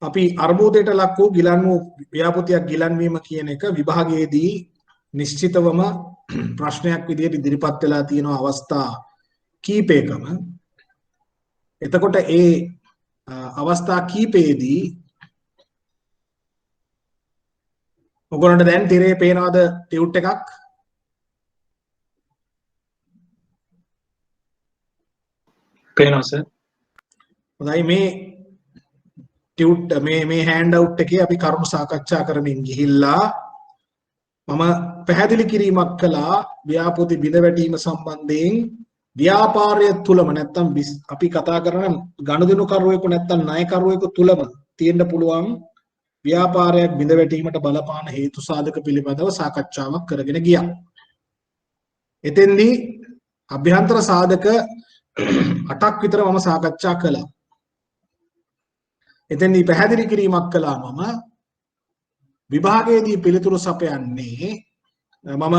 අපි අර්බුදයට ලක් වූ ගිලන් වූ ව්‍යාපෘතියක් ගිලන් වීම කියන එක විභාගයේදී නිශ්චිතවම ප්‍රශ්නයක් විදිහට ඉදිරිපත් වෙලා තියෙන අවස්ථා කීපයකම එතකොට ඒ අවස්ථා කීපයේදී ඔයගොල්ලන්ට දැන් තිරේ පේනවද ටියුට් එකක්? පේනවා සර්. හොඳයි මේ ටියුට් මේ හෑන්ඩ් අවුට් එකේ අපි කරුණු සාකච්ඡා කරමින් ගිහිල්ලා මම පැහැදිලි කිරීමක් කළා ව්‍යාපෘති බිඳ වැටීම සම්බන්ධයෙන් ව්‍යාපාරය තුලම නැත්තම් අපි කතා කරන ගනුදෙනු කරුවෙකු නැත්තම් ණයකරුවෙකු තුලම තියෙන්න පුළුවන් ව්‍යාපාරයක් බිඳ වැටීමට බලපාන හේතු සාධක පිළිබඳව සාකච්ඡාවක් කරගෙන ගියා. එතෙන්දී අභ්‍යන්තර සාධක 8ක් විතර මම සාකච්ඡා කළා. එතෙන්දී පැහැදිලි කිරීමක් කළා මම විභාගයේදී පිළිතුරු සපයන්නේ මම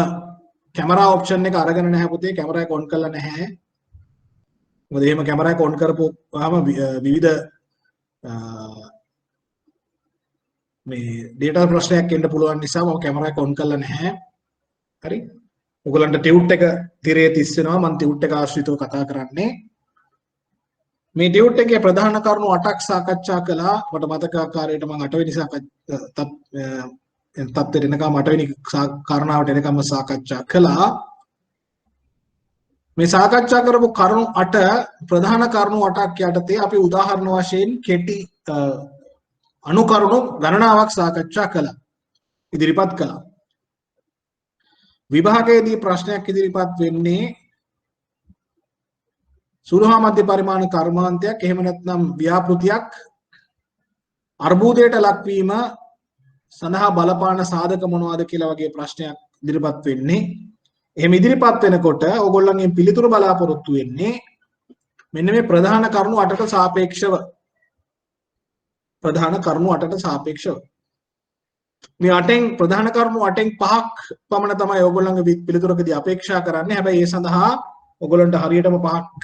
කැමරා ඔප්ෂන් එක අරගෙන නැහැ පුතේ, කැමරා එක ඔන් කරලා නැහැ. මොකද එහෙම කැමරා එක ඔන් කරපුවාම විවිධ මේ ඩේටා ප්‍රශ්නයක් එන්න පුළුවන් නිසා මම කැමරා එක ඔන් කරලා නැහැ. හරි. ඔයගලන්ට ටියුට් එක තිරේ තිස්සෙනවා. මම ටියුට් එක ආශ්‍රිතව කතා කරන්නේ. මේ ටියුට් එකේ ප්‍රධාන කරුණු 8ක් සාකච්ඡා කළා. මට මතක ආකාරයට මම 8 වෙනි තත්ත්වයට එනකම් 8 වෙනි කාරණාවට එනකම් සාකච්ඡා කළා. මේ සාකච්ඡා කරපු කරුණු 8 ප්‍රධාන කරුණු 8ක් යටතේ අපි උදාහරණ වශයෙන් කෙටි අනුකරුණු ගණනාවක් සාකච්ඡා කළා. ඉදිරිපත් කළා. විභාගයේදී ප්‍රශ්නයක් ඉදිරිපත් වෙන්නේ සුළු හා මධ්‍ය පරිමාණ කර්මාන්තයක් එහෙම නැත්නම් ව්‍යාපෘතියක් අර්බුදයට ලක්වීම සඳහා බලපාන සාධක මොනවද කියලා වගේ ප්‍රශ්නයක් ඉදිරිපත් වෙන්නේ. එහෙම ඉදිරිපත් වෙනකොට ඕගොල්ලන්ගෙන් පිළිතුරු බලාපොරොත්තු වෙන්නේ මෙන්න මේ ප්‍රධාන කරුණු 8ට සාපේක්ෂව. ප්‍රධාන කරුණු 8ට සාපේක්ෂව. මේ 8න් ප්‍රධාන කරුණු 8න් 5ක් පමණ තමයි ඕගොල්ලන්ගේ පිළිතුරකදී අපේක්ෂා කරන්නේ. හැබැයි ඒ සඳහා ඔයගොල්ලන්ට හරියටම 5ක්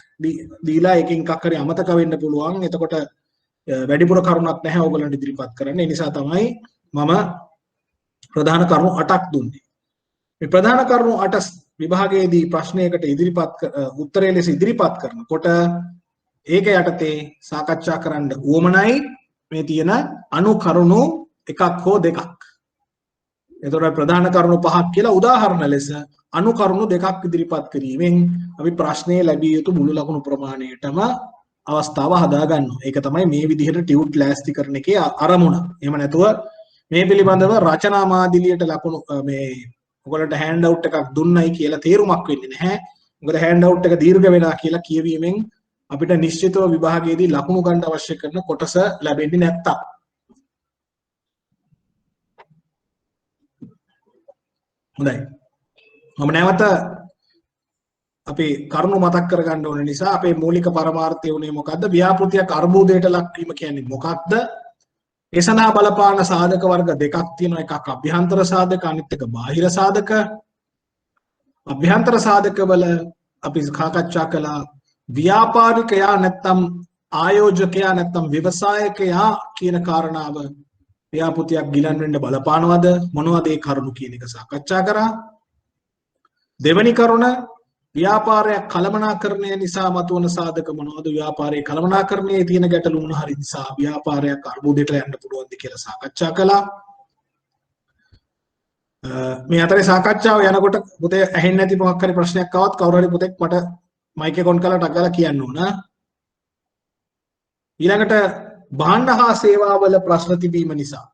දීලා එකකින් එකක් හරි අමතක වෙන්න පුළුවන්. එතකොට වැඩිපුර කරුණක් නැහැ ඔයගොල්ලන්ට ඉදිරිපත් කරන්න. ඒ නිසා තමයි මම ප්‍රධාන කරුණු 8ක් දුන්නේ. මේ ප්‍රධාන කරුණු 8 විභාගයේදී ප්‍රශ්නයකට උත්තරය ලෙස ඉදිරිපත් කරනකොට ඒක යටතේ සාකච්ඡා කරන්න උවමනයි මේ තියෙන අනු කරුණු එකක් හෝ දෙකක්. එතකොට ප්‍රධාන කරුණු 5ක් කියලා උදාහරණ ලෙස අනු කරුණු දෙකක් ඉදිරිපත් කිරීමෙන් අපි ප්‍රශ්නයේ ලැබිය යුතු මුළු ලකුණු ප්‍රමාණයටම අවස්ථාව හදා ගන්නවා. ඒක තමයි මේ විදිහට ටියුට් ලෑස්ති කරන එකේ අරමුණ. එහෙම නැතුව මේ පිළිබඳව රචනා මාදිලියට ලකුණු මේ ඔයගොල්ලන්ට හෑන්ඩ් අවුට් එකක් දුන්නයි කියලා තේරුමක් වෙන්නේ නැහැ. මොකද හෑන්ඩ් අවුට් එක දීර්ඝ වෙනවා කියලා කියවීමෙන් අපිට නිශ්චිතව විභාගයේදී ලකුණු ගන්න අවශ්‍ය කරන කොටස ලැබෙන්නේ නැත්තම්. හොඳයි. මම නැවත අපි කරුණු මතක් කරගන්න ඕන නිසා අපේ මූලික පරමාර්ථය උනේ මොකද්ද? ව්‍යාපෘතියක් අර්බුදයට ලක්වීම කියන්නේ මොකක්ද? ඒ සඳහා බලපාන සාධක වර්ග දෙකක් තියෙනවා. එකක් අභ්‍යන්තර සාධක, අනිත් එක බාහිර සාධක. අභ්‍යන්තර සාධකවල අපි සාකච්ඡා කළා ව්‍යාපාරිකයා නැත්තම් ආයෝජකයා නැත්තම් ව්‍යවසායකයා කියන කාරණාව ව්‍යාපෘතියක් ගිලන් වෙන්න බලපානවද? මොනවද ඒ කරුණු කියන එක සාකච්ඡා කරා. දෙවැනි කරුණ ව්‍යාපාරයක් කළමනාකරණය නිසා මතුවන සාධක මොනවද? ව්‍යාපාරයේ කළමනාකරණයේ තියෙන ගැටලු මොන හරි නිසා ව්‍යාපාරයක් අර්බුදයට යන්න පුළුවන්ද කියලා සාකච්ඡා කළා. මේ අතරේ සාකච්ඡාව යනකොට පුතේ ඇහෙන්නේ නැති මොකක් හරි ප්‍රශ්නයක් ආවත් කවුරු හරි පුතෙක් මට මයික් එක ඔන් කරලා ටක් ගාලා කියන්න ඕන. ඊළඟට භාණ්ඩ හා සේවාවල ප්‍රශ්න තිබීම නිසා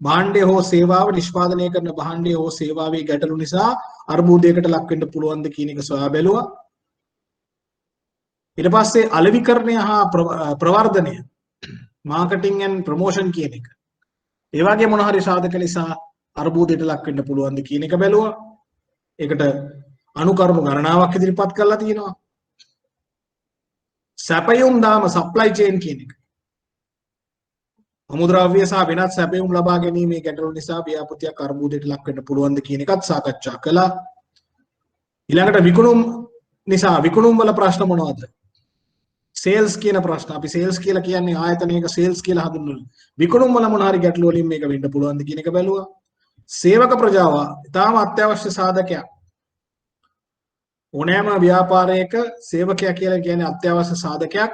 භාණ්ඩය හෝ සේවාව නිෂ්පාදනය කරන භාණ්ඩය හෝ සේවාවේ ගැටලු නිසා අර්බුදයකට ලක් වෙන්න පුළුවන්ද කියන එක සොයා බැලුවා. ඊට පස්සේ අලෙවිකරණය හා ප්‍රවර්ධනය මාකටිං ඇන්ඩ් ප්‍රොමෝෂන් කියන එක. ඒ වගේ මොන හරි සාධක නිසා අර්බුදයට ලක් වෙන්න පුළුවන්ද කියන එක බැලුවා. ඒකට අනුකරුණු ගණනාවක් ඉදිරිපත් කරලා තියෙනවා. සැපයුම් දාම සප්ලයි චේන් කියන එක. අමුද්‍රව්‍ය සහ වෙනත් සැපයුම් ලබා ගැනීමේ ගැටලු නිසා ව්‍යාපෘතියක් අර්බුදයට ලක් වෙන්න පුළුවන්ද කියන එකත් සාකච්ඡා කළා. ඊළඟට විකුණුම් නිසා විකුණුම් වල ප්‍රශ්න මොනවද? සේල්ස් කියන ප්‍රශ්න. අපි සේල්ස් කියලා කියන්නේ ආයතනයක සේල්ස් කියලා හඳුන්වනවා. විකුණුම් වල මොන හරි ගැටලු වලින් මේක වෙන්න පුළුවන්ද කියන එක බැලුවා. සේවක ප්‍රජාව ඉතාම අත්‍යවශ්‍ය සාධකයක්. ඕනෑම ව්‍යාපාරයක සේවකයා කියලා කියන්නේ අත්‍යවශ්‍ය සාධකයක්.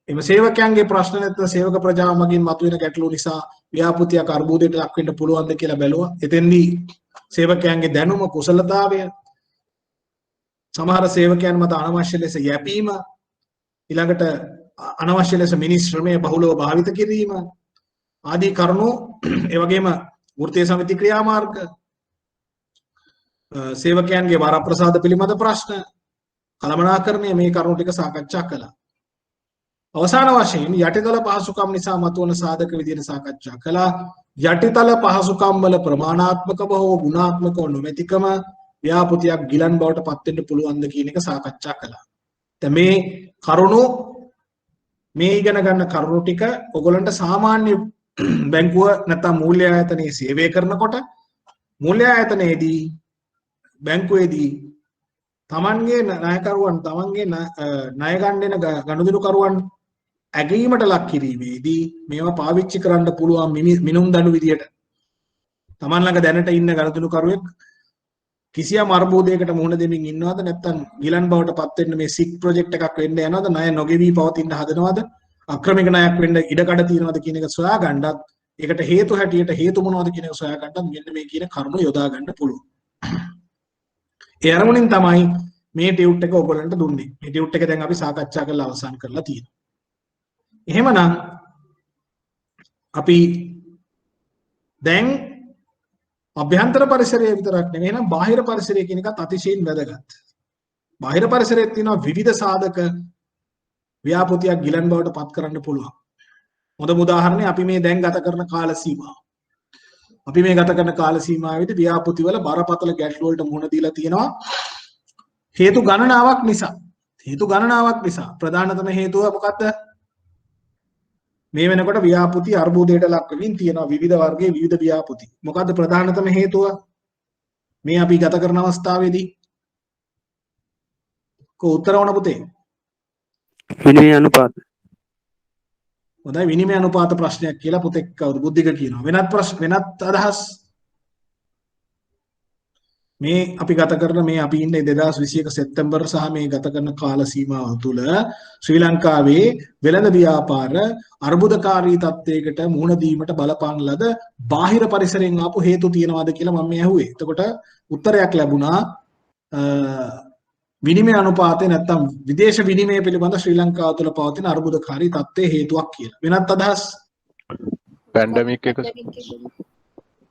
එම සේවකයන්ගේ ප්‍රශ්න නැත්නම් සේවක ප්‍රජාව මගින් මතුවෙන ගැටලු නිසා ව්‍යාපෘතියක් අර්බුදයට ලක් වෙන්න පුළුවන්ද කියලා බැලුවා. එතෙන්දී සේවකයන්ගේ දැනුම කුසලතාවය සමහර සේවකයන් මත අනවශ්‍ය ලෙස යැපීම ඊළඟට අනවශ්‍ය ලෙස මිනිස් ශ්‍රමය බහුලව භාවිත කිරීම ආදී කරුණු ඒ වගේම වෘත්තීය සමිති ක්‍රියාමාර්ග සේවකයන්ගේ වරප්‍රසාද පිළිබඳ ප්‍රශ්න කළමනාකරණය මේ කරුණු ටික සාකච්ඡා කළා. අවසාන වශයෙන් යටිතල පහසුකම් නිසා මතුවන සාධක විදිහට සාකච්ඡා කළා. යටිතල පහසුකම් වල ප්‍රමාණාත්මකව හෝ ගුණාත්මකව නොමැතිකම ව්‍යාපෘතියක් ගිලන් බවට පත් වෙන්න පුළුවන්ද කියන එක සාකච්ඡා කළා. දැන් මේ කරුණු මේ ඉගෙන ගන්න කරුණු ටික ඔයගොල්ලන්ට සාමාන්‍ය බැංකුව නැත්නම් මූල්‍ය ආයතනයේ සේවය කරනකොට මූල්‍ය ආයතනයේදී බැංකුවේදී තමන්ගේ ණයකරුවන් තමන්ගේ ණය ගන්න ගනුදෙනුකරුවන් ඇගීමට ලක් කිරීමේදී මේවා පාවිච්චි කරන්න පුළුවන් මිනුම් දඬු විදියට තමන් ළඟ දැනට ඉන්න ගනුදෙනුකරුවෙක් කිසියම් අර්බුදයකට මුහුණ දෙමින් ඉන්නවද නැත්නම් ගිලන් බවට පත් වෙන්න මේ සික් ප්‍රොජෙක්ට් එකක් වෙන්න යනවද ණය නොගෙවි පවතින්න හදනවද අක්‍රමික ණයක් වෙන්න ඉඩකඩ තියෙනවද කියන එක සොයා ගන්නත් ඒකට හේතු හැටියට හේතු මොනවද කියන එක සොයා ගන්නත් මෙන්න මේ කියන කරුණු යොදා ගන්න පුළුවන්. ඒ අරමුණින් තමයි මේ ටියුට් එක ඔයගොල්ලන්ට දුන්නේ. මේ ටියුට් එක දැන් අපි සාකච්ඡා කරලා අවසන් කරලා තියෙනවා. එහෙමනම් අපි දැන් අභ්‍යන්තර පරිසරය විතරක් නෙවෙයි නම් බාහිර පරිසරය කියන එකත් අතිශයින් වැදගත්. බාහිර පරිසරයේ තියෙන විවිධ සාධක ව්‍යාපෘතියක් ගිලන් බවට පත් කරන්න පුළුවන්. හොඳම උදාහරණය අපි මේ දැන් ගත කරන කාල සීමාව. අපි මේ ගත කරන කාල සීමාවේදී ව්‍යාපෘතිවල බරපතල ගැටලු වලට මුහුණ දීලා තියෙනවා. හේතු ගණනාවක් නිසා. හේතු ගණනාවක් නිසා ප්‍රධානතම හේතුව මොකක්ද? මේ වෙනකොට ව්‍යාපෘති අර්බුදයට ලක් වෙමින් තියෙනවා විවිධ වර්ගයේ විවිධ ව්‍යාපෘති. මොකද්ද ප්‍රධානතම හේතුව? මේ අපි ගත කරන අවස්ථාවේදී කො උත්තර වුණ පුතේ? විනිමය අනුපාත. හොඳයි විනිමය අනුපාත ප්‍රශ්නයක් කියලා පුතෙක් කවුරු බුද්ධික කියනවා. වෙනත් ප්‍රශ්න වෙනත් අදහස් මේ අපි ගත කරන මේ අපි ඉන්නේ 2021 සැප්තැම්බර් සහ මේ ගත කරන කාල සීමාව තුළ ශ්‍රී ලංකාවේ වෙළඳ ව්‍යාපාර අර්බුදකාරී තත්ත්වයකට මුහුණ දීමට බලපාන ලද බාහිර පරිසරයෙන් ආපු හේතු තියෙනවද කියලා මම මේ අහුවේ. එතකොට උත්තරයක් ලැබුණා විනිමය අනුපාතය නැත්තම් විදේශ විනිමය පිළිබඳ ශ්‍රී ලංකාව තුළ පවතින අර්බුදකාරී තත්ත්වයේ හේතුවක් කියලා. වෙනත් අදහස්? පැන්ඩමික් එක.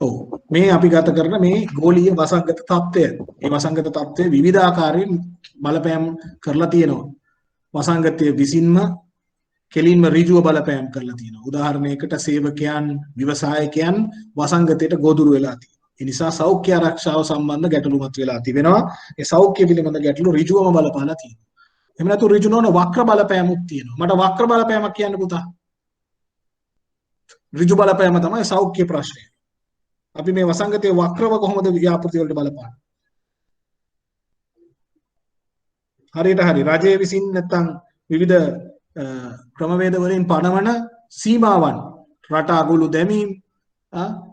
ඔව් මේ අපි ගත කරන මේ ගෝලීය වසංගත තත්ත්වය. මේ වසංගත තත්ත්වය විවිධාකාරයෙන් බලපෑම් කරලා තියෙනවා. වසංගතයේ විසින්ම කෙලින්ම ඍජුව බලපෑම් කරලා තියෙනවා. උදාහරණයකට සේවකයන්, ව්‍යවසායකයන් වසංගතයට ගොදුරු වෙලා තියෙනවා. ඒ නිසා සෞඛ්‍ය ආරක්ෂාව සම්බන්ධ ගැටලුමත් වෙලා තිබෙනවා. ඒ සෞඛ්‍ය පිළිබඳ ගැටලු ඍජුවම බලපාලා තියෙනවා. එහෙම නැතු ඍජු නොවන වක්‍ර බලපෑමුත් තියෙනවා. මට වක්‍ර බලපෑමක් කියන්න පුතා. ඍජු බලපෑම තමයි සෞඛ්‍ය ප්‍රශ්නය. අපි මේ වසංගතයේ වක්‍රව කොහොමද ව්‍යාපෘති වලට බලපාන්නේ? හරියට හරි රජයේ විසින් නැත්තම් විවිධ ක්‍රමවේද වලින් පනවන සීමාවන් රට අගුළු දැමීම්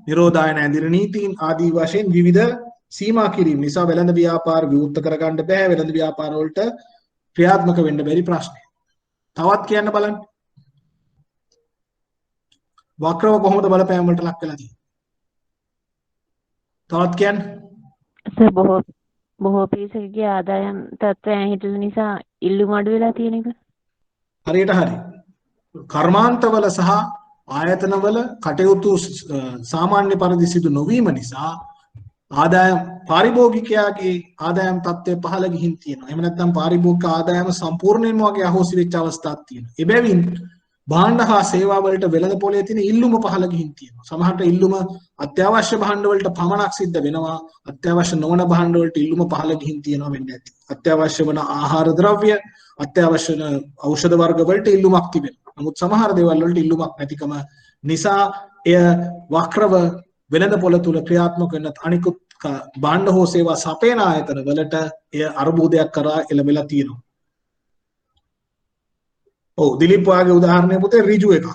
නිරෝධායන ඇඳිරි නීතීන් ආදී වශයෙන් විවිධ සීමා කිරීම නිසා වෙළඳ ව්‍යාපාර විවෘත කරගන්න බෑ. වෙළඳ ව්‍යාපාර වලට ක්‍රියාත්මක වෙන්න බැරි ප්‍රශ්නය. තවත් කියන්න බලන්න. වක්‍රව කොහොමද බලපෑම් වලට ලක් වෙලා තියෙන්නේ? තවත් කියන්න. සර් බොහෝ පිරිසකගේ ආදායම් තත්ත්වයන් හිටල නිසා ඉල්ලුම අඩු වෙලා තියෙන එක. හරියට හරි. කර්මාන්තවල සහ ආයතනවල කටයුතු සාමාන්‍ය පරිදි සිදු නොවීම නිසා ආදායම් පාරිභෝගිකයාගේ ආදායම් තත්ත්වය පහළ ගිහින් තියෙනවා. එහෙම නැත්නම් පාරිභෝගික ආදායම සම්පූර්ණයෙන්ම වගේ අහෝසි වෙච්ච අවස්ථාවක් තියෙනවා. එබැවින් භාණ්ඩ හා සේවා වලට වෙළඳ පොලේ තියෙන ඉල්ලුම පහළ ගිහින් තියෙනවා. සමහරට ඉල්ලුම අත්‍යවශ්‍ය භාණ්ඩ වලට පමණක් සිද්ධ වෙනවා. අත්‍යවශ්‍ය නොවන භාණ්ඩ වලට ඉල්ලුම පහළ ගිහින් තියෙනවා වෙන්නේ නැති. අත්‍යවශ්‍ය වන ආහාර ද්‍රව්‍ය, අත්‍යවශ්‍ය ඖෂධ වර්ග වලට ඉල්ලුමක් තිබෙනවා. නමුත් සමහර දේවල් වලට ඉල්ලුමක් නැතිකම නිසා එය වක්‍රව වෙළඳ පොළ තුල ක්‍රියාත්මක වෙන අනිකුත් භාණ්ඩ හෝ සේවා සපයන ආයතන වලට එය අර්බුදයක් කරා එළඹලා තියෙනවා. ඔව් දිලිප් වාගේ උදාහරණය පුතේ ඍජු එකක්.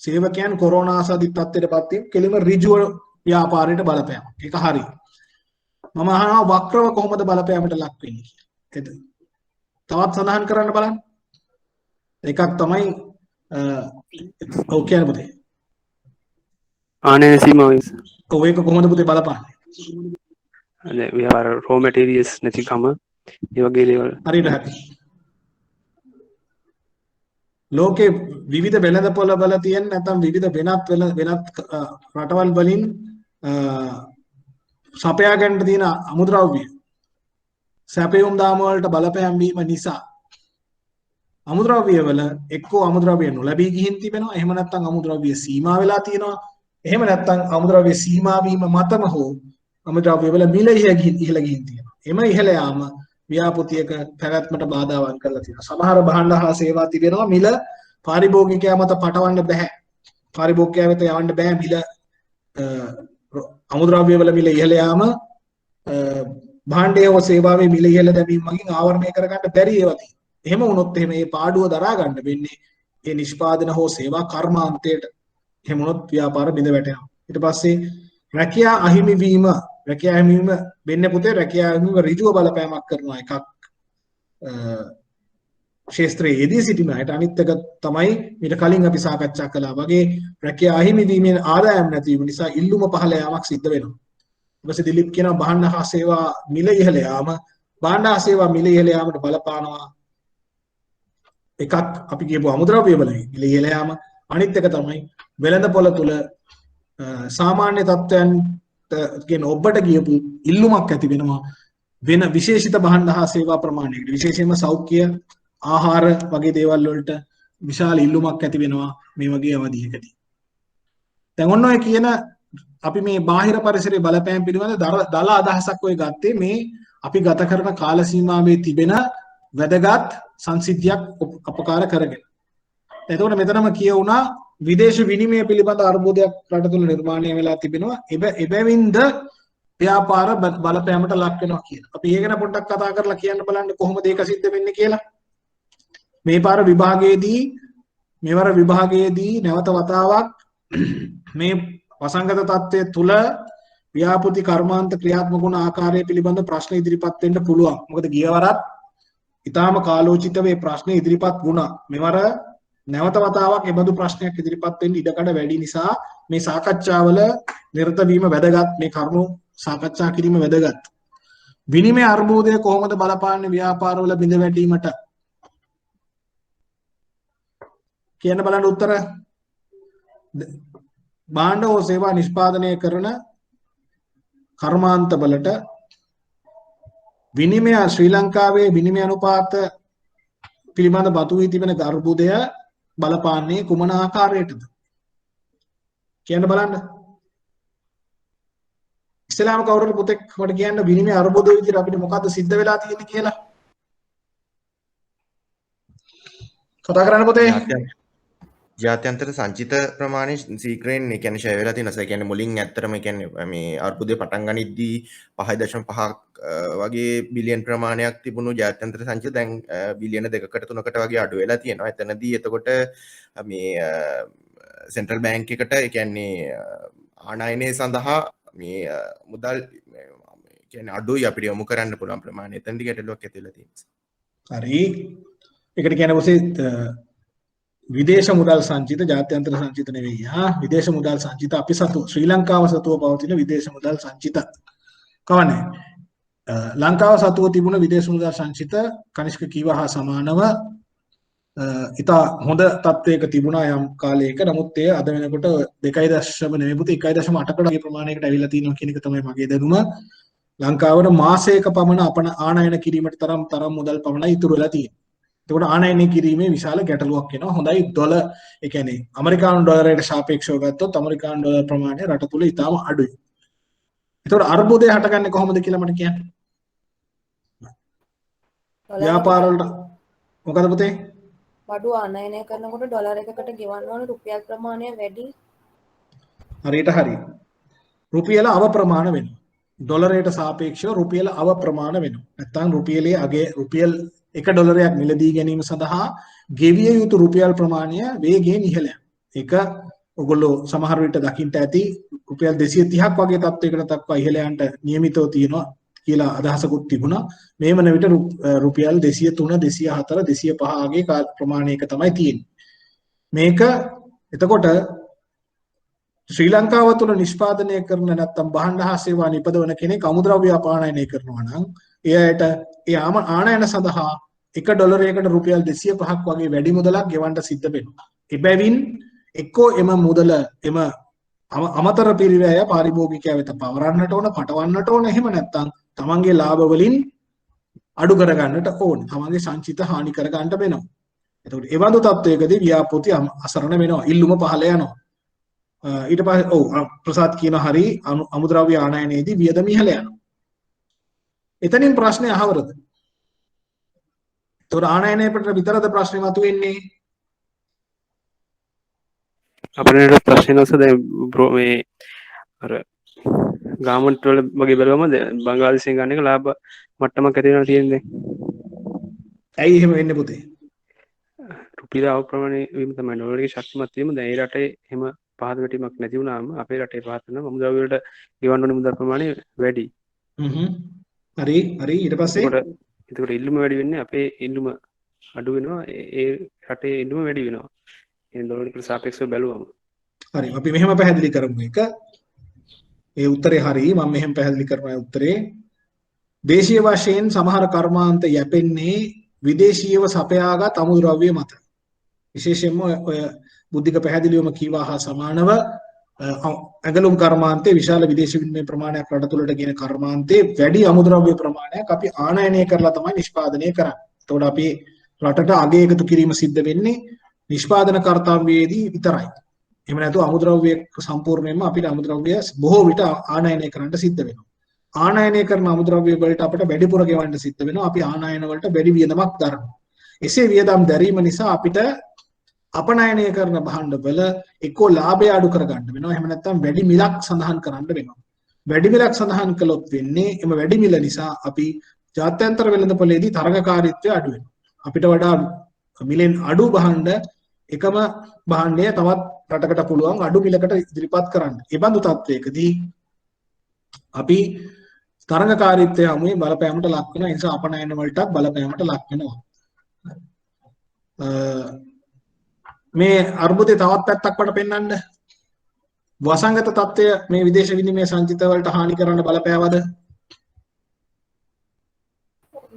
සේවකයන් කොරෝනා ආසාදිත තත්ත්වයටපත් වීම කෙලිම ඍජුව ව්‍යාපාරයට බලපෑමක්. ඒක හරි. මම අහනවා වක්‍රව කොහොමද බලපෑමට ලක් වෙන්නේ කියලා. තවත් සඳහන් කරන්න බලන්න. එකක් තමයි ඔව් කියන්න පුතේ. ආනයන සීමාව ඔව් ඒක කොහොමද පුතේ බලපාන්නේ? ව්‍යාපාර රෝ මැටීරියල්ස් නැතිකම ඒ වගේ දේවල්. හරියට හරි. ලෝකේ විවිධ වෙළඳපොළ වල තියෙන නැත්නම් විවිධ වෙනත් රටවල් වලින් සපයා ගන්න තියෙන අමුද්‍රව්‍ය සැපයුම් දාම වලට බලපෑම් වීම නිසා අමුද්‍රව්‍ය වල එක්කෝ අමුද්‍රව්‍ය නොලැබී ගිහින් තිබෙනවා. එහෙම නැත්නම් අමුද්‍රව්‍ය සීමා වෙලා තියෙනවා. එහෙම නැත්නම් අමුද්‍රව්‍ය සීමා වීම මතම හෝ අමුද්‍රව්‍ය වල මිල ඉහළ ගිහින් තියෙනවා. එම ඉහළ යාම ව්‍යාපෘතියක පැවැත්මට බාධාවක් කරලා තියෙනවා. සමහර භාණ්ඩ හා සේවා තිබෙනවා මිල පාරිභෝගිකයා මත පටවන්න බෑ. පාරිභෝගිකයා වෙත යවන්න බෑ මිල අමුද්‍රව්‍ය වල මිල ඉහළ යාම භාණ්ඩයේ හෝ සේවාවේ මිල ඉහළ දැමීම මගින් ආවරණය කරගන්න බැරි ඒවා තියෙනවා. එහෙම වුණොත් එහෙම මේ පාඩුව දරා ගන්න වෙන්නේ ඒ නිෂ්පාදන හෝ සේවා කර්මාන්තයට. එහෙම වුණොත් ව්‍යාපාර බිඳ වැටෙනවා. ඊට පස්සේ රැකියා අහිමි වීම වෙන්නේ පුතේ රැකියා අහිමිව ඍජුව බලපෑමක් කරනවා එකක් ශාස්ත්‍රයේ යෙදී සිටින අයට. අනිත් එක තමයි ඊට කලින් අපි සාකච්ඡා කළා වගේ රැකියා අහිමි වීමෙන් ආදායම් නැති වීම නිසා ඉල්ලුම පහළ යාමක් සිද්ධ වෙනවා. ඊට පස්සේ දිලිප් කියනවා භාණ්ඩ හා සේවා මිල ඉහළ යාම භාණ්ඩ හා සේවා මිල ඉහළ යාමට බලපානවා. එකක් අපි කියපුව අමුද්‍රව්‍ය වල මිල ඉහළ යාම. අනිත් එක තමයි වෙළඳපොළ තුල සාමාන්‍ය තත්ත්වයන් කියන ඔබට කියපු ඉල්ලුමක් ඇති වෙනවා වෙන විශේෂිත භාණ්ඩ හා සේවා ප්‍රමාණයකට. විශේෂයෙන්ම සෞඛ්‍ය ආහාර වගේ දේවල් වලට විශාල ඉල්ලුමක් ඇති වෙනවා මේ වගේ අවධියකදී. දැන් ඔන්න ඔය කියන අපි මේ බාහිර පරිසරයේ බලපෑම් පිළිබඳ දල අදහසක් ඔය ගත්තේ මේ අපි ගත කරන කාල සීමාවේ තිබෙන වැදගත් සංසිද්ධියක් අපකාර කරගෙන. එතකොට මෙතනම කියවුණා විදේශ විනිමය පිළිබඳ අර්බුදයක් රට තුළ නිර්මාණය වෙලා තිබෙනවා. එබැවින්ද ව්‍යාපාර බලපෑමට ලක් වෙනවා කියලා. අපි ඒක ගැන පොඩ්ඩක් කතා කරලා කියන්න බලන්න කොහොමද ඒක සිද්ධ වෙන්නේ කියලා. මේ පාර විභාගයේදී නැවත වතාවක් මේ වසංගත තත්ත්වයේ තුල ව්‍යාපෘති කර්මාන්ත ක්‍රියාත්මක වුණ ආකාරය පිළිබඳ ප්‍රශ්න ඉදිරිපත් වෙන්න පුළුවන්. මොකද ගියවරත් ඊටාම කාලෝචිත මේ ප්‍රශ්න ඉදිරිපත් වුණා. මෙවර නැවත වතාවක් එබඳු ප්‍රශ්නයක් ඉදිරිපත් වෙන්න ඉඩකඩ වැඩි නිසා මේ සාකච්ඡාවල නිරත වීම වැදගත්. මේ කරුණු සාකච්ඡා කිරීම වැදගත්. විනිමය අර්බුදය කොහොමද බලපාන්නේ ව්‍යාපාරවල බිඳ වැටීමට? කියන්න බලන්න උත්තර. භාණ්ඩ හෝ සේවා නිෂ්පාදනය කරන කර්මාන්ත වලට විනිමය ශ්‍රී ලංකාවේ විනිමය අනුපාත පිළිබඳ බතු වී තිබෙන අර්බුදය බලපාන්නේ කුමන ආකාරයටද? කියන්න බලන්න. ඉස්ලාම කවුරුද පුතෙක් මට කියන්න විනිමය අර්බුදය විදිහට අපිට මොකද්ද සිද්ධ වෙලා තියෙන්නේ කියලා? කතා කරන්න පුතේ. ජාත්‍යන්තර සංචිත ප්‍රමාණය සීක්‍රයෙන් ඒ කියන්නේ ෂෙයා වෙලා තියෙනවා. ඒ කියන්නේ මුලින් ඇත්තටම කියන්නේ මේ අර්බුදය පටන් ගනිද්දී 5.5 වගේ බිලියන් ප්‍රමාණයක් තිබුණු ජාත්‍යන්තර සංචිත දැන් බිලියන 2කට 3කට වගේ අඩු වෙලා තියෙනවා. එතනදී එතකොට මේ සෙන්ට්‍රල් බැංක් එකට ඒ කියන්නේ ආනයනය සඳහා මේ මුදල් කියන්නේ අඩුයි අපිට යොමු කරන්න පුළුවන් ප්‍රමාණය. එතනදී ගැටලුවක් ඇති වෙලා තියෙනවා. හරි. ඒකට කියන්නේ මොකද? විදේශ මුදල් සංචිත ජාත්‍යන්තර සංචිත නෙවෙයි. විදේශ මුදල් සංචිත අපි සතු ශ්‍රී ලංකාව සතුව පවතින විදේශ මුදල් සංචිත. කවන්නේ? ලංකාව සතුව තිබුණ විදේශ මුදල් සංචිත කනිෂ්ක කීවා හා සමානව ඉතා හොඳ තත්ත්වයක තිබුණා යම් කාලයක. නමුත් ඒ අද වෙනකොට 2.0 නෙවෙයි පුතේ 1.8කට වගේ ප්‍රමාණයකට ඇවිල්ලා තියෙනවා කියන එක තමයි මගේ දැනුම. ලංකාවට මාසයක පමණ අපන ආනයන කිරීමට තරම් මුදල් පමණයි ඉතුරු වෙලා තියෙන්නේ. එතකොට ආනයනය කිරීමේ විශාල ගැටලුවක් එනවා. හොඳයි ඩොලර් ඒ කියන්නේ ඇමරිකානු ඩොලරයට සාපේක්ෂව ගත්තොත් ඇමරිකානු ඩොලර් ප්‍රමාණය රට තුල ඉතාම අඩුයි. එතකොට අර්බුදය හටගන්නේ කොහොමද කියලා මට කියන්න. ව්‍යාපාර වලට මොකද පුතේ? බඩු ආනයනය කරනකොට ඩොලර් එකකට ගෙවන්න ඕන රුපියල් ප්‍රමාණය වැඩි. හරියට හරි. රුපියල අව ප්‍රමාණ වෙනවා. ඩොලරයට සාපේක්ෂව රුපියල අව ප්‍රමාණ වෙනවා. නැත්නම් රුපියලේ අගේ රුපියල් $1 මිලදී ගැනීම සඳහා ගෙවිය යුතු රුපියල් ප්‍රමාණය වේගයෙන් ඉහළ යනවා. ඒක ඔයගොල්ලෝ සමහර විට දකින්න ඇති රුපියල් 230ක් වගේ තත්ත්වයකට දක්වා ඉහළ යන්න නියමිතව තියෙනවා කියලා අදහසකුත් තිබුණා. මේ වන විට රුපියල් 203, 204, 205 වගේ ප්‍රමාණයක තමයි තියෙන්නේ. මේක එතකොට ශ්‍රී ලංකාව තුළ නිෂ්පාදනය කරන නැත්නම් භාණ්ඩ හා සේවා නිපදවන කෙනෙක් අමුද්‍රව්‍ය අපනයනය කරනවා නම් එයාට ඒ ආනයන සඳහා $1කට රුපියල් 205ක් වගේ වැඩි මුදලක් ගෙවන්න සිද්ධ වෙනවා. එබැවින් එක්කෝ එම මුදල එම අමතර පිරිවැය පාරිභෝගිකයා වෙත පවරන්නට ඕන, පටවන්නට ඕන. එහෙම නැත්නම් තමන්ගේ ලාභ වලින් අඩු කරගන්නට ඕන. තමන්ගේ සංචිත හානි කරගන්න වෙනවා. එතකොට ඒ වඳු තත්වයකදී ව්‍යාපෘති අසරණ වෙනවා. ඉල්ලුම පහළ යනවා. ඊට පස්සේ ප්‍රසාද් කියන හරි අමුද්‍රව්‍ය ආනයනයේදී වියදම ඉහළ යනවා. එතනින් ප්‍රශ්නේ අහවරද? ඒතකොට ආනයනයේ පිට විතරද ප්‍රශ්නේ මතුවෙන්නේ? අපේ ප්‍රශ්නේ නැස දැන් බ්‍රෝ මේ අර ගාමන්ට් වල වගේ බලවම බංග්ලාදේශයෙන් ගන්න එක ලාභ මට්ටමක් ඇති වෙනවා තියෙන්නේ. ඇයි එහෙම වෙන්නේ පුතේ? රුපියල අවප්‍රමාණය වීම තමයි ඩොලරයේ ශක්තිමත් වීම. දැන් ඒ රටේ එහෙම පහත වැටීමක් නැති වුණාම අපේ රටේ පහත වෙනවා අමුද්‍රව්‍ය වලට ගෙවන්න ඕනේ මුදල් ප්‍රමාණය වැඩි. හරි ඊට පස්සේ ඒකට ඉල්ලුම වැඩි වෙන්නේ අපේ ඉල්ලුම අඩු වෙනවා. ඒ රටේ ඉල්ලුම වැඩි වෙනවා. ඒ ඩොලරයට සාපේක්ෂව බැලුවම. හරි අපි මෙහෙම පැහැදිලි කරමු එක. ඒ උත්තරේ හරි. මම මෙහෙම පැහැදිලි කරනවා උත්තරේ. දේශීය වශයෙන් සමහර කර්මාන්ත යැපෙන්නේ විදේශීයව සපයාගත් අමුද්‍රව්‍ය මත. විශේෂයෙන්ම ඔය බුද්ධික පැහැදිලිවම කීවා හා සමානව ඇඟලුම් කර්මාන්තයේ විශාල විදේශ විනිමය ප්‍රමාණයක් රට තුළට ගෙන කර්මාන්තයේ වැඩි අමුද්‍රව්‍ය ප්‍රමාණයක් අපි ආනයනය කරලා තමයි නිෂ්පාදනය කරන්නේ. එතකොට අපි රටට අගය එකතු කිරීම සිද්ධ වෙන්නේ නිෂ්පාදන කර්තව්‍යයේදී විතරයි. එහෙම නැතුව අමුද්‍රව්‍ය සම්පූර්ණයෙන්ම අපිට අමුද්‍රව්‍ය බොහෝ විට ආනයනය කරන්න සිද්ධ වෙනවා. ආනයනය කරන අමුද්‍රව්‍ය වලට අපිට වැඩිපුර ගෙවන්න සිද්ධ වෙනවා. අපි ආනයන වලට වැඩි වියදමක් දරනවා. එසේ වියදම් දැරීම නිසා අපිට අපනයනය කරන භාණ්ඩවල එක්කෝ ලාභය අඩු කරගන්න වෙනවා. එහෙම නැත්නම් වැඩි මිලක් සඳහන් කරන්න වෙනවා. වැඩි මිලක් සඳහන් කළොත් වෙන්නේ එම වැඩි මිල නිසා අපි ජාත්‍යන්තර වෙළඳපොළේදී තරගකාරීත්වය අඩු වෙනවා. අපිට වඩා මිලෙන් අඩු භාණ්ඩ එකම භාණ්ඩය තවත් රටකට පුළුවන් අඩු මිලකට ඉදිරිපත් කරන්න. ඒ බඳු තත්වයකදී අපි තරගකාරීත්වය හමුවේ බලපෑමට ලක් වෙනවා. ඒ නිසා අපනයන වලටත් බලපෑමට ලක් වෙනවා. මේ අර්බුදේ තවත් පැත්තක් වට පෙන්වන්න. වසංගත තත්ත්වය මේ විදේශ විනිමය සංචිත වලට හානි කරන්න බලපෑවද?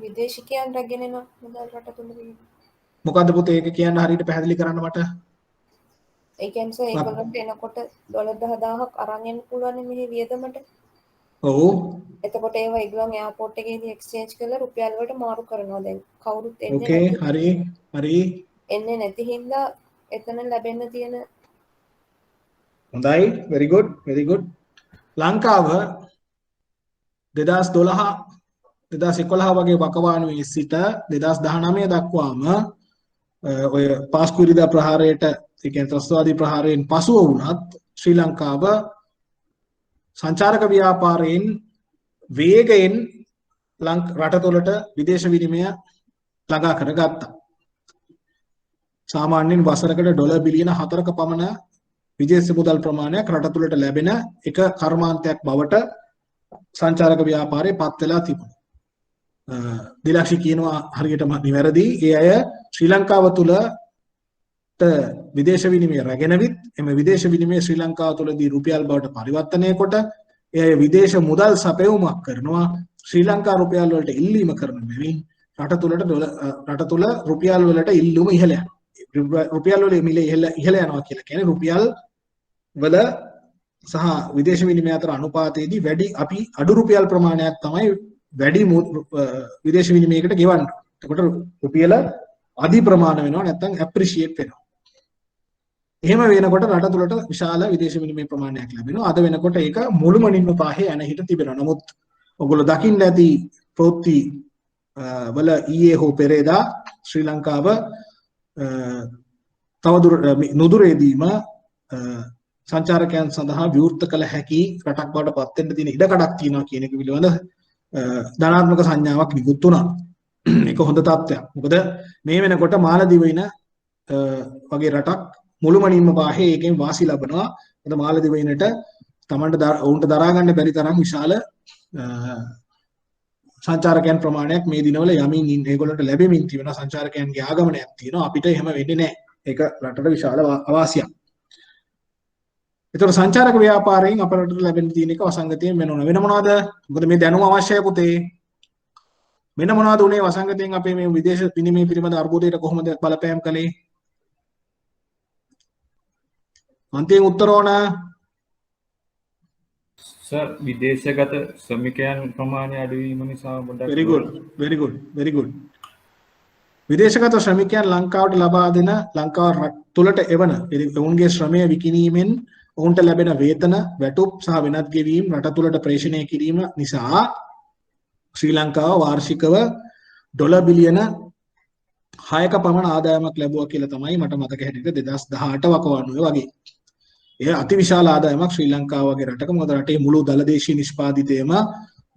විදේශිකයන් රැගෙන එන මුදල් රට තුල මොකද්ද පුතේ ඒක කියන්න හරියට පැහැදිලි කරන්න මට. ඒ කියන්නේ ඒගොල්ලන්ට එනකොට ඩොලර් 10000ක් අරන් එන්න පුළුවන් මේ වියදමට. ඔව්. එතකොට ඒවා ඒගොල්ලන් එයාපෝට් එකේදී එක්ස්චේන්ජ් කරලා රුපියල් වලට මාරු කරනවා. දැන් කවුරුත් එන්නේ ඕකේ හරි. එන්නේ නැති හින්දා එතන ලැබෙන්න තියෙන හොඳයි very good ලංකාව 2011 වගේ වකවානුවේ සිට 2019 දක්වාම ඔය පාස්කුරිදා ප්‍රහාරයට ඒ කියන්නේ ත්‍රස්තවාදී ප්‍රහාරයෙන් පසුව වුණත් ශ්‍රී ලංකාව සංචාරක ව්‍යාපාරයෙන් වේගයෙන් රට තුළට විදේශ විනිමය ළඟා කරගත්තා. සාමාන්‍යයෙන් වසරකට ඩොලර් බිලියන 4ක පමණ විදේශ මුදල් ප්‍රමාණයක් රට තුළට ලැබෙන එක කර්මාන්තයක් බවට සංචාරක ව්‍යාපාරයේ පත් වෙලා තිබුණා. දිලක්ෂි කියනවා හරියටම නිවැරදි. ඒ අය ශ්‍රී ලංකාව තුළට විදේශ විනිමය රැගෙන විත් එම විදේශ විනිමය ශ්‍රී ලංකාව තුළදී රුපියල් බවට පරිවර්තනය කොට ඒ අය විදේශ මුදල් සැපයුමක් කරනවා. ශ්‍රී ලංකා රුපියල් වලට ඉල්ලීම කරන බැවින් රට තුළ රුපියල් වලට ඉල්ලුම ඉහළ යනවා. රුපියල් වල මිල ඉහළ යනවා කියලා කියන්නේ රුපියල් වල සහ විදේශ විනිමය අතර අනුපාතයේදී වැඩි අපි අඩු රුපියල් ප්‍රමාණයක් තමයි වැඩි විදේශ විනිමයකට ගෙවන්නේ. එතකොට රුපියල අධි ප්‍රමාණ වෙනවා නැත්නම් ඇප්‍රීෂিয়েට් වෙනවා. එහෙම වෙනකොට රට තුළට විශාල විදේශ විනිමය ප්‍රමාණයක් ලැබෙනවා. අද වෙනකොට ඒක මුළුමනින්ම පාහේ යන හිට තිබෙනවා. නමුත් ඔයගොල්ලෝ දකින්න ඇති ප්‍රවෘත්ති වල ඊයේ හෝ පෙරේදා ශ්‍රී ලංකාව නුදුරේදීම සංචාරකයන් සඳහා විවෘත කළ හැකි රටක් බවට පත් වෙන්න තියෙන ඉඩකඩක් තියෙනවා කියන එක පිළිබඳ ධනාත්මක සංඥාවක් නිකුත් වුණා. ඒක හොඳ තත්ත්වයක්. මොකද මේ වෙනකොට මාලදිවයින වගේ රටක් මුළුමනින්ම බාහිර ඒකෙන් වාසි ලබනවා. අද මාලදිවයිනට තමන්ට උන්ට දරා ගන්න බැරි තරම් විශාල සංචාරකයන් ප්‍රමාණයක් මේ දිනවල යමින් ඒගොල්ලන්ට ලැබෙමින් තියෙනවා. සංචාරකයන්ගේ ආගමනයක් තියෙනවා. අපිට එහෙම වෙන්නේ නැහැ. ඒක රටට විශාල අවාසියක්. ඒතර සංචාරක ව්‍යාපාරයෙන් අපේ රටට ලැබෙන තියෙන එක වසංගතයෙන් වෙන මොනවද? මොකද මේ දැනුම අවශ්‍යයි පුතේ. වෙන මොනවද උනේ වසංගතයෙන් අපේ මේ විදේශ විනිමය පිළිබඳ අර්බුදයට කොහොමද බලපෑම් කළේ? අන්තිම උත්තර ඕන. සර් විදේශගත ශ්‍රමිකයන් ප්‍රමාණය අඩු වීම නිසා පොඩ්ඩක් very good. විදේශගත ශ්‍රමිකයන් ලංකාවට ලබා දෙන ලංකාව තුළට එවන ඔවුන්ගේ ශ්‍රමය විකිණීමෙන් ඔවුන්ට ලැබෙන වේතන, වැටුප් සහ වෙනත් ගෙවීම් රට තුළට ප්‍රේෂණය කිරීම නිසා ශ්‍රී ලංකාව වාර්ෂිකව ඩොලර් බිලියන 6ක පමණ ආදායමක් ලැබුවා කියලා තමයි මට මතක හැටියට 2018 වකවානුවේ වගේ. ඒ අතිවිශාල ආදායමක් ශ්‍රී ලංකාව වගේ රටක. මොකද රටේ මුළු දළදේශීය නිෂ්පාදිතයම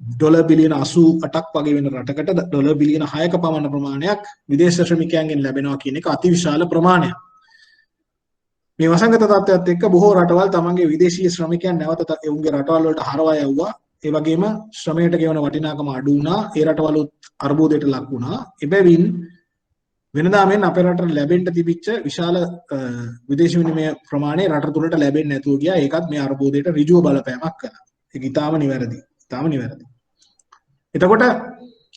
ඩොලර් බිලියන 88ක් වගේ වෙන රටකට ඩොලර් බිලියන 6ක පමණ ප්‍රමාණයක් විදේශ ශ්‍රමිකයන්ගෙන් ලැබෙනවා කියන එක අතිවිශාල ප්‍රමාණයක්. මේ වසංගත තත්ත්වයත් එක්ක බොහෝ රටවල් තමන්ගේ විදේශීය ශ්‍රමිකයන් නැවත එවුන්ගේ රටවල් වලට හරවා යවුවා. ඒ වගේම ශ්‍රමයට ගෙවන වටිනාකම අඩු වුණා. ඒ රටවලුත් අර්බුදයට ලක් වුණා. එබැවින් වෙනදා මෙන් අපේ රටට ලැබෙන්න තිබිච්ච විශාල විදේශ විනිමය ප්‍රමාණය රට තුළට ලැබෙන්නේ නැතුව ගියා. ඒකත් මේ අර්බුදයට ඍජුව බලපෑමක් කළා. ඒක ඊටාම නිවැරදි. එතකොට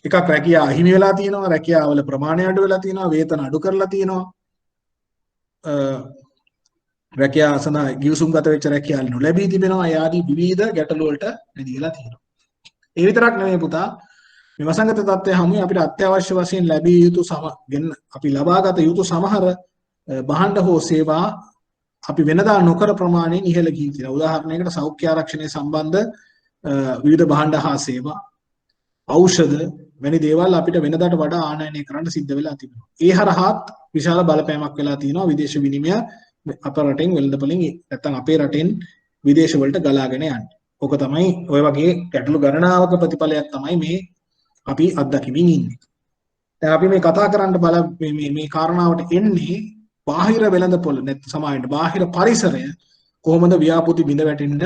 එකක් රැකියාව අහිමි වෙලා තියෙනවා. රැකියාවල ප්‍රමාණය අඩු වෙලා තියෙනවා. වේතන අඩු කරලා තියෙනවා. රැකියාව සඳහා ගිවිසුම්ගත වෙච්ච රැකියාවල් නොලැබී තිබෙනවා. ඒ ආදී විවිධ ගැටලු වලට නිදිලා තියෙනවා. ඒ විතරක් නෙමෙයි පුතා. මේ වසංගත තත්ත්වය හැමුවේ අපිට අත්‍යවශ්‍ය වශයෙන් ලැබිය යුතු අපි ලබාගත යුතු සමහර භාණ්ඩ හෝ සේවා අපි වෙනදා නොකර ප්‍රමාණයෙන් ඉහළ ගිහින් තියෙනවා. උදාහරණයකට සෞඛ්‍ය ආරක්ෂණය සම්බන්ධ විවිධ භාණ්ඩ හා සේවා, ඖෂධ වැනි දේවල් අපිට වෙනදාට වඩා ආනයනය කරන්න සිද්ධ වෙලා තිබෙනවා. ඒ හරහාත් විශාල බලපෑමක් වෙලා තියෙනවා විදේශ විනිමය අප රටෙන් වෙළඳපොලින් නැත්නම් අපේ රටෙන් විදේශ වලට ගලාගෙන යන්නේ. ඕක තමයි ඔය වගේ ගැටලු ගණනාවක ප්‍රතිඵලයක් තමයි මේ අපි අත්දැකීමින් ඉන්නේ. දැන් අපි මේ කතා කරන්න මේ කාරණාවට එන්නේ බාහිර වෙළඳපොළ නැත්නම් සමාජයට බාහිර පරිසරය කොහොමද ව්‍යාපෘති බිඳ වැටෙන්න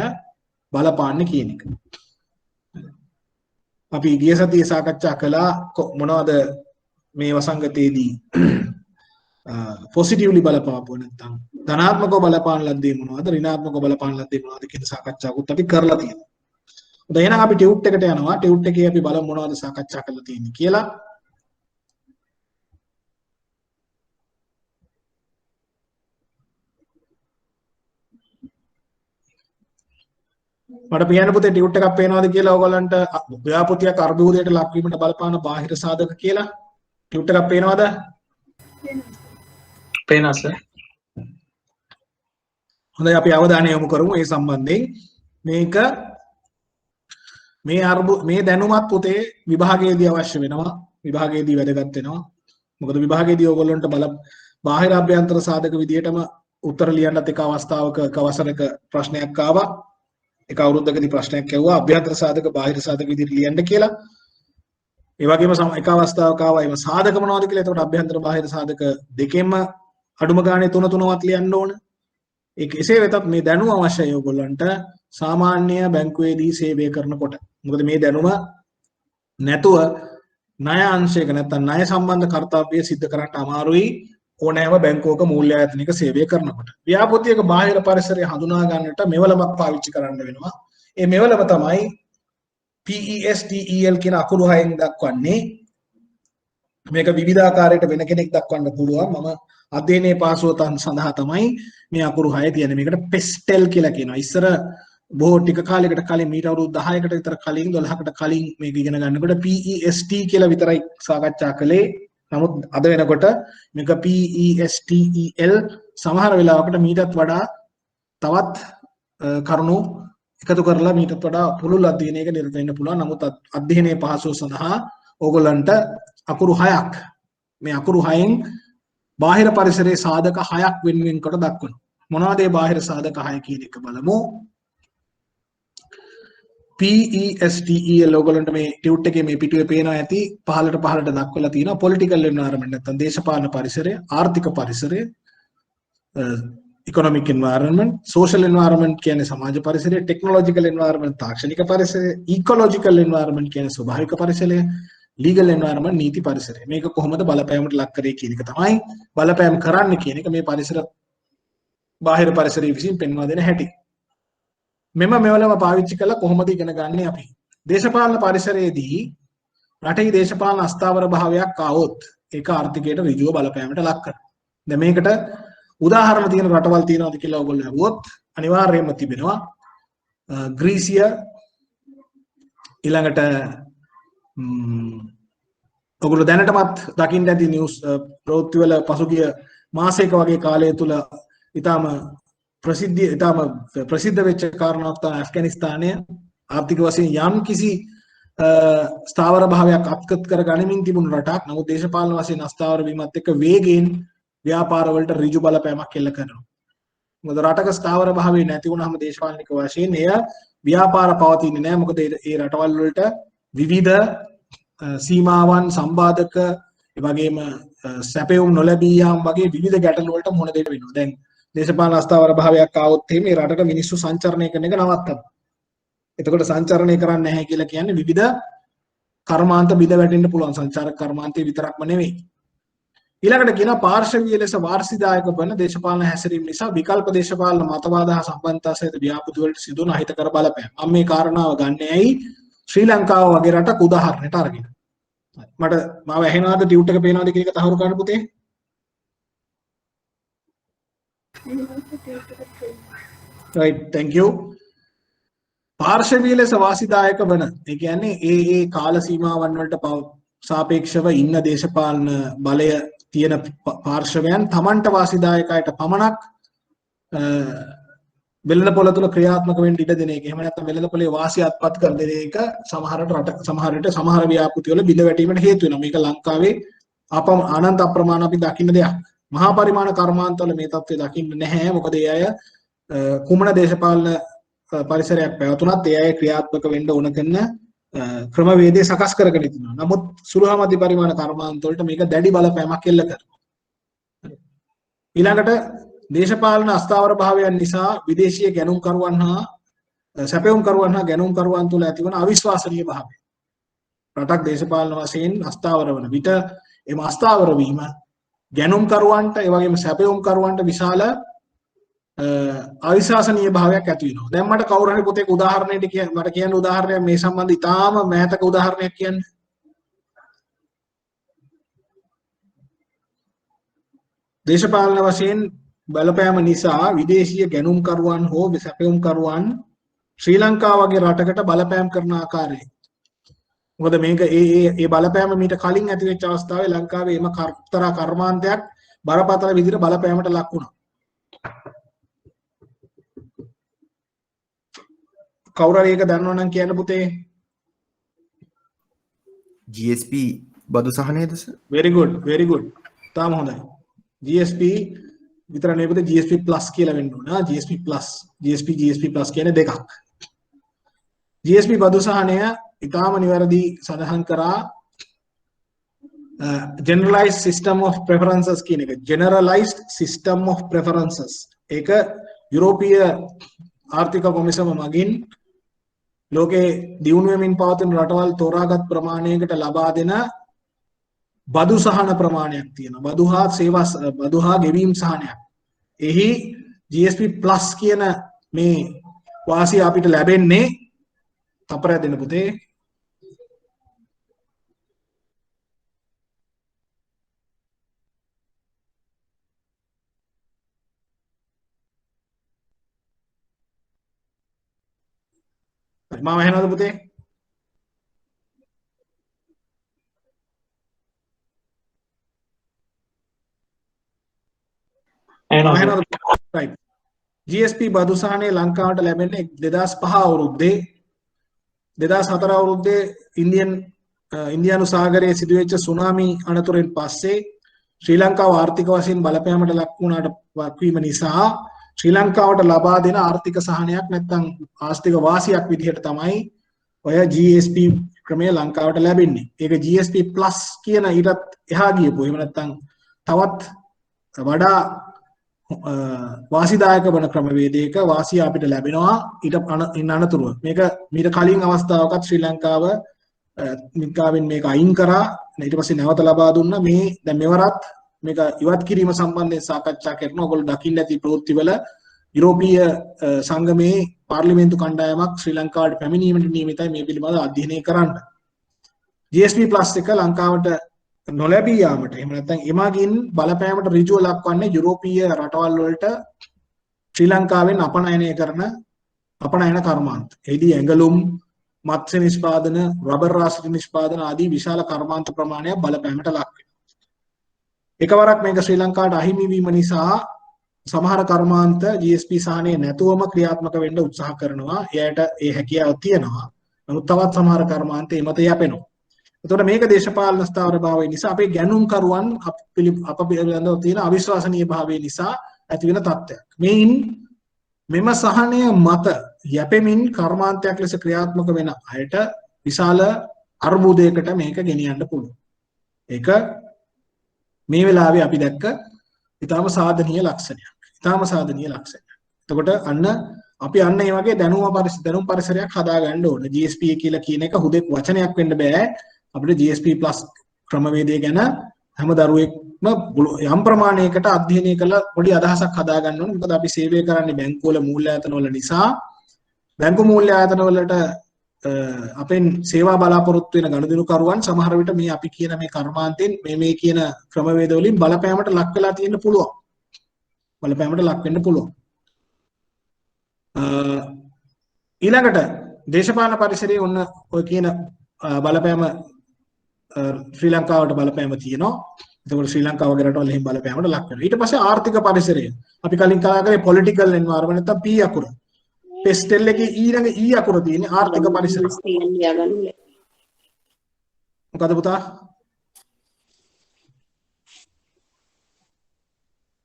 බලපාන්නේ කියන එක. අපි ගිය සතියේ සාකච්ඡා කළා මොනවද මේ වසංගතයේදී පොසිටිව්ලි බලපාපුව නැත්නම් ධනාත්මකව බලපාන ලද්දේ මොනවද ඍණාත්මකව බලපාන ලද්දේ මොනවද කියන සාකච්ඡාවකුත් අපි කරලා තියෙනවා. දැන් එහෙනම් අපි ටියුට් එකට යනවා. ටියුට් එකේ අපි බලමු මොනවද සාකච්ඡා කරලා තියෙන්නේ කියලා. මට පියන්න පුතේ ටියුට් එකක් පේනවද කියලා ඕගොල්ලන්ට ව්‍යාපෘතියක් අර්බුදයට ලක්වීමට බලපාන බාහිර සාධක කියලා ටියුට් එකක් පේනවද? පේනවා සර්. හොඳයි අපි අවධානය යොමු කරමු මේ සම්බන්ධයෙන්. මේක මේ දැනුමත් පුතේ විභාගයේදී අවශ්‍ය වෙනවා. විභාගයේදී වැදගත් වෙනවා. මොකද විභාගයේදී ඕගොල්ලන්ට බාහිර අභ්‍යන්තර සාධක විදියටම උත්තර ලියන්නත් එක අවස්ථාවක අවසරක ප්‍රශ්නයක් ආවා. එක අවුරුද්දකදී ප්‍රශ්නයක් ඇහුවා අභ්‍යන්තර සාධක බාහිර සාධක විදිහට ලියන්න කියලා. ඒ වගේම එක අවස්ථාවක ආවා එම සාධක මොනවද කියලා. එතකොට අභ්‍යන්තර බාහිර සාධක දෙකෙන්ම අඩුම ගානේ තුනවත් ලියන්න ඕන. ඒක එසේ වෙතත් මේ දැනුම අවශ්‍යයි ඔයගොල්ලන්ට සාමාන්‍ය බැංකුවේදී සේවය කරනකොට. මොකද මේ දැනුම නැතුව ණය අංශයක නැත්නම් ණය සම්බන්ධ කර්තව්‍ය සිද්ධ කරන්න අමාරුයි ඕනෑම බැංකුවක මූල්‍ය ආයතනික සේවය කරනකොට. ව්‍යාපෘතියක බාහිර පරිසරය හඳුනා ගන්නට මෙවලමක් පාවිච්චි කරන්න වෙනවා. ඒ මෙවලම තමයි PESTEL කියන අකුරු හයෙන් දක්වන්නේ. මේක විවිධාකාරයකට වෙන කෙනෙක් දක්වන්න පුළුවන්. මම අධ්‍යයනයේ පාසුව සඳහා තමයි මේ අකුරු 6 තියෙන්නේ. මේකට PESTEL කියලා කියනවා. ඉස්සර බොහෝ ටික කාලයකට කලින් මීට අවුරුදු 10කට විතර කලින් 12කට කලින් මේක ඉගෙන ගන්නකොට PEST කියලා විතරයි සාකච්ඡා කළේ. නමුත් අද වෙනකොට මේක PESTEL සමහර වෙලාවකට මීටත් වඩා තවත් කරුණු එකතු කරලා මීටත් වඩා පුළුල් අධ්‍යයනයක නිරත වෙන්න පුළුවන්. නමුත් අධ්‍යයනයේ පහසුව සඳහා ඕගොල්ලන්ට අකුරු 6ක් මේ අකුරු 6න් බාහිර පරිසරයේ සාධක 6ක් වෙන කොට දක්වනවා. මොනවද මේ බාහිර සාධක 6 කියන එක බලමු. PESTEL ඔයගොල්ලන්ට මේ ටියුට් එකේ මේ පිටුවේ පේනවා ඇති පහළට දක්වලා තියෙනවා පොලිටිකල් එන්වයරන්මන්ට් නැත්නම් දේශපාලන පරිසරය, ආර්ථික පරිසරය, ඉකොනොමික් එන්වයරන්මන්ට්, සෝෂල් එන්වයරන්මන්ට් කියන්නේ සමාජ පරිසරය, ටෙක්නොලොජිකල් එන්වයරන්මන්ට් තාක්ෂණික පරිසරය, ඉකොලොජිකල් එන්වයරන්මන්ට් කියන්නේ ස්වභාවික පරිසරය, ලීගල් එන්වයරන්මන්ට් නීති පරිසරය. මේක කොහොමද බලපෑමට ලක් කරේ කියන එක තමයි බලපෑම් කරන්න කියන එක මේ පරිසර බාහිර පරිසරය විසින් පෙන්වා දෙන හැටි. මෙවලම පාවිච්චි කළා කොහොමද ඉගෙන ගන්න අපි. දේශපාලන පරිසරයේදී රටේ දේශපාලන අස්ථාවර භාවයක් ආවොත් ඒක ආර්ථිකයට ඍජුව බලපෑමට ලක් කරනවා. දැන් මේකට උදාහරණ තියෙන රටවල් තියෙනවද කියලා ඔයගොල්ලෝ අහුවොත් අනිවාර්යයෙන්ම තිබෙනවා. ග්‍රීසිය ඊළඟට ඔයගොල්ලෝ දැනටමත් දකින්න ඇති නිවුස් ප්‍රවෘත්තිවල පසුගිය මාසයක වගේ කාලය තුල ඊටාම ප්‍රසිද්ධ වෙච්ච කාරණාවක් තමයි ඇෆ්ගනිස්තානය ආර්ථික වශයෙන් යම් කිසි ස්ථාවර භාවයක් අත්කත් කර ගනිමින් තිබුණු රටක්. නමුත් දේශපාලන වශයෙන් අස්ථාවර වීමත් එක්ක වේගයෙන් ව්‍යාපාර වලට ඍජු බලපෑමක් එල්ල කරනවා. මොකද රටක ස්ථාවර භාවය නැති වුණාම දේශපාලනික වශයෙන් එය ව්‍යාපාර පවතින්නේ නැහැ. මොකද ඒ රටවල් වලට විවිධ සීමාවන් සම්බාධක ඒ වගේම සැපයුම් නොලැබී යාම වගේ විවිධ ගැටලු වලට මුහුණ දෙන්න වෙනවා. දැන් දේශපාලන අස්ථාවර භාවයක් ආවොත් මේ රටට මිනිස්සු සංචරණය කරන එක නවත්තනවා. එතකොට සංචරණය කරන්නේ නැහැ කියලා කියන්නේ විවිධ කර්මාන්ත බිඳ වැටෙන්න පුළුවන්. සංචාරක කර්මාන්තය විතරක්ම නෙවෙයි. ඊළඟට කියනවා පාර්ශවීය ලෙස වාර්ෂිදායක වන දේශපාලන හැසිරීම නිසා විකල්ප දේශපාලන මතවාද හා සම්බන්ධතා සහිත ව්‍යාපෘති වලට සිදුවන අහිතකර බලපෑම්. මම මේ කාරණාව ගන්නේ ඇයි ශ්‍රී ලංකාව වගේ රටක් උදාහරණයට අරගෙන. මට මාව ඇහෙනවද ටියුට් එක පේනවද කියන එක තහවුරු කරන්න පුතේ? right, thank you. පාර්ශවීය ලෙස වාසිදායක වන ඒ කියන්නේ ඒ කාල සීමාවන් වලට සාපේක්ෂව ඉන්න දේශපාලන බලය තියෙන පාර්ශවයන් තමන්ට වාසිදායකයට පමණක් වෙළඳ පොළ තුල ක්‍රියාත්මක වෙන්න ඉඩ දෙන එක. එහෙම නැත්නම් වෙළඳ පොළේ වාසිය අත්පත් කර දෙන එක සමහර ව්‍යාපෘති වල බිඳ වැටීමට හේතු වෙනවා. මේක ලංකාවේ අනන්ත අප්‍රමාණ අපි දකින්න දෙයක්. මහා පරිමාණ කර්මාන්තවල මේ තත්ත්වය දකින්න නැහැ. මොකද ඒ අය කුමන දේශපාලන පරිසරයක් පැවතුනත් ඒ අය ක්‍රියාත්මක වෙන්න ඕන කරන ක්‍රමවේදය සකස් කරගෙන ඉන්නවා. නමුත් සුළු මධ්‍ය පරිමාණ කර්මාන්ත වලට මේක දැඩි බලපෑමක් එල්ල කරනවා. ඊළඟට දේශපාලන අස්ථාවර භාවයන් නිසා විදේශීය ගැනුම්කරුවන් හා සැපයුම්කරුවන් හා ගැනුම්කරුවන් තුළ ඇතිවන අවිශ්වාසනීය භාවය. රටක් දේශපාලන වශයෙන් අස්ථාවර වන විට එම අස්ථාවර වීම ගැනුම්කරුවන්ට ඒ වගේම සැපයුම්කරුවන්ට විශාල අවිශ්වාසනීය භාවයක් ඇති වෙනවා. දැන් මට කවුරු හරි පුතේක උදාහරණයක් මට කියන්න උදාහරණයක් මේ සම්බන්ධ ඉතාම මෑතක උදාහරණයක් කියන්න. දේශපාලන වශයෙන් බලපෑම නිසා විදේශීය ගැනුම්කරුවන් හෝ සැපයුම්කරුවන් ශ්‍රී ලංකාව වගේ රටකට බලපෑම් කරන ආකාරය. මොකද මේක ඒ බලපෑම මීට කලින් ඇති වෙච්ච අවස්ථාවේ ලංකාවේ එම කර්තරා කර්මාන්තයක් බරපතල විදිහට බලපෑමට ලක් වුණා. කවුරු හරි ඒක දන්නවනම් කියන්න පුතේ. GSP බදු සහනයද සර්? very good. තාම හොඳයි. GSP විතර නෙවෙයි පුතේ GSP plus කියලා වෙන්න ඕන. GSP plus කියන්නේ දෙකක්. GSP බදු සහනය ඊටාම නිවැරදි සඳහන් කරා generalized system of preferences කියන එක. generalized system of preferences. ඒක යුරෝපීය ආර්ථික කොමිසම මගින් ලෝකේ දියුණු වෙමින් පවතින රටවල් තෝරාගත් ප්‍රමාණයකට ලබා දෙන බදු සහන ප්‍රමාණයක් තියෙනවා. බදු හා ගෙවීම් සහනයක්. එහි GSP plus කියන මේ වාසිය අපිට ලැබෙන්නේ තපරයක් දෙන්න පුතේ. මාව ඇහෙනවද පුතේ? right. GSP බදු සහනය ලංකාවට ලැබෙන්නේ 2005 අවුරුද්දේ 2004 අවුරුද්දේ ඉන්දියානු සාගරයේ සිදුවෙච්ච සුනාමි අනතුරෙන් පස්සේ ශ්‍රී ලංකාව ආර්ථික වශයෙන් බලපෑමට ලක් වුණාට වක්වීම නිසා ශ්‍රී ලංකාවට ලබා දෙන ආර්ථික සහනයක් නැත්නම් ආර්ථික වාසියක් විදිහට තමයි ඔය GSP ක්‍රමය ලංකාවට ලැබෙන්නේ. ඒක GSP plus කියන ඊටත් එහා ගියපු. එහෙම නැත්නම් තවත් වඩා වාසිදායක වන ක්‍රමවේදයක වාසිය අපිට ලැබෙනවා ඊට අනතුරුව. මේක මීට කලින් අවස්ථාවකත් ශ්‍රී ලංකාව නිකාවෙන් මේක අයින් කරා. ඊට පස්සේ නැවත ලබා දුන්නා. මේ දැන් මෙවරත් මේක ඉවත් කිරීම සම්බන්ධයෙන් සාකච්ඡා කරනවා. ඔයගොල්ලෝ දකින්න ඇති ප්‍රවෘත්තිවල යුරෝපීය සංගමේ පාර්ලිමේන්තු කණ්ඩායමක් ශ්‍රී ලංකාවට පැමිණීමට නියමිතයි මේ පිළිබඳව අධ්‍යයනය කරන්න. GSP plus එක ලංකාවට නොලැබී යාමට එහෙම නැත්නම් එමගින් බලපෑමට ඍජුව ලක්වන්නේ යුරෝපීය රටවල් වලට ශ්‍රී ලංකාවෙන් අපනයන කර්මාන්ත. එහිදී ඇඟලුම්, මත්ස්‍ය නිෂ්පාදන, රබර් රාශි නිෂ්පාදන ආදී විශාල කර්මාන්ත ප්‍රමාණයක් බලපෑමට ලක් වෙනවා. එකවරක් මේක ශ්‍රී ලංකාවට අහිමි වීම නිසා සමහර කර්මාන්ත GSP සහනය නැතුවම ක්‍රියාත්මක වෙන්න උත්සාහ කරනවා. එයාට ඒ හැකියාව තියෙනවා. නමුත් තවත් සමහර කර්මාන්ත එමත යැපෙනවා. එතකොට මේක දේශපාලන ස්ථාවරභාවය නිසා අපේ ගැනුම්කරුවන් අප පිළිබඳව තියෙන අවිශ්වසනීය භාවය නිසා ඇතිවෙන තත්ත්වයක්. මෙම සහනය මත යැපෙමින් කර්මාන්තයක් ලෙස ක්‍රියාත්මක වෙන අයට විශාල අර්බුදයකට මේක ගෙනියන්න පුළුවන්. ඒක මේ වෙලාවේ අපි දැක්ක ඊටාම සාධනීය ලක්ෂණයක්. එතකොට අපි අන්න මේ වගේ දැනුම් පරිසරයක් හදා ගන්න ඕන. GSP කියලා කියන එක හුදෙක් වචනයක් වෙන්න බෑ. අපිට GSP plus ක්‍රමවේදය ගැන හැම දරුවෙක්ම යම් ප්‍රමාණයකට අධ්‍යයනය කළා පොඩි අදහසක් හදා ගන්න ඕනේ. මොකද අපි සේවය කරන්නේ බැංකුවල මූල්‍ය ආයතන වල නිසා බැංකු මූල්‍ය ආයතන වලට අපෙන් සේවා බලාපොරොත්තු වෙන ගනුදෙනුකරුවන් සමහර විට මේ අපි කියන මේ කර්මාන්තයෙන් මේ කියන ක්‍රමවේද වලින් බලපෑමට ලක් වෙලා තියෙන්න පුළුවන්. බලපෑමට ලක් වෙන්න පුළුවන්. ඊළඟට දේශපාලන පරිසරයේ ඔන්න ඔය කියන බලපෑම ශ්‍රී ලංකාවට බලපෑම තියෙනවා. එතකොට ශ්‍රී ලංකාව වගේ රටවල එහෙම බලපෑමකට ලක් වෙනවා. ඊට පස්සේ ආර්ථික පරිසරය. අපි කලින් කතා කරේ පොලිටිකල් එන්වයරන්මන්ට් නැත්නම් P අකුර. පෙස්ටෙල් එකේ ඊළඟ E අකුර තියෙන්නේ ආර්ථික පරිසරය. මොකද පුතා?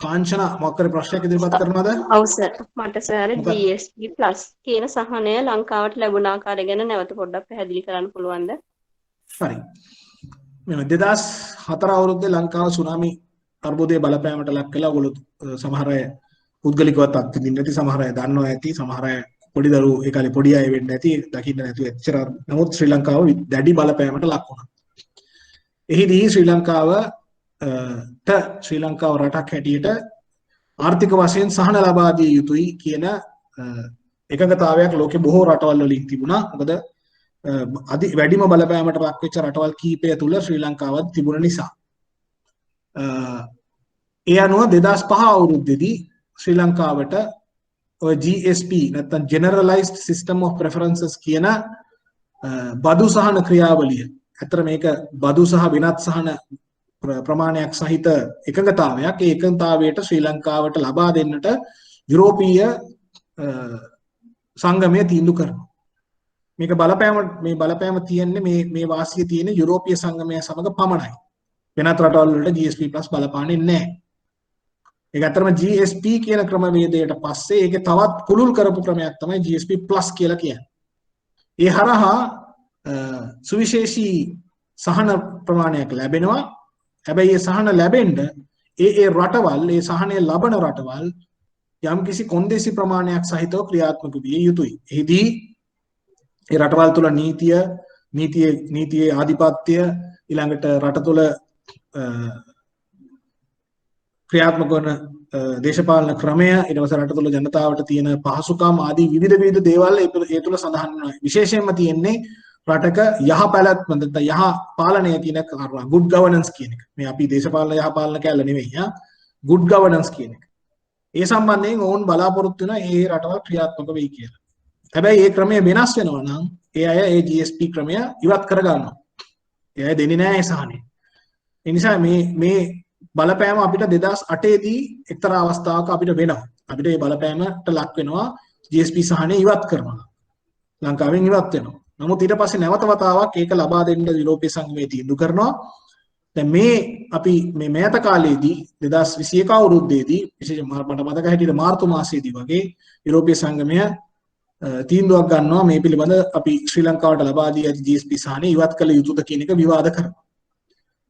කාංචනා මොකක් කරේ ප්‍රශ්නයක් ඉදිරිපත් කරනවද? ඔව් සර්. මට සර් GSP plus කියන සහනය ලංකාවට ලැබුණ ආකාරය ගැන නැවත පොඩ්ඩක් පැහැදිලි කරන්න පුළුවන්ද? හරි. මේ 2004 අවුරුද්දේ ලංකාව සුනාමි අර්බුදයේ බලපෑමට ලක් කළා. ඔයගොල්ලෝ සමහර අය පුද්ගලිකවත් අත්විඳින්න ඇති, සමහර අය දන්නවා ඇති, සමහර අය පොඩි දරුවෝ ඒ කාලේ පොඩි අය වෙන්න ඇති, දකින්න නැතුව එච්චර. නමුත් ශ්‍රී ලංකාව දැඩි බලපෑමට ලක් වුණා. එහිදී ශ්‍රී ලංකාව රටක් හැටියට ආර්ථික වශයෙන් සහන ලබා දිය යුතුයි කියන එකඟතාවයක් ලෝකේ බොහෝ රටවල් වලින් තිබුණා. මොකද වැඩිම බලපෑමට ලක් වෙච්ච රටවල් කීපය තුල ශ්‍රී ලංකාවත් තිබුණ නිසා. ඒ අනුව 2005 අවුරුද්දේදී ශ්‍රී ලංකාවට ඔය GSP නැත්නම් Generalized System of Preferences කියන බදු සහන ක්‍රියාවලිය. අතර මේක බදු සහ වෙනත් සහන ප්‍රමාණයක් සහිත එකඟතාවයක්. ඒ එකඟතාවයට ශ්‍රී ලංකාවට ලබා දෙන්නට යුරෝපීය සංගමය තීන්දුව කරනවා. මේක බලපෑම තියෙන්නේ මේ වාසිය තියෙන යුරෝපීය සංගමය සමග පමණයි. වෙනත් රටවල් වලට GSP plus බලපාන්නේ නැහැ. ඒක අතරම GSP කියන ක්‍රමවේදයට පස්සේ ඒකේ තවත් කුළුල් කරපු ක්‍රමයක් තමයි GSP plus කියලා කියන්නේ. ඒ හරහා සුවිශේෂී සහන ප්‍රමාණයක් ලැබෙනවා. හැබැයි ඒ සහන ලැබෙන්න ඒ රටවල් ඒ සහනය ලබන රටවල් යම්කිසි කොන්දේසි ප්‍රමාණයක් සහිතව ක්‍රියාත්මක විය යුතුයි. එහිදී ඒ රටවල් තුළ නීතියේ ආධිපත්‍ය ඊළඟට රට තුළ ක්‍රියාත්මක වන දේශපාලන ක්‍රමය ඊට පස්සේ රට තුළ ජනතාවට තියෙන පහසුකම් ආදී විවිධ දේවල් ඒ තුළ සඳහන් වෙනවා. විශේෂයෙන්ම තියෙන්නේ රටක යහ පැවැත්ම නැත්නම් යහ පාලනය කියන කාරණා good governance කියන එක. මේ අපි දේශපාලන යහ පාලන කැල්ල නෙවෙයි good governance කියන එක. ඒ සම්බන්ධයෙන් ඕන් බලාපොරොත්තු වෙන ඒ රටවල් ක්‍රියාත්මක වෙයි කියලා. හැබැයි මේ ක්‍රමය වෙනස් වෙනවා නම් ඒ අය ඒ GSP ක්‍රමය ඉවත් කර ගන්නවා. ඒ අය දෙන්නේ නැහැ ඒ සහනේ. ඒ නිසා මේ බලපෑම අපිට 2008 දී එක්තරා අවස්ථාවක අපිට වෙනවා. අපිට මේ බලපෑමට ලක් වෙනවා GSP සහනේ ඉවත් කරනවා. ලංකාවෙන් ඉවත් වෙනවා. නමුත් ඊට පස්සේ නැවත වතාවක් ඒක ලබා දෙන්න යුරෝපීය සංගමය තීන්දුව කරනවා. දැන් අපි මේ මෑත කාලයේදී 2021 අවුරුද්දේදී විශේෂයෙන් මට මතක හැටියට මාර්තු මාසයේදී වගේ යුරෝපීය සංගමය තීන්දුවක් ගන්නවා මේ පිළිබඳ අපි ශ්‍රී ලංකාවට ලබා දී ඇති GSP සහනය ඉවත් කළ යුතුද කියන එක විවාද කරනවා.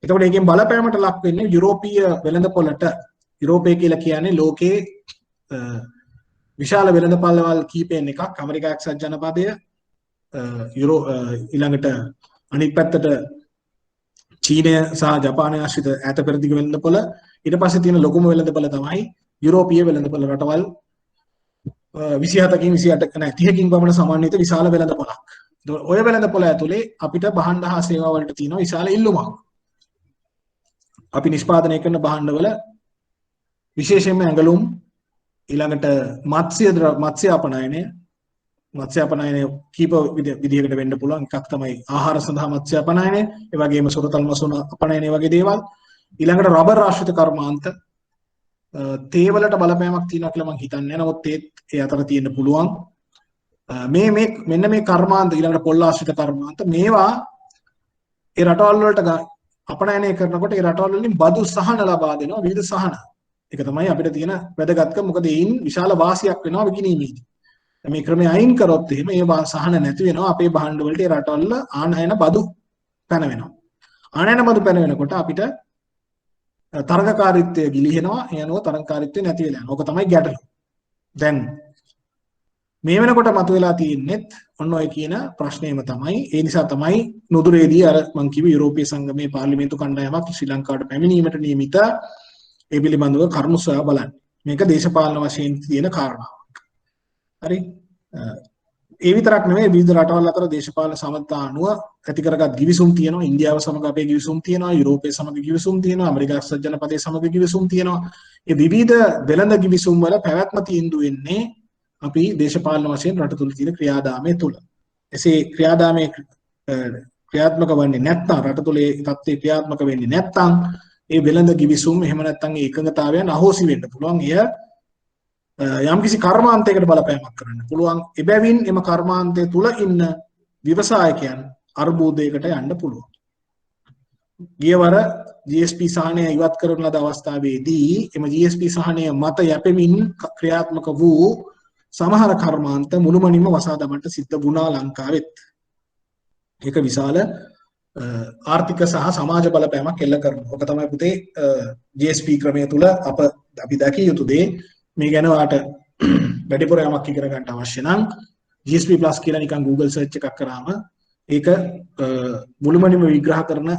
එතකොට ඒකෙන් බලපෑමට ලක් වෙන්නේ යුරෝපීය වෙළඳපොළට. යුරෝපය කියලා කියන්නේ ලෝකයේ විශාල වෙළඳපළවල් කීපයෙන් එකක්. ඇමරිකා එක්සත් ජනපදය, ඊළඟට අනිත් පැත්තට චීනය සහ ජපානය ආශ්‍රිත ඈත පෙරදිග වෙළඳපොළ. ඊට පස්සේ තියෙන ලොකුම වෙළඳපොළ තමයි යුරෝපීය වෙළඳපොළ රටවල් 27කින් 28 නැහැ 30කින් පමණ සමන්විත විශාල වෙළඳපොළක්. ඔය වෙළඳපොළ ඇතුලේ අපිට භාණ්ඩ හා සේවා වලට තියෙන විශාල ඉල්ලුමක්. අපි නිෂ්පාදනය කරන භාණ්ඩවල විශේෂයෙන්ම ඇඟලුම්, ඊළඟට මත්ස්‍ය අපනයනය කීප විදිහකට වෙන්න පුළුවන්. එකක් තමයි ආහාර සඳහා මත්ස්‍ය අපනයනය, ඒ වගේම සොරතල් මසුන අපනයනය වගේ දේවල්. ඊළඟට රබර් ආශ්‍රිත කර්මාන්ත, තේ වලට බලපෑමක් තියෙනවා කියලා මම හිතන්නේ. නමුත් ඒ අතර තියෙන්න පුළුවන්. මෙන්න මේ කර්මාන්ත, ඊළඟට පොල් ආශ්‍රිත කර්මාන්ත, මේවා ඒ රටවල් වලට අපනයනය කරනකොට ඒ රටවල් වලින් බදු සහන ලබා දෙනවා, විවිධ සහන. ඒක තමයි අපිට තියෙන වැදගත්කම. මොකද ඒයින් විශාල වාසියක් වෙනවා විකිණීමේදී. මේ ක්‍රමය අයින් කරොත් එහෙම ඒ සහන නැති වෙනවා. අපේ භාණ්ඩ වලට ඒ රටවල ආනයන බදු පැන වෙනවා. ආනයන බදු පැන වෙනකොට අපිට තරගකාරීත්වය ගිලිහෙනවා. ඒ අනුව තරගකාරීත්වය නැති වෙලා යනවා. ඕක තමයි ගැටලුව. දැන් මේ වෙනකොට මතුවලා තියෙන්නේත් ඔන්න ඔය කියන ප්‍රශ්නේම තමයි. ඒ නිසා තමයි නුදුරේදී අර මං කිව්ව යුරෝපීය සංගමේ පාර්ලිමේන්තු කණ්ඩායමක් ශ්‍රී ලංකාවට පැමිණීමට නියමිත ඒ පිළිබඳව කරුණු සොයා බලන්න. මේක දේශපාලන වශයෙන් තියෙන කාරණාවක්. හරි. ඒ විතරක් නෙමෙයි විවිධ රටවල් අතර දේශපාලන සමතා අනුව ඇති කරගත් ගිවිසුම් තියෙනවා. ඉන්දියාව සමග අපේ ගිවිසුම් තියෙනවා, යුරෝපය සමග ගිවිසුම් තියෙනවා, ඇමරිකා එක්සත් ජනපදයේ සමග ගිවිසුම් තියෙනවා. මේ විවිධ වෙළඳ ගිවිසුම් වල පැවැත්ම තීන්දුව වෙන්නේ අපි දේශපාලන වශයෙන් රට තුල තියෙන ක්‍රියාදාමය තුල. එසේ ක්‍රියාදාමයේ ක්‍රියාත්මක වෙන්නේ නැත්නම්, රට තුල ඒ තත්ත්වය ක්‍රියාත්මක වෙන්නේ නැත්නම් ඒ වෙළඳ ගිවිසුම් එහෙම නැත්නම් ඒ එකඟතාවයන් අහෝසි වෙන්න පුළුවන්. එය යම්කිසි කර්මාන්තයකට බලපෑමක් කරන්න පුළුවන්. එබැවින් එම කර්මාන්තය තුල ඉන්න ව්‍යවසායකයන් අර්බුදයකට යන්න පුළුවන්. ගියවර GSP සහනය ඉවත් කරන ලද අවස්ථාවේදී එම GSP සහනය මත යැපෙමින් ක්‍රියාත්මක වූ සමහර කර්මාන්ත මුළුමනින්ම වසා දමන්නට සිද්ධ වුණා ලංකාවෙත්. ඒක විශාල ආර්ථික සහ සමාජ බලපෑමක් එල්ල කරනවා. ඔක තමයි පුතේ GSP ක්‍රමය තුල අපි දැකිය යුතු දේ. මේ ගැන ඔයාලට වැඩිපුර යමක් ඉගෙන ගන්න අවශ්‍ය නම් GSP+ කියලා නිකන් Google search එකක් කරාම ඒක මුළුමනින්ම විග්‍රහ කරන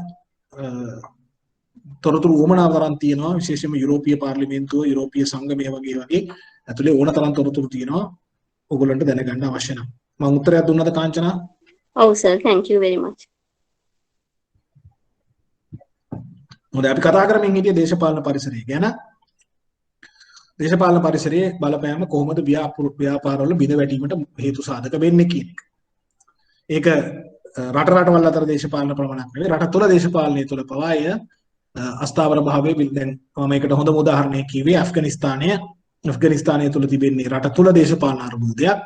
තොරතුරු ඕමනාව තරම් තියෙනවා. විශේෂයෙන්ම යුරෝපීය පාර්ලිමේන්තුව, යුරෝපීය සංගමය වගේ ඇතුලේ ඕන තරම් තොරතුරු තියෙනවා. ඔයගොල්ලන්ට දැනගන්න අවශ්‍ය නම්. මම උත්තරයක් දුන්නද කාංචනා? ඔව් sir, thank you very much. මොකද අපි කතා කරමින් හිටියේ දේශපාලන පරිසරය ගැන. දේශපාලන පරිසරයේ බලපෑම කොහොමද ව්‍යාපාරවල බිඳ වැටීමට හේතු සාධක වෙන්නේ කියන එක. ඒක රටවල් අතර දේශපාලන ප්‍රමාණයක් නෙවෙයි, රට තුළ දේශපාලනය තුළ පවා එය අස්ථාවර භාවයේ දැන් මම මේකට හොඳම උදාහරණයක් කිව්වේ ඇෆ්ගනිස්තානය තුළ තිබෙන්නේ රට තුළ දේශපාලන අර්බුදයක්.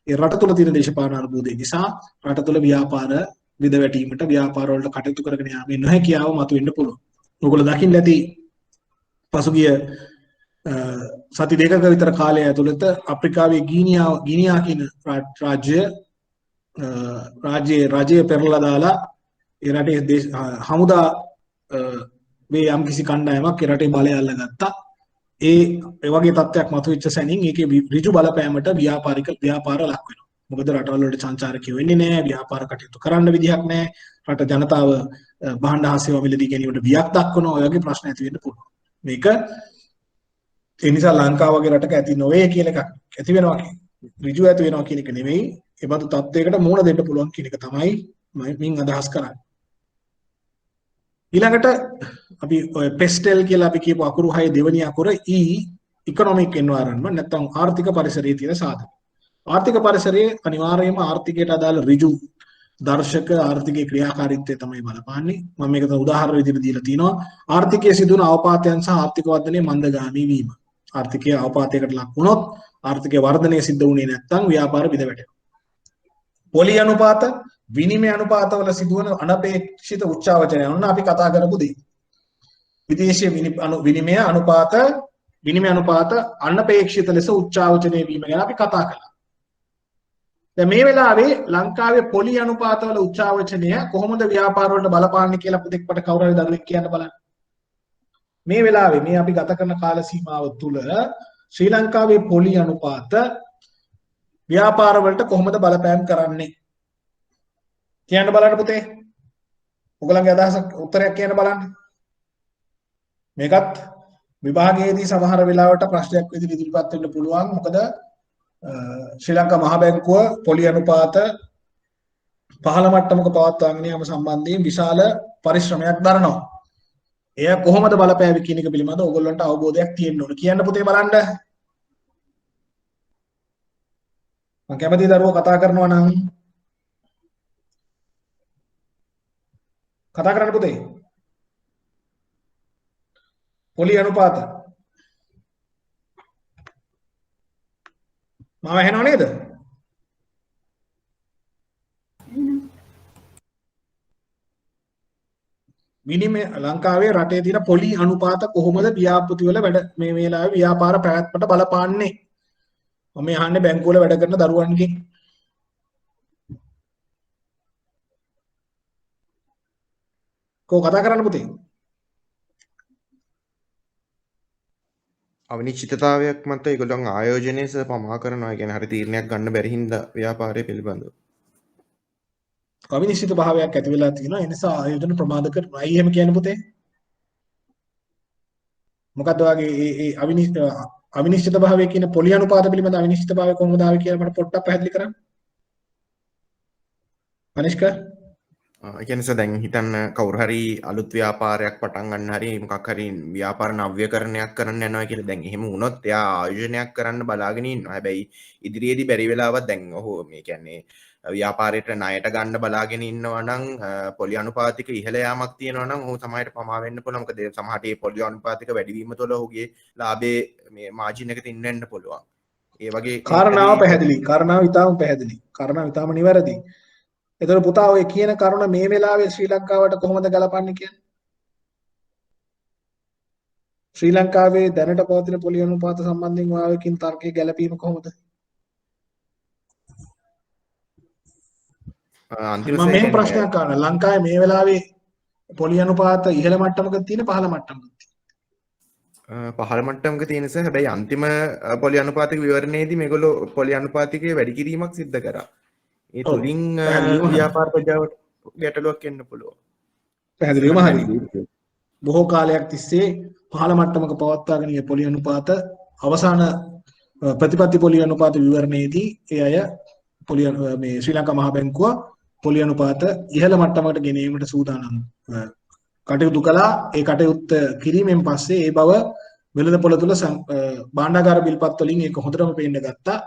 ඒ රට තුළ තියෙන දේශපාලන අර්බුදය නිසා රට තුළ ව්‍යාපාර බිඳ වැටීමට, ව්‍යාපාර වලට කටයුතු කරගෙන යාමේ නොහැකියාව මතුවෙන්න පුළුවන්. ඔයගොල්ලෝ දකින්න ඇති පසුගිය සති දෙකක විතර කාලය ඇතුළත අප්‍රිකාවේ ගීනියා කියන රාජ්‍යය පෙරලා දාලා ඒ රටේ හමුදා වේ යම්කිසි කණ්ඩායමක් ඒ රටේ බලය අල්ලගත්තා. ඒ වගේ තත්ත්වයක් මතුවෙච්ච සැනින් ඒකේ ඍජු බලපෑමට ව්‍යාපාර ලක් වෙනවා. මොකද රටවල් වලට සංචාරකයෝ වෙන්නේ නැහැ, ව්‍යාපාර කටයුතු කරන්න විදිහක් නැහැ, රට ජනතාව භාණ්ඩ හා සේවා මිලදී ගැනීමට බියක් දක්වනවා. ඔය වගේ ප්‍රශ්න ඇති වෙන්න පුළුවන්. මේක ඒ නිසා ලංකාව වගේ රටක ඇති නොවේ කියලා එකක් ඇති වෙනවා ඍජු ඇති වෙනවා කියන එක නෙමෙයි, ඒ බඳු තත්ත්වයකට මුහුණ දෙන්න පුළුවන් කියන එක තමයි මම අදහස් කරන්නේ. ඊළඟට අපි ඔය පෙස්ටෙල් කියලා අපි කියපු අකුරු 6 දෙවෙනි අකුර E ඉකොනොමික් එන්වයරන්මන්ට් නැත්නම් ආර්ථික පරිසරයේ තියෙන සාධක. ආර්ථික පරිසරයේ අනිවාර්යයෙන්ම ආර්ථිකයට අදාළ ඍජු දර්ශක ආර්ථිකයේ ක්‍රියාකාරීත්වය තමයි බලපාන්නේ. මම මේකට උදාහරණ විදිහට දීලා තිනවා. ආර්ථිකයේ සිදුවන අවපාතයන් සහ ආර්ථික වර්ධනයේ මන්දගාමී වීම. ආර්ථිකයේ අවපාතයකට ලක් වුණොත් ආර්ථිකයේ වර්ධනය සිද්ධ වුණේ නැත්නම් ව්‍යාපාර බිඳ වැටෙනවා. පොලි අනුපාත, විනිමය අනුපාතවල සිදුවන අනපේක්ෂිත උච්චාවචනය ඔන්න අපි කතා කරපු දේ. විදේශීය විනිමය අනුපාත අනපේක්ෂිත ලෙස උච්චාවචනය වීම ගැන අපි කතා කළා. දැන් මේ වෙලාවේ ලංකාවේ පොලි අනුපාතවල උච්චාවචනය කොහොමද ව්‍යාපාර වලට බලපාන්නේ කියලා පුතෙක් මට කවුරු හරි දරුවෙක් කියන්න බලන්න. මේ වෙලාවේ මේ අපි ගත කරන කාල සීමාව තුළ ශ්‍රී ලංකාවේ පොලි අනුපාත ව්‍යාපාර වලට කොහොමද බලපෑම් කරන්නේ? කියන්න බලන්න පුතේ. ඔයගලගේ අදහසක් උත්තරයක් කියන්න බලන්න. මේකත් විභාගයේදී සමහර වෙලාවට ප්‍රශ්නයක් විදිහට ඉදිරිපත් වෙන්න පුළුවන්. මොකද ශ්‍රී ලංකා මහ බැංකුව පොලි අනුපාත පහළ මට්ටමක පවත්වාගෙන යාම සම්බන්ධයෙන් විශාල පරිශ්‍රමයක් දරනවා. එය කොහොමද බලපෑවි කියන එක පිළිබඳව ඔයගොල්ලන්ට අවබෝධයක් තියෙන්න ඕන. කියන්න පුතේ බලන්න. මම කැමති දරුවෝ කතා කරනවා නම් කතා කරන්න පුතේ. පොලි අනුපාත මාව ඇහෙනව නේද? විනිමය ලංකාවේ රටේ තියෙන පොලි අනුපාත කොහොමද ව්‍යාපෘති වල වැඩ මේ වෙලාවේ ව්‍යාපාර පැවැත්මට බලපාන්නේ? මම අහන්නේ බැංකුවල වැඩ කරන දරුවන්ගෙන්. කෝ කතා කරන්න පුතේ. අවිනිශ්චිතතාවයක් මත ඒගොල්ලන් ආයෝජනය සහ පමා කරනවා. කියන්නේ හරි තීරණයක් ගන්න බැරි හින්දා ව්‍යාපාරය පිළිබඳව. අවිනිශ්චිත භාවයක් ඇති වෙලා තියෙනවා. ඒ නිසා ආයෝජන ප්‍රමාද කරනවා. අයි එහෙම කියන්නේ පුතේ. මොකද්ද වගේ ඒ අවිනිශ්චිත භාවය කියන පොලි අනුපාත පිළිබඳ අවිනිශ්චිත භාවය කොහොමද ආවේ කියලා මට පොඩ්ඩක් පැහැදිලි කරන්න. අනිෂ්ක ඒ කියන්නේ දැන් හිතන්න කවුරු හරි අලුත් ව්‍යාපාරයක් පටන් ගන්න හරි මොකක් හරි ව්‍යාපාර නව්‍යකරණයක් කරන්න යනවා කියලා දැන් එහෙම වුණොත් එයා ආයෝජනයක් කරන්න බලාගෙන ඉන්නවා. හැබැයි ඉදිරියේදී බැරි වෙලාවක් දැන් ඔහු මේ කියන්නේ ව්‍යාපාරයට ණයට ගන්න බලාගෙන ඉන්නවා නම් පොලි අනුපාතික ඉහළ යාමක් තියෙනවා නම් ඔහු සමහරට පමා වෙන්න පුළුවන්. මොකද සමහරට මේ පොලි අනුපාතික වැඩිවීම තුළ ඔහුගේ ලාභයේ මේ මාජින් එක තින්න වෙන්න පුළුවන්. ඒ වගේ කාරණාව පැහැදිලි. කාරණාව ඉතාම පැහැදිලි. කාරණාව ඉතාම නිවැරදි. එතකොට පුතා ඔය කියන කරුණ මේ වෙලාවේ ශ්‍රී ලංකාවට කොහොමද ගලපන්නේ කියන්නේ? ශ්‍රී ලංකාවේ දැනට පවතින පොලි අනුපාත සම්බන්ධයෙන් ඔයාලකින් තර්කයේ ගැලපීම කොහොමද? මම මේ ප්‍රශ්නයක් අහනවා. ලංකාවේ මේ වෙලාවේ පොලි අනුපාත ඉහළ මට්ටමක තියෙන පහළ මට්ටමක තියෙන? පහළ මට්ටමක තියෙන නිසා හැබැයි අන්තිම පොලි අනුපාතික විවරණයේදී මේගොල්ලෝ පොලි අනුපාතිකයේ වැඩි කිරීමක් සිද්ධ කරා. ඒ තුලින් ව්‍යාපාර ප්‍රජාවට ගැටලුවක් එන්න පුළුවන්. පැහැදිලිවම හරි. බොහෝ කාලයක් තිස්සේ පහළ මට්ටමක පවත්වාගෙන ගිය පොලි අනුපාත අවසාන ප්‍රතිපත්ති පොලි අනුපාත විවරණයේදී ඒ අය මේ ශ්‍රී ලංකා මහ බැංකුව පොලි අනුපාත ඉහළ මට්ටමකට ගෙනීමට සූදානම් කටයුතු කළා. ඒ කටයුත්ත කිරීමෙන් පස්සේ ඒ බව වෙළඳපොළ තුල භාණ්ඩාගාර බිල්පත් වලින් ඒක හොඳටම පේන්න ගත්තා.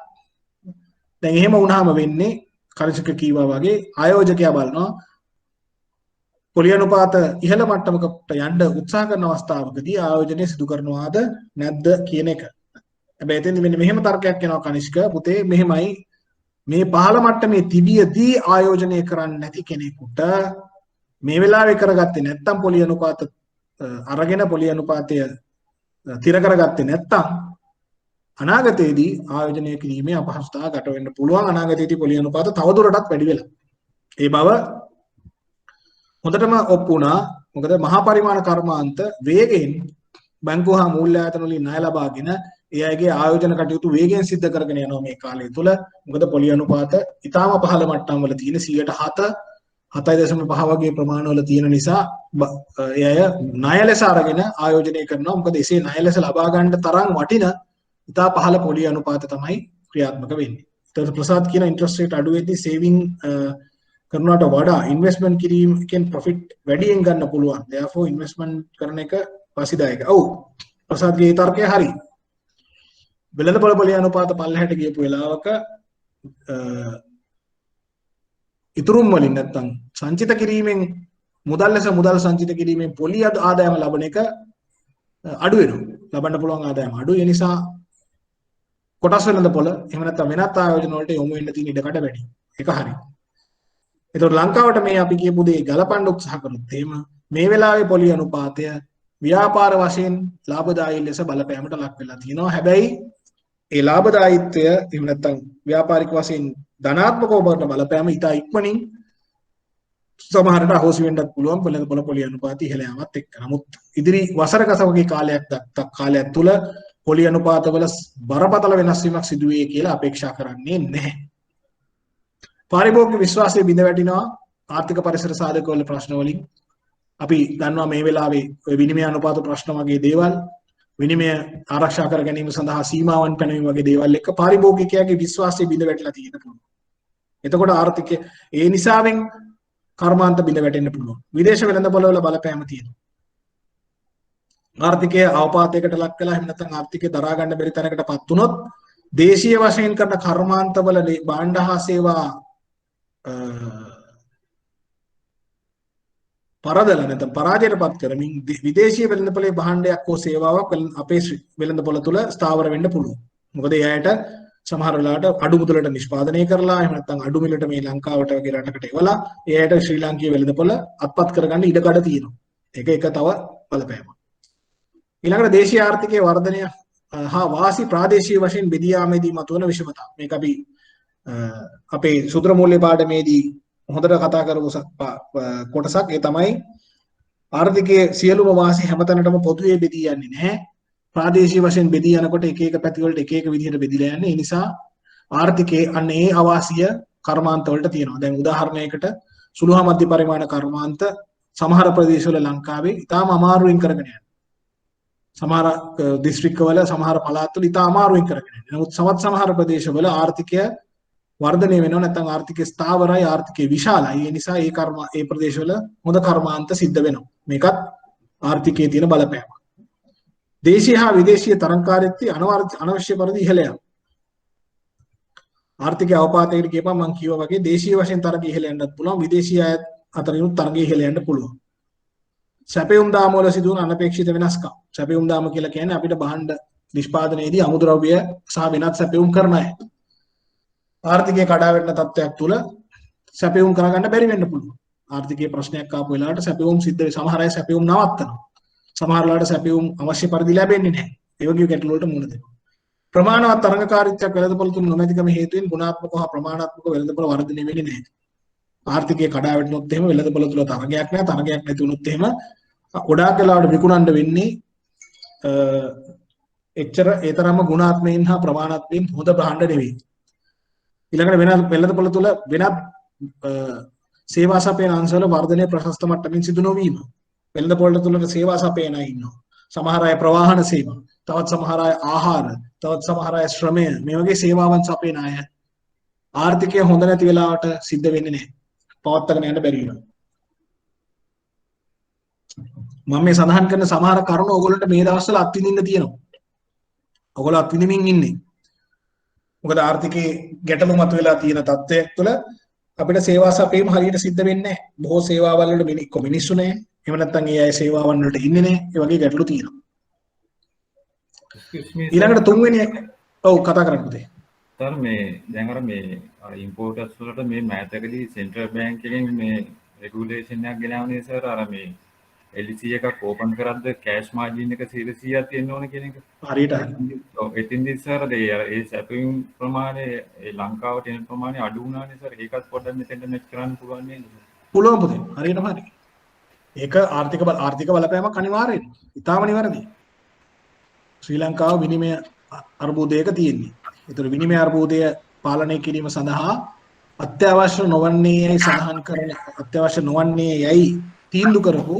දැන් එහෙම වුණාම වෙන්නේ කර්ෂක කීවා වගේ ආයෝජකයා බලනවා පොලි අනුපාත ඉහළ මට්ටමකට යන්න උත්සාහ කරන අවස්ථාවකදී ආයෝජනය සිදු කරනවාද නැද්ද කියන එක. හැබැයි එතෙන්දි මෙන්න මෙහෙම තර්කයක් එනවා කනිෂ්ක පුතේ මෙහෙමයි මේ පහළ මට්ටමේ තිබියදී ආයෝජනය කරන්නේ නැති කෙනෙකුට මේ වෙලාවේ කරගත්තේ නැත්තම් පොලි අනුපාත අරගෙන පොලි අනුපාතය තිර කරගත්තේ නැත්තම් අනාගතයේදී ආයෝජනය කිරීමේ අපහසුතාව ගැට වෙන්න පුළුවන්. අනාගතයේදී පොලි අනුපාත තවදුරටත් වැඩි වෙලා. ඒ බව හොඳටම ඔප්පු වුණා. මොකද මහා පරිමාණ කර්මාන්ත වේගයෙන් බැංකු හා මූල්‍ය ආයතන වලින් ණය ලබාගෙන ඒ අයගේ ආයෝජන කටයුතු වේගයෙන් සිද්ධ කරගෙන යනවා මේ කාලය තුල. මොකද පොලි අනුපාත ඊටාම පහළ මට්ටම් වල තියෙන 7.5 වගේ ප්‍රමාණවල තියෙන නිසා ඒ අය ණය ලෙස අරගෙන ආයෝජනය කරනවා. මොකද එසේ ණය ලෙස ලබා ගන්න තරම් වටින ඉතා පහළ පොලි අනුපාත තමයි ක්‍රියාත්මක වෙන්නේ. ඒතකොට ප්‍රසාද් කියන ඉන්ට්‍රස්ට් රේට් අඩු වෙද්දී සේවිං කරනවට වඩා ඉන්වෙස්ට්මන්ට් කිරීමෙන් ප්‍රොෆිට් වැඩියෙන් ගන්න පුළුවන්. therefore ඉන්වෙස්ට්මන්ට් කරන එක වාසිදායකයි. ඔව් ප්‍රසාද්ගේ ඒ තර්කය හරි. වෙළඳපොළ පොලි අනුපාත පල්ලෙහාට ගියපු වෙලාවක ඉතුරුම් වලින් නැත්තම් සංචිත කිරීමෙන් මුදල් ලෙස මුදල් සංචිත කිරීමෙන් පොලි ආදායම ලබන එක අඩු වෙනවා. ලබන්න පුළුවන් ආදායම අඩු. ඒ නිසා කොටස් වෙළඳපොළ එහෙම නැත්නම් වෙනත් ආයෝජන වලට යොමු වෙන්න තියෙන ඉඩකඩ වැඩි. ඒක හරි. ඒතකොට ලංකාවට මේ අපි කියපු දේ ගලපන්න උත්සාහ කරොත් එහෙම මේ වෙලාවේ පොලි අනුපාතය ව්‍යාපාර වශයෙන් ලාභදායී ලෙස බලපෑමට ලක් වෙලා තියෙනවා. හැබැයි ඒ ලාභදායීත්වය එහෙම නැත්නම් ව්‍යාපාරික වශයෙන් ධනාත්මකව බලන බලපෑම ඉතා ඉක්මනින් සමහරට අහෝසි වෙන්නත් පුළුවන් වෙළඳපොළ පොලි අනුපාත ඉහළ යාමත් එක්ක. නමුත් ඉදිරි වසරක වගේ කාලයක් තුල පොලි අනුපාතවල බරපතල වෙනස් වීමක් සිදු වේ කියලා අපේක්ෂා කරන්නේ නැහැ. පාරිභෝගික විශ්වාසය බිඳ වැටෙනවා ආර්ථික පරිසර සාධක වල ප්‍රශ්න වලින්. අපි දන්නවා මේ වෙලාවේ ඔය විනිමය අනුපාත ප්‍රශ්න වගේ දේවල් විනිමය ආරක්ෂා කර ගැනීම සඳහා සීමාවන් පැනවීම වගේ දේවල් එක්ක පාරිභෝගිකයාගේ විශ්වාසය බිඳ වැටලා තියෙන පුළුවන්. එතකොට ආර්ථිකය ඒ නිසාවෙන් කර්මාන්ත බිඳ වැටෙන්න පුළුවන්. විදේශ වෙළඳපොළ වල බලපෑම තියෙනවා. ආර්ථිකය අවපාතයකට ලක් වෙලා එහෙම නැත්නම් ආර්ථිකය දරා ගන්න බැරි තැනකටපත් වුණොත් දේශීය වශයෙන් කරන කර්මාන්තවල භාණ්ඩ හා සේවා පරදල නැත්නම් පරාජයටපත් කරමින් විදේශීය වෙළඳපොළේ භාණ්ඩයක් හෝ සේවාවක් අපේ වෙළඳපොළ තුල ස්ථාවර වෙන්න පුළුවන්. මොකද එයාට සමහර වෙලාවට අඩු මුදලට නිෂ්පාදනය කරලා එහෙම නැත්නම් අඩු මිලට මේ ලංකාවට වගේ රටකට එවලා එයාට ශ්‍රී ලාංකීය වෙළඳපොළ අත්පත් කරගන්න ඉඩකඩ තියෙනවා. ඒක එක තව බලපෑමක්. ඊළඟට දේශීය ආර්ථිකයේ වර්ධනය හා වාසි ප්‍රාදේශීය වශයෙන් බෙදී යාමේදී මතුවන විෂමතා. මේක අපි අපේ සූත්‍ර මූල්‍ය පාඩමේදී හොඳට කතා කරපු කොටසක්. ඒ තමයි ආර්ථිකයේ සියලුම වාසි හැමතැනටම පොදුවේ බෙදී යන්නේ නැහැ. ප්‍රාදේශීය වශයෙන් බෙදී යනකොට එක එක පැති වලට එක එක විදිහට බෙදිලා යන්නේ. ඒ නිසා ආර්ථිකයේ අන්න ඒ අවාසිය කර්මාන්ත වලට තියෙනවා. දැන් උදාහරණයකට සුළු හා මධ්‍ය පරිමාණ කර්මාන්ත සමහර ප්‍රදේශවල ලංකාවේ ඉතාම අමාරුවෙන් කරගෙන යනවා. සමහර දිස්ත්‍රික්කවල සමහර පළාත්වල ඉතා අමාරුවෙන් කරගෙන යනවා. නමුත් සමහර ප්‍රදේශවල ආර්ථිකය වර්ධනය වෙනවා නැත්නම් ආර්ථිකය ස්ථාවරයි ආර්ථිකය විශාලයි. ඒ නිසා ඒ ප්‍රදේශවල හොඳ කර්මාන්ත සිද්ධ වෙනවා. මේකත් ආර්ථිකයේ තියෙන බලපෑම. දේශීය හා විදේශීය තරංකාරීත්වය අනවශ්‍ය පරිදි ඉහළ යනවා. ආර්ථික අවපාතයකට කියපම මම කිව්වා වගේ දේශීය වශයෙන් තරඟ ඉහළ යන්නත් පුළුවන් විදේශීය අයත් අතරිනුත් තරඟ ඉහළ යන්න පුළුවන්. සැපයුම් දාම වල සිදුවන අනපේක්ෂිත වෙනස්කම්. සැපයුම් දාම කියලා කියන්නේ අපිට භාණ්ඩ නිෂ්පාදනයේදී අමුද්‍රව්‍ය සහ වෙනත් සැපයුම් කරන අය. ආර්ථිකයේ කඩා වැටෙන තත්ත්වයක් තුල සැපයුම් කරගන්න බැරි වෙන්න පුළුවන්. ආර්ථිකයේ ප්‍රශ්නයක් ආපු වෙලාවට සැපයුම් සිද්ධ වෙයි. සමහර අය සැපයුම් නවත්තනවා. සමහර වෙලාවට සැපයුම් අවශ්‍ය පරිදි ලැබෙන්නේ නැහැ. ඒ වගේ ගැටලු වලට මුහුණ දෙනවා. ප්‍රමාණවත් තරඟකාරීත්වයක් වෙළඳපොළ තුල නොමැතිකම හේතුවෙන් ගුණාත්මක හා ප්‍රමාණාත්මක වෙළඳපොළ වර්ධනය වෙන්නේ නැහැ. ආර්ථිකයේ කඩා වැටුනොත් එහෙම වෙළඳපොළ තුල තරගයක් නැහැ. තරගයක් නැති වුනොත් එහෙම ගොඩාක් වෙලාවට විකුණන්න වෙන්නේ එච්චර ඒ තරම්ම ගුණාත්මයෙන් හා ප්‍රමාණාත්මයෙන් හොඳ භාණ්ඩ නෙවෙයි. ඊළඟට වෙනත් වෙළඳපොළ තුල වෙනත් සේවා සපයන අංශවල වර්ධනය ප්‍රශස්ත මට්ටමින් සිදු නොවීම. වෙළඳපොළ තුල සේවා සපයන අය ඉන්නවා. සමහර අය ප්‍රවාහන සේවා, තවත් සමහර අය ආහාර, තවත් සමහර අය ශ්‍රමය, මේ වගේ සේවාවන් සපයන අය ආර්ථිකය හොඳ නැති වෙලාවට සිද්ධ වෙන්නේ නැහැ. පවත්වාගෙන යන්න බැරි වෙනවා. මම මේ සඳහන් කරන සමහර කරුණු ඔයගොල්ලන්ට මේ දවස්වල අත්විඳින්න තියෙනවා. ඔයගොල්ලෝ අත්විඳින්මින් ඉන්නේ. මොකද ආර්ථිකයේ ගැටලු මතුවලා තියෙන තත්ත්වයක් තුළ අපිට සේවා සපයීම හරියට සිද්ධ වෙන්නේ නැහැ. බොහෝ සේවාවල් වලට මිනිස්සු නැහැ. එහෙම නැත්නම් ඒ අය සේවාවන් වලට ඉන්නේ නැහැ. ඒ වගේ ගැටලු තියෙනවා. ඊළඟට තුන්වෙනි ඔව් කතා කරන්න පුතේ. සර් මේ දැන් අර මේ ඉම්පෝර්ටර්ස් වලට මේ මෑතකදී සෙන්ට්‍රල් බැංක් එකෙන් මේ රෙගුලේෂන් එකක් ගෙනාවනේ සර් අර මේ LC එකක් ඕපන් කරද්ද කෑෂ් මාජින් එක 100ක් තියෙන්න ඕන කියන එක. හරියට හරි. ඔව් එතින්දී සර් ඒ සැපයුම් ප්‍රමාණය ඒ ලංකාවට එන ප්‍රමාණය අඩු වුණානේ සර්. ඒකත් පොඩ්ඩක් මෙතෙන්ට මෙච් කරන්න පුළුවන් නේද? පුළුවන් පුතේ. හරියටම හරි. ඒක ආර්ථික බලපෑමක් අනිවාර්යයි. ඉතාම නිවැරදියි. ශ්‍රී ලංකාව විනිමය අර්බුදයක තියෙන්නේ. ඒතර විනිමය අර්බුදය පාලනය කිරීම සඳහා අත්‍යවශ්‍ය නොවන්නේ යයි සඳහන් කරන අත්‍යවශ්‍ය නොවන්නේ යයි තීන්දුව කරපු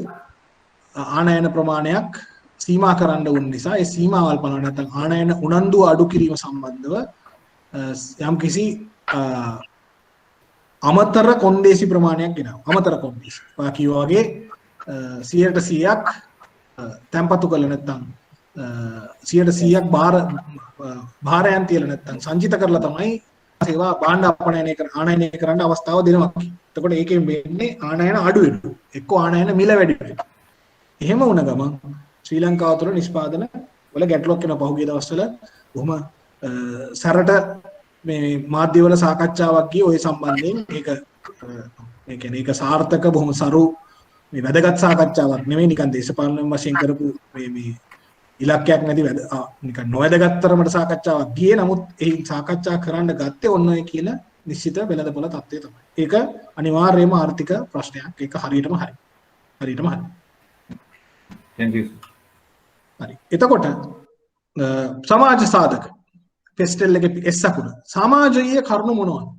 ආනයන ප්‍රමාණයක් සීමා කරන්න වුන නිසා ඒ සීමාවල් බලන නැත්නම් ආනයන උනන්දුව අඩු කිරීම සම්බන්ධව යම්කිසි අමතර කොන්දේසි ප්‍රමාණයක් ගෙනාවා. අමතර කොන්දේසි. වාකිය වගේ 100%ක් තැම්පතු කළ නැත්නම් 100%ක් භාරයන් තියලා නැත්නම් සංචිත කරලා තමයි සේවා භාණ්ඩ ආනයනය කරන්න අවස්ථාව දෙනවා. එතකොට ඒකෙන් වෙන්නේ ආනයන අඩු වෙනවා. එක්ක ආනයන මිල වැඩි වෙනවා. එහෙම වුණ ගමන් ශ්‍රී ලංකාව තුළ නිෂ්පාදන වල ගැටලුවක් වෙන පහුගිය දවස්වල බොහොම සැරට මේ මාධ්‍යවල සාකච්ඡාවක් ගියේ ওই සම්බන්ධයෙන් ඒක ඒ කියන්නේ ඒක සාර්ථක බොහොම සරු මේ වැදගත් සාකච්ඡාවක් නෙවෙයි නිකන් දේශපාලන වශයෙන් කරපු මේ ඉලක්කයක් නැති නිකන් නොවැදගත් තරමට සාකච්ඡාවක් ගියේ. නමුත් ඒ සාකච්ඡා කරන්න ගත්තේ ඔන්න ඔය කියන නිශ්චිත වෙළඳපොළ තත්ත්වය තමයි. ඒක අනිවාර්යයෙන්ම ආර්ථික ප්‍රශ්නයක්. ඒක හරියටම හරි. හරියටම හරි. thank you හරි. එතකොට සමාජ සාධක පෙස්ටල් එකේ S අකුර. සමාජීය කරුණු මොනවද?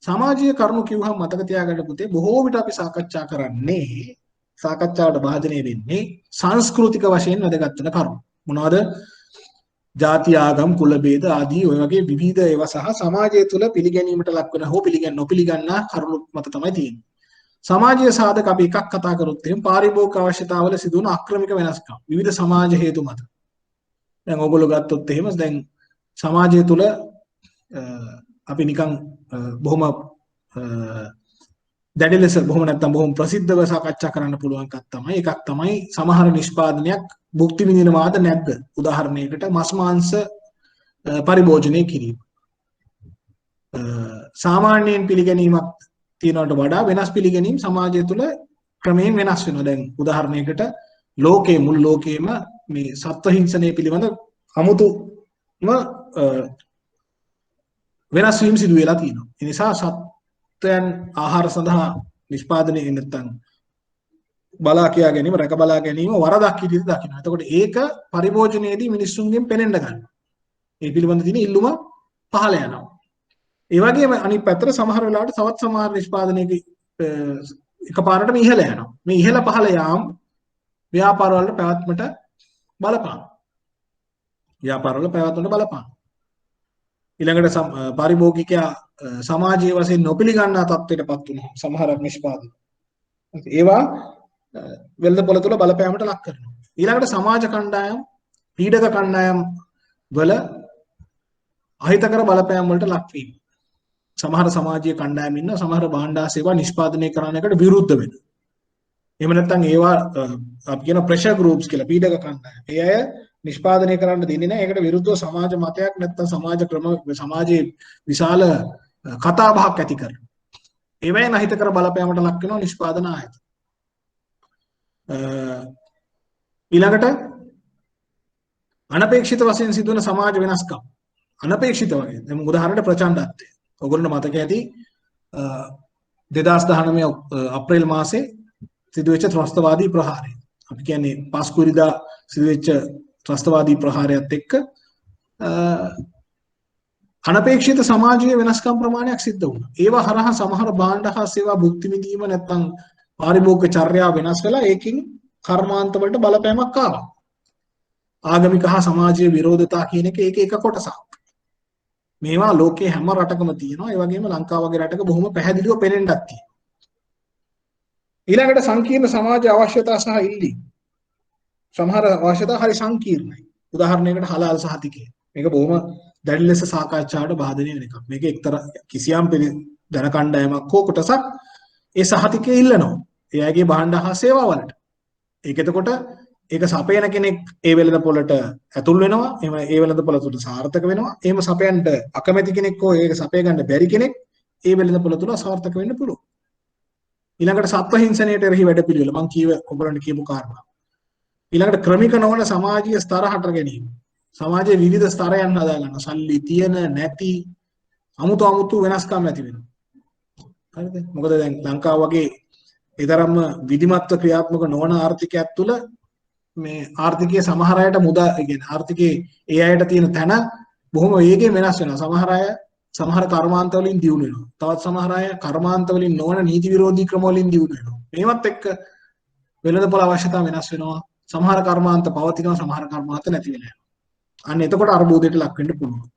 සමාජීය කරුණු කිව්වහම මතක තියාගන්න පුතේ බොහෝ විට අපි සාකච්ඡා කරන්නේ සාකච්ඡාවට භාජනය වෙන්නේ සංස්කෘතික වශයෙන් වැදගත් වෙන කරුණු. මොනවද? ಜಾති ආගම් කුල ભેද ආදී ඔය වගේ විවිධ ඒවා සහ සමාජය තුළ පිළිගැනීමට ලක් වෙන හෝ නොපිළිගන්නා කරුණු මත තමයි තියෙන්නේ. සමාජීය සාධක අපි එකක් කතා කරොත් එහෙනම් පාරිභෝගික අවශ්‍යතාවල සිදුවන අක්‍රමික වෙනස්කම් විවිධ සමාජ හේතු මත. දැන් ඕගොල්ලෝ ගත්තොත් එහෙම දැන් සමාජය තුළ අපි නිකන් බොහොම දැඩි ලෙස බොහොම නැත්තම් බොහොම ප්‍රසිද්ධව සාකච්ඡා කරන්න පුළුවන් එකක් තමයි සමහර නිෂ්පාදනයක් භුක්ති විඳිනවාද නැද්ද? උදාහරණයකට මස් මාංශ පරිභෝජනය කිරීම. සාමාන්‍යයෙන් පිළිගැනීමක් තියනවට වඩා වෙනස් පිළිගැනීම් සමාජය තුළ ක්‍රමයෙන් වෙනස් වෙනවා. දැන් උදාහරණයකට මුළු ලෝකයේම මේ සත්ව හිංසනය පිළිබඳ අමුතුම වෙනස් වීම සිදු වෙලා තියෙනවා. ඒ නිසා සත්වයන් ආහාර සඳහා නිෂ්පාදනය නැත්තම් බලා කියා ගැනීම රැක බලා ගැනීම වරදක් විදිහට දකිනවා. එතකොට ඒක පරිභෝජනයේදී මිනිස්සුන්ගෙන් පෙනෙන්න ගන්නවා. ඒ පිළිබඳ තියෙන ඉල්ලුම පහළ යනවා. ඒ වගේම අනිත් පැත්තට සමහර වෙලාවට තවත් සමහර නිෂ්පාදනයක එකපාරටම ඉහළ යනවා. මේ ඉහළ පහළ යාම ව්‍යාපාර වල පැවැත්මට බලපාන. ඊළඟට පාරිභෝගිකයා සමාජීය වශයෙන් නොපිළිගන්නා තත්ත්වයටපත් වෙනවා. සමහර නිෂ්පාදන. ඒවා වෙළඳපොළ තුළ බලපෑමට ලක් කරනවා. ඊළඟට සමාජ කණ්ඩායම් පීඩක කණ්ඩායම් වල අහිතකර බලපෑම් වලට ලක් වීම. සමහර සමාජීය කණ්ඩායම් ඉන්න සමහර භාණ්ඩා සේවා නිෂ්පාදනය කරන එකට විරුද්ධ වෙන. එහෙම නැත්නම් ඒවා අපි කියන ප්‍රෙෂර් ගෲප්ස් කියලා පීඩක කණ්ඩායම්. ඒ අය නිෂ්පාදනය කරන්න දෙන්නේ නැහැ. ඒකට විරුද්ධව සමාජ මතයක් නැත්නම් සමාජයේ විශාල කතා බහක් ඇති කරනවා. ඒවෙන් අහිතකර බලපෑමට ලක් වෙනවා නිෂ්පාදන ආයතන. ඊළඟට අනපේක්ෂිත වශයෙන් සිදුවන සමාජ වෙනස්කම්. අනපේක්ෂිත වගේ. දැන් උදාහරණයක් ප්‍රචණ්ඩත්වය. ඔයගොල්ලන්ට මතක ඇති 2019 අප්‍රේල් මාසේ සිදුවෙච්ච ත්‍රස්තවාදී ප්‍රහාරය. අපි කියන්නේ පාස්කුරිදා සිදුවෙච්ච ත්‍රස්තවාදී ප්‍රහාරයත් එක්ක අනපේක්ෂිත සමාජීය වෙනස්කම් ප්‍රමාණයක් සිද්ධ වුණා. ඒවා හරහා සමහර භාණ්ඩ හා සේවා භුක්ති විඳීම නැත්නම් පාරිභෝගික චර්යාව වෙනස් වෙලා ඒකින් කර්මාන්ත වලට බලපෑමක් ආවා. ආගමික හා සමාජීය විරෝධතා කියන එක කොටසක්. මේවා ලෝකේ හැම රටකම තියෙනවා. ඒ වගේම ලංකාව වගේ රටක බොහොම පැහැදිලිව පෙනෙන්නක් තියෙනවා. ඊළඟට සංකීර්ණ සමාජ අවශ්‍යතා සහ ඉල්ලීම්. සමහර අවශ්‍යතා හරි සංකීර්ණයි. උදාහරණයකට හලාල් සහතිකය. මේක බොහොම දැඩි ලෙස සාකච්ඡාවට භාජනය වෙන එකක්. මේක එක්තරා කිසියම් ජන කණ්ඩායමක් හෝ කොටසක් ඒ සහතිකය ඉල්ලනවා. එයාගේ භාණ්ඩ හා සේවා වලට. ඒක එතකොට ඒක සපයන කෙනෙක් ඒ වෙළඳපොළට ඇතුල් වෙනවා. එහෙම ඒ වෙළඳපොළ තුල සාර්ථක වෙනවා. එහෙම සපයන්න අකමැති කෙනෙක් හෝ ඒක සපය ගන්න බැරි කෙනෙක් ඒ වෙළඳපොළ තුල සාර්ථක වෙන්න පුළුවන්. ඊළඟට සත්ව හිංසනයට එරෙහි වැඩපිළිවෙල මම ඔයගොල්ලන්ට කියපු කාරණා. ඊළඟට ක්‍රමික නොවන සමාජීය ස්තර හට ගැනීම. සමාජයේ විවිධ ස්තරයන් හදා ගන්න. සල්ලි තියෙන නැති අමුතු වෙනස්කම් ඇති වෙනවා. හරිද? මොකද දැන් ලංකාව වගේ ඒ තරම්ම විධිමත්ව ක්‍රියාත්මක නොවන ආර්ථිකයක් තුළ මේ ආර්ථිකයේ සමහර අයට කියන්නේ ආර්ථිකයේ ඒ අයට තියෙන තැන බොහොම වේගයෙන් වෙනස් වෙනවා. සමහර අය සමහර කර්මාන්ත වලින් දියුණු වෙනවා. තවත් සමහර අය කර්මාන්ත වලින් නොවන නීති විරෝධී ක්‍රම වලින් දියුණු වෙනවා. මේවත් එක්ක වෙළඳපොළ අවශ්‍යතාව වෙනස් වෙනවා. සමහර කර්මාන්ත පවතිනවා, සමහර කර්මාන්ත නැති වෙනවා. අන්න එතකොට අර්බුදයට ලක් වෙන්න පුළුවන්.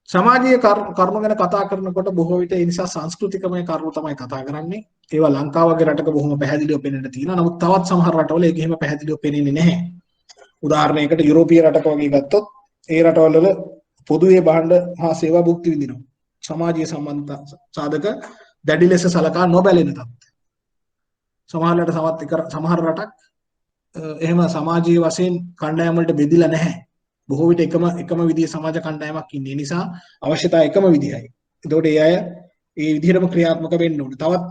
සමාජීය කරුණු ගැන කතා කරනකොට බොහෝ විට ඒ නිසා සංස්කෘතිකමය කරුණු තමයි කතා කරන්නේ. ඒවා ලංකාව වගේ රටක බොහොම පැහැදිලිව පෙනෙන්න තියෙනවා. නමුත් තවත් සමහර රටවල ඒක එහෙම පැහැදිලිව පෙනෙන්නේ නැහැ. උදාහරණයකට යුරෝපීය රටක වගේ ගත්තොත් ඒ රටවල පොදුවේ භාණ්ඩ හා සේවා භුක්ති විඳිනවා. සමාජීය සම්බන්ධ සාධක දැඩි ලෙස සලකා නොබැලෙන තත්ත්වය. සමහර රටක් එහෙම සමාජීය වශයෙන් කණ්ඩායම් වලට බෙදිලා නැහැ. බොහෝ විට එකම විදිහේ සමාජ කණ්ඩායමක් ඉන්නේ. ඒ නිසා අවශ්‍යතාව එකම විදිහයි. ඒතකොට ඒ අය ඒ විදිහටම ක්‍රියාත්මක වෙන්න ඕනේ. තවත්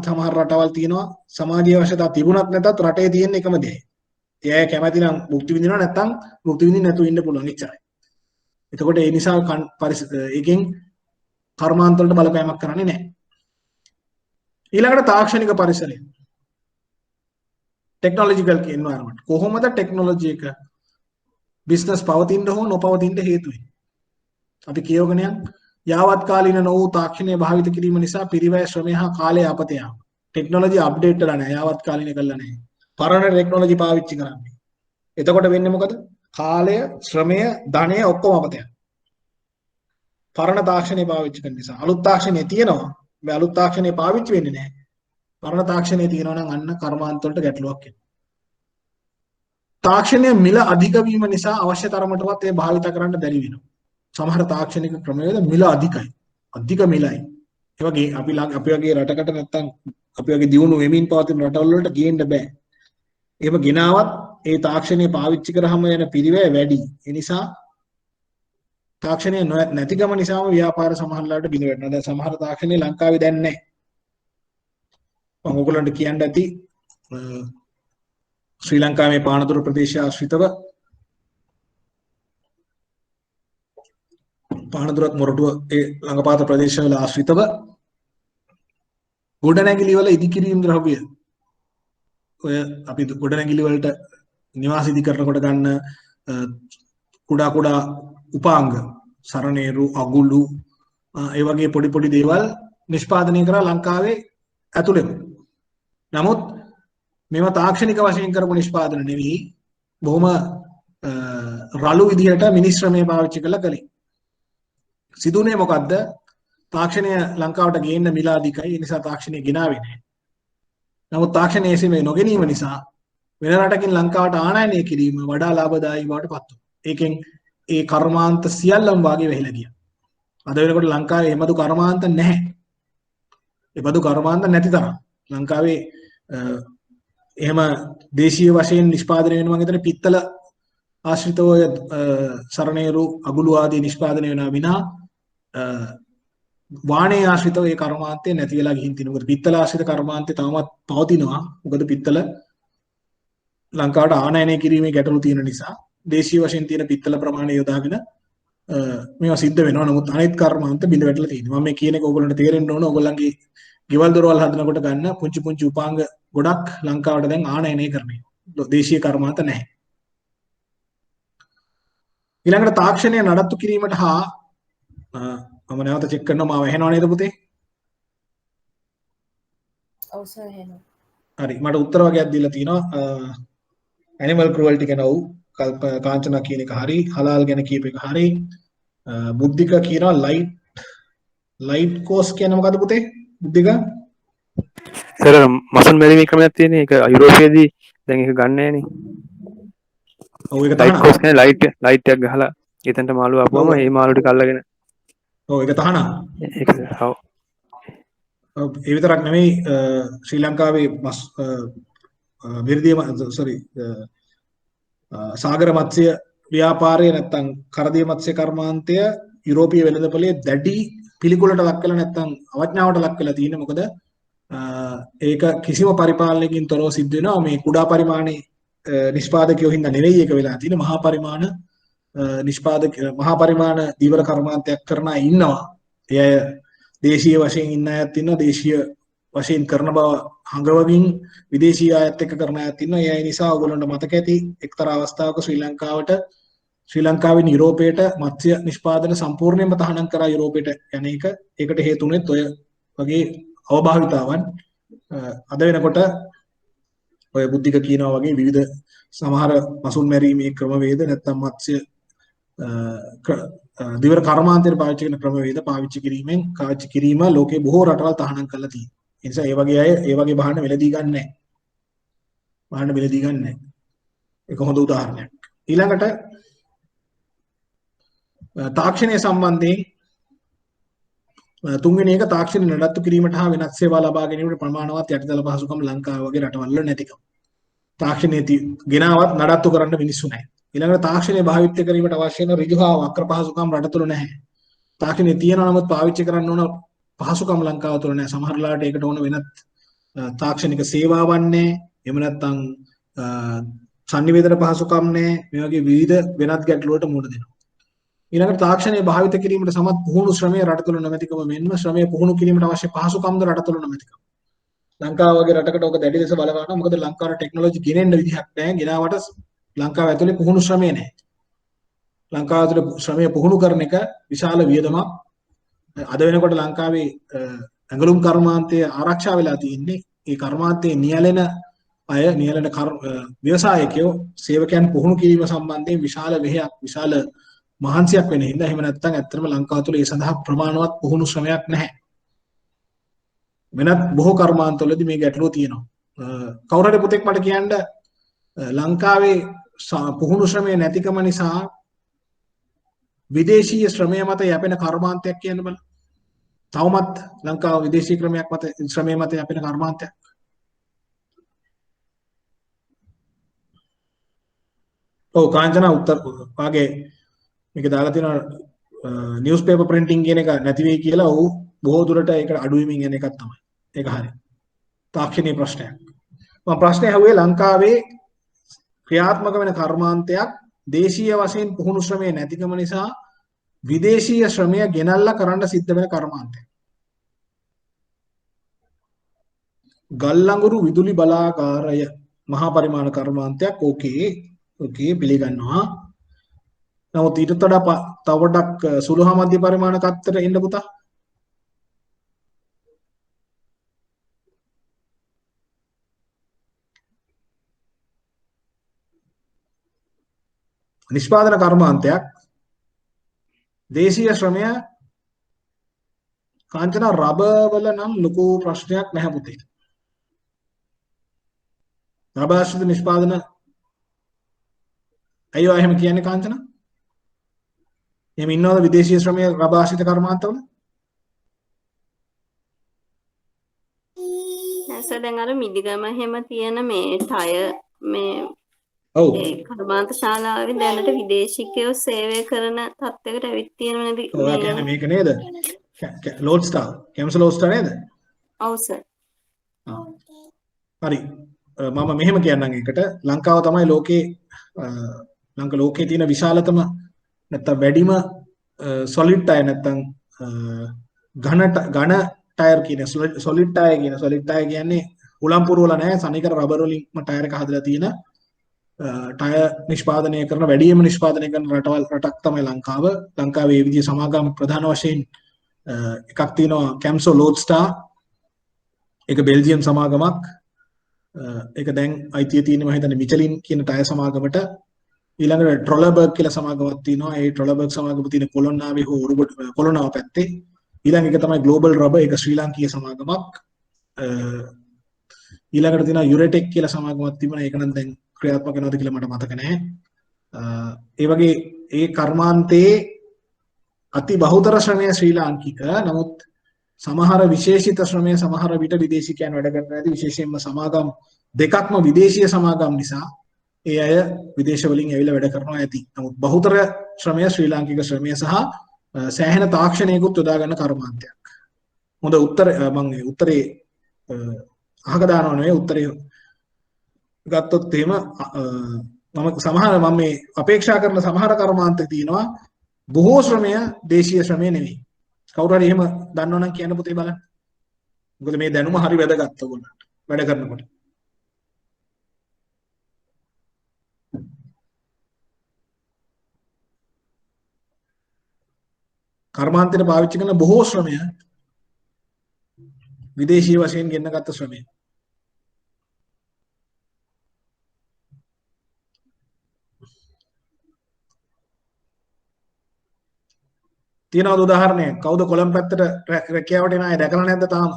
සමහර රටවල් තියෙනවා සමාජීය අවශ්‍යතාව තිබුණත් නැතත් රටේ තියෙන එකම දෙයයි. ඒ අය කැමති නම් භුක්ති විඳිනවා නැත්නම් භුක්ති විඳින්න නැතුව ඉන්න පුළුවන් එච්චරයි. එතකොට ඒ නිසා ඒකෙන් කර්මාන්ත වලට බලපෑමක් කරන්නේ නැහැ. ඊළඟට තාක්ෂණික පරිසරය. Technological environment. කොහොමද ටෙක්නොලොජි එක බිස්නස් පවතින්න හෝ නොපවතින්න හේතු වෙන්නේ? අපි කියවගෙන යන යාවත් කාලීන නො වූ තාක්ෂණය භාවිත කිරීම නිසා පිරිවැය ශ්‍රමය හා කාලය අපත යාම. ටෙක්නොලොජි අප්ඩේට් වෙලා නැහැ. යාවත් කාලීන කළා නැහැ. පරණ ටෙක්නොලොජි පාවිච්චි කරන්නේ. එතකොට වෙන්නේ මොකද? කාලය, ශ්‍රමය, ධනය ඔක්කොම අපත යනවා. පරණ තාක්ෂණය පාවිච්චි කරන නිසා. අලුත් තාක්ෂණය තියෙනවා. මේ අලුත් තාක්ෂණය පාවිච්චි වෙන්නේ නැහැ. පරණ තාක්ෂණය තියෙනවා නම් අන්න කර්මාන්ත වලට ගැටලුවක් එනවා. තාක්ෂණය මිල අධික වීම නිසා අවශ්‍ය තරමටවත් ඒ භාවිත කරන්න බැරි වෙනවා. සමහර තාක්ෂණික ක්‍රමවේද මිල අධිකයි. අධික මිලයි. ඒ වගේ අපි වගේ රටකට නැත්තම් අපි වගේ දියුණු වෙමින් පවතින රටවල් වලට ගේන්න බෑ. එහෙම ගෙනාවත් ඒ තාක්ෂණය පාවිච්චි කරාම යන පිරිවැය වැඩි. ඒ නිසා තාක්ෂණය නැතිකම නිසාම ව්‍යාපාර සමහරලාට බිඳ වැටෙනවා. දැන් සමහර තාක්ෂණය ලංකාවේ දැන් නැහැ. මම ඔයගොල්ලන්ට කියන්න ඇති ශ්‍රී ලංකාවේ පානදුර ප්‍රදේශය ආශ්‍රිතව පානදුරත් මොරටුව ඒ ළඟපාත ප්‍රදේශවල ආශ්‍රිතව ගොඩනැගිලි වල ඉදිකිරීම් ද්‍රව්‍ය ඔය අපි ගොඩනැගිලි වලට නිවාස ඉදි කරනකොට ගන්න කුඩා කුඩා උපාංග සරණේරු අගුළු ඒ වගේ පොඩි පොඩි දේවල් නිෂ්පාදනය කරා ලංකාවේ ඇතුළෙම. නමුත් මේවා තාක්ෂණික වශයෙන් කරපු නිෂ්පාදන නෙවෙයි බොහොම රළු විදිහට මිනිස් ශ්‍රමය පාවිච්චි කරලා කළේ. සිදුුනේ මොකද්ද? තාක්ෂණය ලංකාවට ගේන්න මිල අධිකයි. ඒ නිසා තාක්ෂණය ගෙනාවේ නැහැ. නමුත් තාක්ෂණය එසේම නොගැනීම නිසා වෙන රටකින් ලංකාවට ආනයනය කිරීම වඩා ලාභදායී බවට පත් වුණා. ඒකෙන් ඒ කර්මාන්ත සියල්ලම වාගේ වෙහිලා ගියා. අද වෙනකොට ලංකාවේ එබඳු කර්මාන්ත නැහැ. එබඳු කර්මාන්ත නැති තරම්. ලංකාවේ එහෙම දේශීය වශයෙන් නිෂ්පාදනය වෙන මම හිතන්නේ පිත්තල ආශ්‍රිතව සරණේරු අගුළු ආදී නිෂ්පාදනය වෙනවා විනා වාණේ ආශ්‍රිතව ඒ කර්මාන්තය නැති වෙලා ගිහින් තියෙනවා. මොකද පිත්තල ආශ්‍රිත කර්මාන්තය තාමත් පවතිනවා. මොකද පිත්තල ලංකාවට ආනයනය කිරීමේ ගැටලු තියෙන නිසා දේශීය වශයෙන් තියෙන පිත්තල ප්‍රමාණය යොදාගෙන මේවා සිද්ධ වෙනවා. නමුත් අනිත් කර්මාන්ත බිඳ වැටලා තියෙනවා. මම මේ කියන එක ඕගොල්ලන්ට තේරෙන්න ඕන. ඕගොල්ලන්ගේ ගෙවල් දොරවල් හදනකොට ගන්න පුංචි පුංචි උපාංග ගොඩක් ලංකාවට දැන් ආනයනය කරන්නේ. දේශීය කර්මාන්ත නැහැ. ඊළඟට තාක්ෂණය නඩත්තු කිරීමට හා මම නැවත චෙක් කරනවා මාව ඇහෙනව නේද පුතේ? ඔව් සර් ඇහෙනවා. හරි මට උත්තර වගේක් දීලා තිනවා ඇනිමල් ක්‍රුවල්ටි ගැන ඔව් කාංචනා කියන එක හරි හලාල් ගැන කියප එක හරි බුද්ධික කියනවා ලයිට් කෝස් කියන්නේ මොකද්ද පුතේ? බුද්ධික සර් මසන් මැරීමේ ක්‍රමයක් තියෙන එක යුරෝපයේදී දැන් ඒක ගන්න නැහනේ. ඔව් ඒක ලයිට් තහනම්. කෝස් කියන්නේ ලයිට් එකක් ගහලා එතනට මාළු ආපුවම ඒ මාළු ටික අල්ලගෙන ඔව් ඒක තහනම්. ඒක ඔව් ඒ විතරක් නෙමෙයි ශ්‍රී ලංකාවේ විර්ධිය සාගර මත්ස්‍ය ව්‍යාපාරය නැත්තම් කරදිය මත්ස්‍ය කර්මාන්තය යුරෝපීය වෙළඳපොලේ දැඩි පිළිකුලට ලක් වෙලා නැත්තම් අවඥාවට ලක් වෙලා තියෙන්නේ. මොකද ඒක කිසිම පරිපාලනයකින් තොරව සිද්ධ වෙනවා. මේ කුඩා පරිමාණයේ නිෂ්පාදකයෝ හින්දා නෙවෙයි ඒක වෙලා තියෙන්නේ. මහා පරිමාණ මහා පරිමාණ දීවර කර්මාන්තයක් කරන අය ඉන්නවා. ඒ අය දේශීය වශයෙන් ඉන්න අයත් ඉන්නවා. දේශීය වශයෙන් කරන බව හඟවමින් විදේශීය අයත් එක්ක කරන අයත් ඉන්නවා. ඒ අය නිසා ඔයගොල්ලන්ට මතක ඇති එක්තරා අවස්ථාවක ශ්‍රී ලංකාවෙන් යුරෝපයට මත්ස්‍ය නිෂ්පාදන සම්පූර්ණයෙන්ම තහනම් කරා යුරෝපයට යන එක. ඒකට හේතුුනේත් ඔය වගේ අවභාවිතාවන්. අද වෙනකොට ඔය බුද්ධික කියනවා වගේ විවිධ සමහර මසුන් මැරීමේ ක්‍රමවේද නැත්නම් මත්ස්‍ය දිවර කර්මාන්තයට පාවිච්චි කරන ක්‍රමවේද පාවිච්චි කිරීම ලෝකේ බොහෝ රටවල් තහනම් කරලා තියෙනවා. ඒ නිසා ඒ වගේ අය ඒ වගේ බහන්න වෙලදී ගන්න නැහැ. ඒක හොඳ උදාහරණයක්. ඊළඟට තාක්ෂණය සම්බන්ධයෙන් තුන්වෙනි එක තාක්ෂණ නඩත්තු කිරීමට හා වෙනත් සේවා ලබා ගැනීමට ප්‍රමාණවත් යටිතල පහසුකම් ලංකාව වගේ රටවල් වල නැතිකම. තාක්ෂණයේ ගෙනාවත් නඩත්තු කරන්න මිනිස්සු නැහැ. ඊළඟට තාක්ෂණය භාවිත කිරීමට අවශ්‍ය වෙන ඍජු හා වක්‍ර පහසුකම් රට තුල නැහැ. තාක්ෂණය තියෙනවා නමුත් පාවිච්චි කරන්න ඕන පහසුකම් ලංකාව තුල නැහැ. සමහර ලාට ඒකට ඕන වෙනත් තාක්ෂණික සේවාවන් නැහැ. එහෙම නැත්නම් සංනිවේදන පහසුකම් නැහැ. මේ වගේ විවිධ වෙනත් ගැටලු වලට මුහුණ දෙනවා. ඊළඟට තාක්ෂණය භාවිත කිරීමට සමත් පුහුණු ශ්‍රමය රට තුළ නොමැතිකම මෙන්ම ශ්‍රමය පුහුණු කිරීමට අවශ්‍ය පහසුකම්ද රට තුළ නොමැතිකම. ලංකාව වගේ රටකට ඔක දැඩි ලෙස බලපානවා. මොකද ලංකාවට ටෙක්නොලොජි ගෙනෙන්න විදිහක් නැහැ. ගෙනාවට ලංකාව ඇතුලේ පුහුණු ශ්‍රමය නැහැ. ලංකාව ඇතුලේ ශ්‍රමය පුහුණු කරන එක විශාල වියදමක්. අද වෙනකොට ලංකාවේ ඇඟලුම් කර්මාන්තය ආරක්ෂා වෙලා තියෙන්නේ. ඒ කර්මාන්තයේ නියැලෙන අය නියැලෙන ව්‍යවසායකයෝ සේවකයන් පුහුණු කිරීම සම්බන්ධයෙන් විශාල වෙහෙයක් විශාල මහන්සියක් වෙන හින්දා එහෙම නැත්නම් ඇත්තටම ලංකාව තුළ ඒ සඳහා ප්‍රමාණවත් පුහුණු ශ්‍රමයක් නැහැ. වෙනත් බොහෝ කර්මාන්තවලදී මේ ගැටලුව තියෙනවා. කවුරු හරි පුතෙක් මට කියන්න ලංකාවේ පුහුණු ශ්‍රමය නැතිකම නිසා විදේශීය ශ්‍රමය මත යැපෙන කර්මාන්තයක් කියන්න බලන්න. තවමත් ලංකාව විදේශී ක්‍රමයක් මත ශ්‍රමය මත යැපෙන කර්මාන්තයක්. ඔව් කාංචනා උත්තර වාගේ මේක දාලා තියෙනවා නිවුස් පේපර් ප්‍රින්ටිං කියන එක නැති වෙයි කියලා. ඔව් බොහෝ දුරට ඒක අඩු වෙමින් යන එකක් තමයි. ඒක හරි. තාක්ෂණීය ප්‍රශ්නයක්. මම ප්‍රශ්නේ අහුවේ ලංකාවේ ක්‍රියාත්මක වෙන කර්මාන්තයක් දේශීය වශයෙන් පුහුණු ශ්‍රමය නැතිකම නිසා විදේශීය ශ්‍රමය ගෙනල්ලා කරන්න සිද්ධ වෙන කර්මාන්තයක්. ගල්ලඟුරු විදුලි බලාගාරය මහා පරිමාණ කර්මාන්තයක්. ඕකේ පිළිගන්නවා. නමුත් ඊටත් වඩා තව පොඩක් සුළු හා මධ්‍ය පරිමාණ කත්තර එන්න පුතා. නිෂ්පාදන කර්මාන්තයක් දේශීය ශ්‍රමය කාංචන රබර් වල නම් ලොකු ප්‍රශ්නයක් නැහැ පුතේ. රබර් ආශ්‍රිත නිෂ්පාදන අයියෝ එහෙම කියන්නේ කාංචන? එහෙම ඉන්නවද විදේශීය ශ්‍රමය රබර් ආශ්‍රිත කර්මාන්තවල? නැසෙ දැන් අර මිදිගම එහෙම තියෙන මේ ටයර් මේ ඔව් ඒ කර්මාන්ත ශාලාවේ දැනට විදේශිකයෝ සේවය කරන තත්යකට ඇවිත් තියෙන නේද? ඔයා කියන්නේ මේක නේද? ලෝඩ්ස්ටාර් කැම්ස් ලෝඩ්ස්ටාර් නේද? ඔව් සර්. හරි. මම මෙහෙම කියන්නම් එකට ලංකාව තමයි ලෝකේ තියෙන විශාලතම නැත්නම් වැඩිම සොලිඩ් ටයර් නැත්නම් ඝන ටයර් කියන සොලිඩ් ටයර් කියන්නේ උලම් පුරවල නැහැ සනිකර රබර් වලින්ම ටයර් එක හදලා තියෙන ටයර් නිෂ්පාදනය කරන වැඩිම නිෂ්පාදනය කරන රටක් තමයි ලංකාව. ලංකාවේ මේ විදිහේ සමාගම් ප්‍රධාන වශයෙන් එකක් තියෙනවා කැම්සෝ ලෝඩ්ස්ටාර්. ඒක බෙල්ජියම් සමාගමක්. ඒක දැන් අයිතිය තියෙන්නේ මම හිතන්නේ මිචලින් කියන ටයර් සමාගමට. ඊළඟට ට්‍රොලබර්ග් කියලා සමාගමක් තියෙනවා. ඒ ට්‍රොලබර්ග් සමාගම තියෙන කොළොන්නාවේ හෝ කොළොන්නාව පැත්තේ. ඊළඟ එක තමයි ග්ලෝබල් රබර්. ඒක ශ්‍රී ලාංකීය සමාගමක්. ඊළඟට තියෙනවා යුරෙටෙක් කියලා සමාගමක් තිබුණා. ඒක නම් දැන් ක්‍රියාත්මක වෙනවද කියලා මට මතක නැහැ. ඒ වගේ ඒ කර්මාන්තයේ අති බහුතර ශ්‍රමය ශ්‍රී ලාංකික. නමුත් සමහර විශේෂිත ශ්‍රමය සමහර විට විදේශිකයන් වැඩ කරන ඇති විශේෂයෙන්ම සමාගම් දෙකක්ම විදේශීය සමාගම් නිසා ඒ අය විදේශ වලින් ඇවිල්ලා වැඩ කරනවා ඇති. නමුත් බහුතර ශ්‍රමය ශ්‍රී ලාංකික ශ්‍රමය සහ සෑහෙන තාක්ෂණයකුත් යොදා ගන්න කර්මාන්තයක්. හොඳ උත්තරේ අහක දානව නෙවෙයි උත්තරේ ගත්තොත් එහෙම මම මේ අපේක්ෂා කරන සමහර කර්මාන්ත තියෙනවා බොහෝ ශ්‍රමය දේශීය ශ්‍රමය නෙවෙයි. කවුරු හරි එහෙම දන්නවනම් කියන්න පුතේ බලන්න. මොකද මේ දැනුම හරි වැදගත් ඔයගොල්ලන්ට වැඩ කරනකොට. කර්මාන්තයට පාවිච්චි කරන බොහෝ ශ්‍රමය විදේශීය වශයෙන් ගෙන්න ගත්ත ශ්‍රමය. තියෙනවද උදාහරණයක්? කවුද කොළඹ පැත්තට රැකියාවට එන අය දැකලා නැද්ද තාම?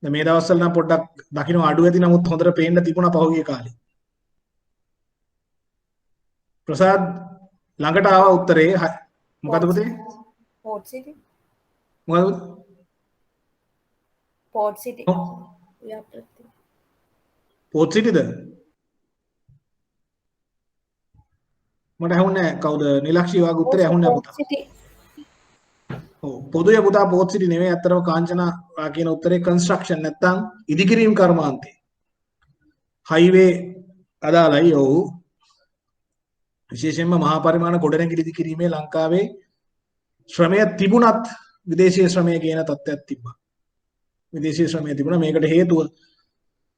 දැන් මේ දවස්වල නම් පොඩ්ඩක් දකින්න අඩු ඇති නමුත් හොඳට පේන්න තිබුණා පහුගිය කාලේ. ප්‍රසාද් ළඟට ආව උත්තරේ මොකද පුතේ? පෝට් සිටි. මොකද? පෝට් සිටි. පෝට් සිටිද? මට ඇහුන්නේ කවුද? නිලක්ෂී වාගේ උත්තරේ ඇහුන්නේ පුතා. ඔව් පොදුවේ පුතා පෝට් සිටි නෙමෙයි අත්‍තරම කාංචනා කියන උත්තරේ කන්ස්ට්‍රක්ෂන් නැත්තම් ඉදිකිරීම් කර්මාන්තේ. හයිවේ අදාළයි ඔව්. විශේෂයෙන්ම මහා පරිමාණ ගොඩනැගිලි ඉදි කිරීමේ ලංකාවේ ශ්‍රමය තිබුණත් විදේශීය ශ්‍රමය කියන තත්ත්වයක් තිබ්බා. විදේශීය ශ්‍රමය තිබුණා. මේකට හේතුව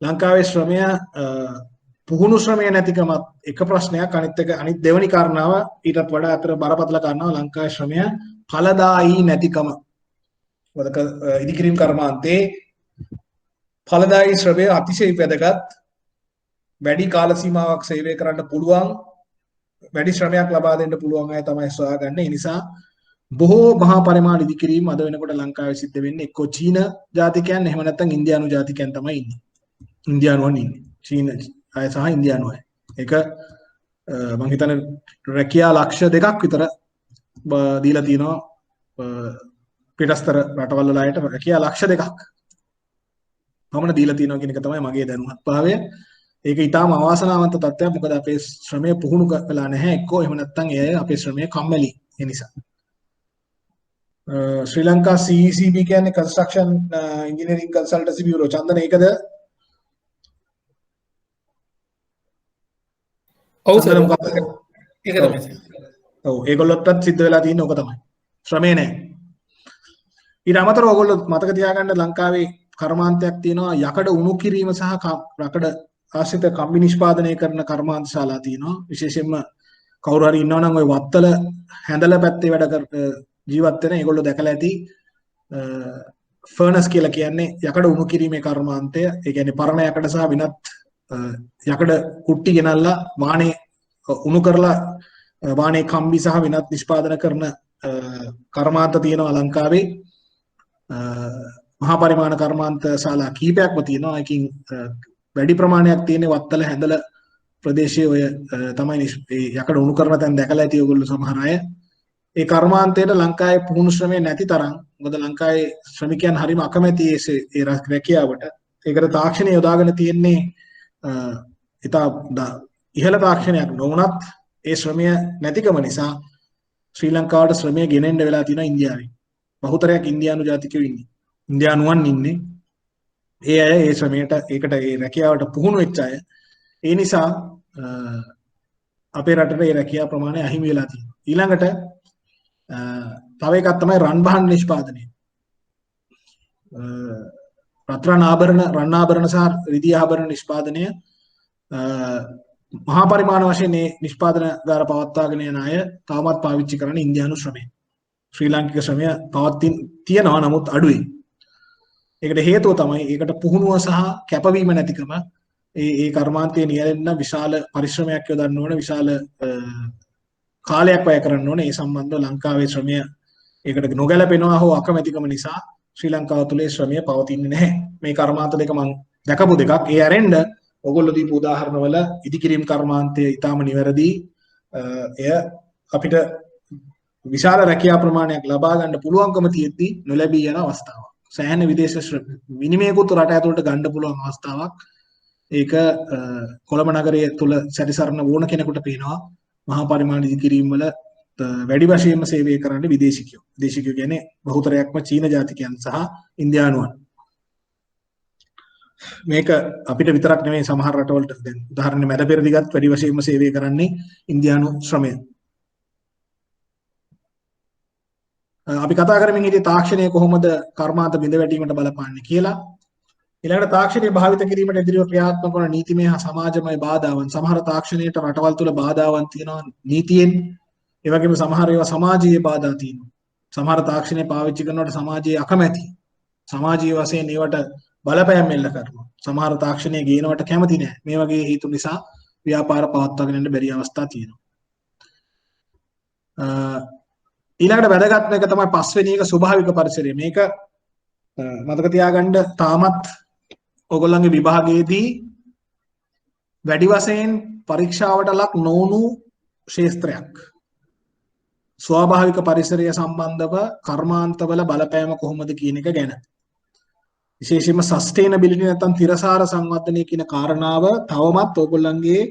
ලංකාවේ ශ්‍රමය පුහුණු ශ්‍රමය නැතිකමත් එක ප්‍රශ්නයක්. අනිත් දෙවෙනි කාරණාව ඊටත් වඩා අතර බරපතල කාරණාව ලංකාවේ ශ්‍රමය ඵලදායී නැතිකම. මොකද ඉදිකිරීම් කර්මාන්තයේ ඵලදායී ශ්‍රමය අතිශය වැදගත්. වැඩි කාල සීමාවක් සේවය කරන්න පුළුවන්, වැඩි ශ්‍රමයක් ලබා දෙන්න පුළුවන් අය තමයි සොයාගන්නේ. ඒ නිසා බොහෝ මහා පරිමාණ ඉදිකිරීම් අද වෙනකොට ලංකාවේ සිද්ධ වෙන්නේ එක්කෝ චීන ජාතිකයන් එහෙම නැත්නම් ඉන්දියානු ජාතිකයන් තමයි ඉන්නේ. ඉන්දියානුවන් ඉන්නේ. චීන අය සහ ඉන්දියානු අය. ඒක මම හිතන්නේ රැකියා ලක්ෂ 2ක් විතර දීලා තිනවා පිටස්තර රටවල් වල අයට රැකියා ලක්ෂ 2ක්. පමණ දීලා තිනවා කියන එක තමයි මගේ දැනුමත්භාවය. ඒක ඊටාම අවාසනාවන්ත තත්ත්වයක්. මොකද අපේ ශ්‍රමය පුහුණු කරලා නැහැ එක්කෝ එහෙම නැත්නම් ඒ අය අපේ ශ්‍රමය කම්මැලි. ඒ නිසා ශ්‍රී ලංකා CECB කියන්නේ construction engineering consultancy bureau. Chandana ඒකද? ඔව් සර් ඒක තමයි. ඔව් ඒගොල්ලොත්වත් සිද්ධ වෙලා තියෙන්නේ ඕක තමයි. ශ්‍රමය නැහැ. ඊට අමතරව ඔයගොල්ලෝ මතක තියාගන්න ලංකාවේ කර්මාන්තයක් තියෙනවා යකඩ උණු කිරීම සහ යකඩ ආශ්‍රිත කම්බි නිෂ්පාදනය කරන කර්මාන්ත ශාලා තියෙනවා. විශේෂයෙන්ම කවුරු හරි ඉන්නවා නම් ওই වත්තල හැඳල පැත්තේ වැඩ කර ජීවත් වෙන ඒගොල්ලෝ දැකලා ඇති ෆර්නස් කියලා කියන්නේ යකඩ උණු කිරීමේ කර්මාන්තය. ඒ කියන්නේ පරණ යකඩ සහ විනත් යකඩ කුට්ටි ගෙනල්ලා වානේ උණු කරලා වානේ කම්බි සහ විනත් නිෂ්පාදන කරන කර්මාන්ත තියෙනවා ලංකාවේ. මහා පරිමාණ කර්මාන්ත ශාලා කීපයක්ම තියෙනවා. ඒකින් වැඩි ප්‍රමාණයක් තියෙන වත්තල හැඳල ප්‍රදේශයේ ඔය තමයි යකඩ උණු කරන තැන් දැකලා ඇති ඔයගොල්ලෝ සමහර අය. ඒ කර්මාන්තයට ලංකාවේ පුහුණු ශ්‍රමය නැති තරම්. මොකද ලංකාවේ ශ්‍රමිකයන් හරිම අකමැති ඒ රැකියාවට. ඒකට තාක්ෂණය යොදාගෙන තියෙන්නේ ඉතා ඉහළ තාක්ෂණයක් නොවුනත් ඒ ශ්‍රමය නැතිකම නිසා ශ්‍රී ලංකාවට ශ්‍රමය ගෙනෙන්න වෙලා තියෙනවා ඉන්දියාවෙන්. බහුතරයක් ඉන්දියානු ජාතිකයෝ ඉන්නේ. ඉන්දියානුවන් ඉන්නේ. ඒ අය ඒ ශ්‍රමයට ඒකට ඒ රැකියාවට පුහුණු වෙච්ච අය. ඒ නිසා අපේ රටේ ඒ රැකියාව ප්‍රමාණය අහිමි වෙලා තියෙනවා. ඊළඟට තව එකක් තමයි රන් බහන් නිෂ්පාදනය. රත්රන් ආභරණ සහ රිදී ආභරණ නිෂ්පාදනය මහා පරිමාණ වශයෙන් මේ නිෂ්පාදන ගාර පවත්වාගෙන යන අය තාමත් පාවිච්චි කරන ඉන්දියානු ශ්‍රමය. ශ්‍රී ලාංකික ශ්‍රමය පවත්ින් තියෙනවා නමුත් අඩුයි. ඒකට හේතුව තමයි ඒකට පුහුණුව සහ කැපවීම නැතිකම. ඒ කර්මාන්තයේ නියැලෙන්න විශාල පරිශ්‍රමයක් යොදන්න ඕන, විශාල කාලයක් වැය කරන්න ඕනේ. ඒ සම්බන්ධව ලංකාවේ ශ්‍රමය ඒකට නොගැලපෙනවා හෝ අකමැතිකම නිසා ශ්‍රී ලංකාව තුලේ ශ්‍රමය පවතින්නේ නැහැ. මේ කර්මාන්ත දෙක මම දැකපු දෙකක්. ඒ ඇරෙන්න ඔයගොල්ලෝ දීපු උදාහරණවල ඉදිකිරීම් කර්මාන්තය ඊටාම නිවැරදි. එය අපිට විශාල රැකියා ප්‍රමාණයක් ලබා ගන්න පුළුවන්කම තියෙද්දි නොලැබී යන අවස්ථාවක්. සෑහෙන විදේශ විනිමයකුත් රට ඇතුළට ගන්න පුළුවන් අවස්ථාවක්. ඒක කොළඹ නගරය තුල සැරිසරන ඕන කෙනෙකුට පේනවා. මහා පරිමාණ ඉදිකිරීම් වල වැඩි වශයෙන්ම සේවය කරන්නේ විදේශිකයෝ. විදේශිකයෝ කියන්නේ බහුතරයක්ම චීන ජාතිකයන් සහ ඉන්දියානුවන්. මේක අපිට විතරක් නෙමෙයි සමහර රටවලට දැන් උදාහරණ මැද පෙරදිගත් වැඩි වශයෙන්ම සේවය කරන්නේ ඉන්දියානු ශ්‍රමය. අපි කතා කරමින් ඉතින් තාක්ෂණය කොහොමද කර්මාන්ත බිඳ වැටීමට බලපාන්නේ කියලා. ඊළඟට තාක්ෂණය භාවිත කිරීමට ඉදිරියට ක්‍රියාත්මක වන නීතිමය හා සමාජමය බාධාවන්. සමහර තාක්ෂණයට රටවල් තුල බාධාවන් තියෙනවා නීතියෙන්. ඒ වගේම සමහර ඒවා සමාජීය බාධා තියෙනවා. සමහර තාක්ෂණය පාවිච්චි කරනකොට සමාජයේ අකමැති. සමාජීය වශයෙන් ඒවට බලපෑම් එල්ල කරනවා. සමහර තාක්ෂණය ගේනවට කැමති නැහැ. මේ වගේ හේතු නිසා ව්‍යාපාර පවත්වාගෙන යන්න බැරි අවස්ථා තියෙනවා. ඊළඟට වැදගත්ම එක තමයි පස්වෙනි එක ස්වභාවික පරිසරය. මේක මතක තියාගන්න තාමත් ඔයගොල්ලන්ගේ විභාගයේදී වැඩි වශයෙන් පරීක්ෂාවට ලක් නොවුණු ක්ෂේත්‍රයක්. ස්වාභාවික පරිසරය සම්බන්ධව කර්මාන්තවල බලපෑම කොහොමද කියන එක ගැන. විශේෂයෙන්ම සස්ටේනබිලිටි නැත්නම් තිරසාර සංවර්ධනය කියන කාරණාව තවමත් ඔයගොල්ලන්ගේ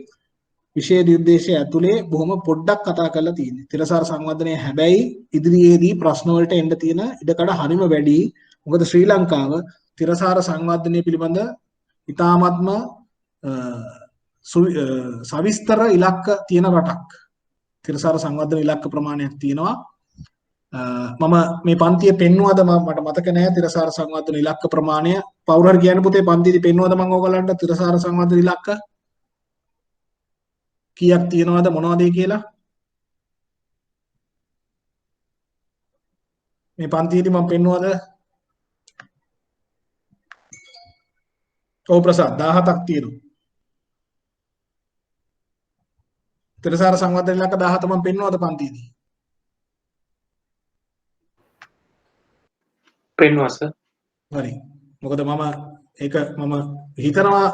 විෂය නිර්දේශය ඇතුලේ බොහොම පොඩ්ඩක් කතා කරලා තියෙනවා. තිරසාර සංවර්ධනය හැබැයි ඉදිරියේදී ප්‍රශ්න වලට එන්න තියෙන ඉඩකඩ හරිම වැඩි. මොකද ශ්‍රී ලංකාව තිරසාර සංවර්ධනය පිළිබඳ ඉතාමත්ම සවිස්තර ඉලක්ක තියෙන රටක්. තිරසාර සංවර්ධන ඉලක්ක ප්‍රමාණයක් තියෙනවා. මම මේ පන්තියේ පෙන්වුවද මට මතක නැහැ තිරසාර සංවර්ධන ඉලක්ක ප්‍රමාණය. පවුරු හරි කියන්න පුතේ පන්තියේදී පෙන්වුවද මම ඕගලන්ට තිරසාර සංවර්ධන ඉලක්ක කීයක් තියෙනවද මොනවද කියලා? මේ පන්තියේදී මම පෙන්වුවද? ඔව් ප්‍රසාද් 17ක් තියෙනවා. තිරසාර සංවර්ධන ඉලක්ක 17 මම පෙන්වුවද පන්තියේදී? පෙන්වස හරි. මොකද ඒක මම හිතනවා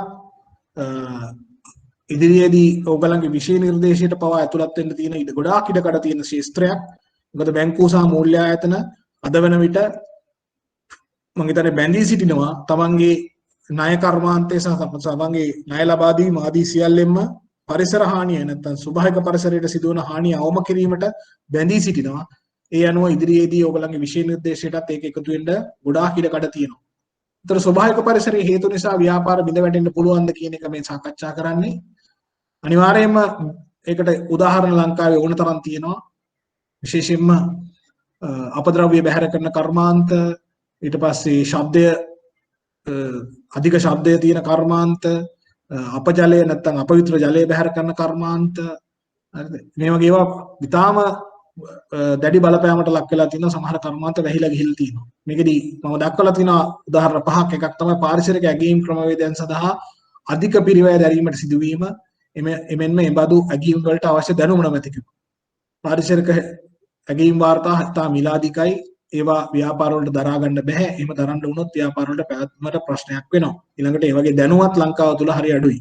ඉදිරියේදී ඕගලන්ගේ විෂය නිර්දේශයට පවා ඇතුළත් වෙන්න තියෙන ඉඩ ගොඩාක් ඉඩකඩ තියෙන ශාස්ත්‍රයක්. මොකද බැංකුව සහ මූල්‍ය ආයතන අද වෙන විට මම හිතන්නේ බැඳී සිටිනවා තමන්ගේ ණය කර්මාන්තයේ සහ තමන්ගේ ණය ලබා දීම ආදී සියල්ලෙන්ම පරිසර හානිය නැත්නම් ස්වභාවික පරිසරයට සිදුවන හානිය අවම කිරීමට බැඳී සිටිනවා. ඒ අනුව ඉදිරියේදී ඕගලන්ගේ විෂය නිර්දේශයටත් ඒක එකතු වෙන්න ගොඩාක් ඉඩකඩ තියෙනවා. ඒතර ස්වභාවික පරිසරයේ හේතු නිසා ව්‍යාපාර බිඳ වැටෙන්න පුළුවන්ද කියන එක මේ සාකච්ඡා කරන්නේ. අනිවාර්යයෙන්ම ඒකට උදාහරණ ලංකාවේ ඕන තරම් තියෙනවා. විශේෂයෙන්ම අපද්‍රව්‍ය බැහැර කරන කර්මාන්ත, ඊට පස්සේ ශබ්දය අධික ශබ්දය තියෙන කර්මාන්ත, අපජලය නැත්නම් අපවිත්‍ර ජලය බැහැර කරන කර්මාන්ත, හරිද? මේ වගේ ඒවා විතාම දැඩි බලපෑමකට ලක් වෙලා තියෙන සමහර කර්මාන්ත වැහිලා ගිහිල්ලා තියෙනවා. මේකෙදී මම දක්වලා තියෙන උදාහරණ පහක්. එකක් තමයි පාරිසරික ඇගීම් ක්‍රමවේදයන් සඳහා අධික පිරිවැය දැරීමට සිදුවීම. එමෙන්ම මේ බඳු ඇගීම් වලට අවශ්‍ය දැනුම නැතිකම. පාරිසරික ඇගීම් වාර්තා ඉතා මිලාදිකයි. ඒවා ව්‍යාපාර වලට දරා ගන්න බෑ. එහෙම දරන්න වුණොත් ව්‍යාපාර වලට පැවැත්මට ප්‍රශ්නයක් වෙනවා. ඊළඟට ඒ වගේ දැනුවත් ලංකාව තුල හරි අඩුයි.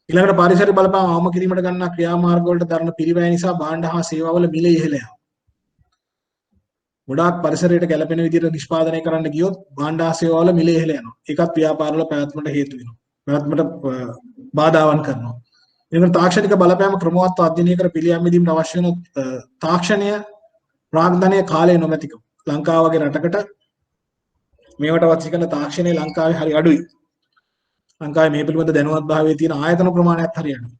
ඊළඟට පාරිසරික බලපෑම අවම කිරීමට ගන්නා ක්‍රියාමාර්ග වලට දරන පිරිවැය නිසා භාණ්ඩ හා සේවාවල මිල ඉහළ යනවා. ගොඩාක් පරිසරයට ගැළපෙන විදිහට නිෂ්පාදනය කරන්න ගියොත් භාණ්ඩ හා සේවාවල මිල ඉහළ යනවා. ඒකත් ව්‍යාපාර වල පැවැත්මට හේතු වෙනවා. පැවැත්මට බාධාවන් කරනවා. ඊළඟට තාක්ෂණික බලපෑම ක්‍රමවත්ව අධ්‍යයනය කර පිළියම් බෙදීමට අවශ්‍ය වෙන තාක්ෂණය ප්‍රාග්ධනීය කාලය නොමැතිකම. ලංකාව වගේ රටකට මේවට අවශ්‍ය කරන තාක්ෂණය ලංකාවේ හරි අඩුයි. ලංකාවේ මේ පිළිබඳ දැනුවත් භාවයේ තියෙන ආයතන ප්‍රමාණයත් හරි අඩුයි.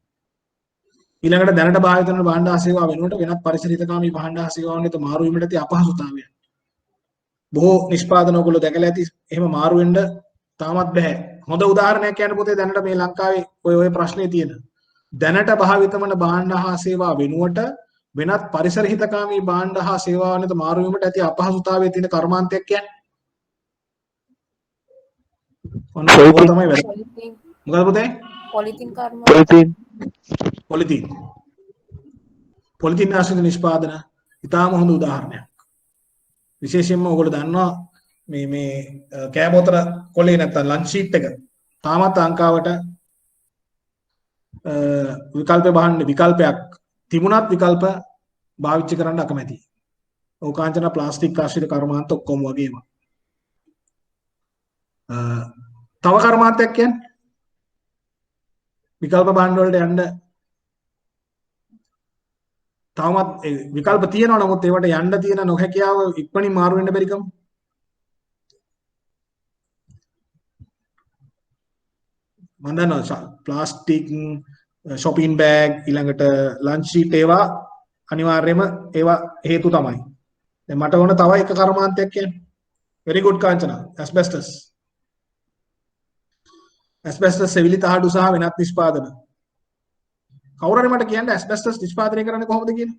ඊළඟට දැනට භාවිත කරන භාණ්ඩ හා සේවා වෙනුවට වෙනත් පරිසරිතකාමී භාණ්ඩ හා සේවාවන් වෙත මාරු වීමට ඇති අපහසුතාවය. බොහෝ නිෂ්පාදන ඔයගොල්ලෝ දැකලා ඇති එහෙම මාරු වෙන්න තාමත් බෑ. හොඳ උදාහරණයක් කියන්න පුතේ දැනට මේ ලංකාවේ ඔය ප්‍රශ්නේ තියෙන. දැනට භාවිත වන භාණ්ඩ හා සේවා වෙනුවට වෙනත් පරිසර හිතකාමී භාණ්ඩ හා සේවාවන් වෙත මාරු වීමට ඇති අපහසුතාවයේ තියෙන කර්මාන්තයක් කියන්නේ. ඔන්න ඒක තමයි වැඩ. මොකද පුතේ? පොලිතින් කර්ම. පොලිතින් ආශ්‍රිත නිෂ්පාදන ඉතාම හොඳ උදාහරණයක්. විශේෂයෙන්ම ඔයගොල්ලෝ දන්නවා මේ කෑමෝතර කොලේ නැත්තම් ලන්ච් ෂීට් එක තාමත් ලංකාවට විකල්පයක් තිබුණත් විකල්ප භාවිත කරන්න අකමැතියි. ඕකාංචන ප්ලාස්ටික් ආශ්‍රිත කර්මාන්ත ඔක්කොම වගේම. තව කර්මාන්තයක් කියන්නේ විකල්ප භාණ්ඩ වලට යන්න තාමත් විකල්ප තියෙනවා. නමුත් ඒවට යන්න තියෙන නොහැකියාව ඉක්මනින් මාරු වෙන්න බැරිකම. මම දන්නවා ප්ලාස්ටික් shopping bag ඊළඟට lunch sheet ඒවා අනිවාර්යයෙන්ම ඒවා හේතු තමයි. දැන් මට ඕන තව එක කර්මාන්තයක් කියන්න. very good කාංචනා asbestos සෙවිලි තහඩු සහ වෙනත් නිෂ්පාදන. කවුරු හරි මට කියන්න asbestos නිෂ්පාදනය කරන්නේ කොහොමද කියලා?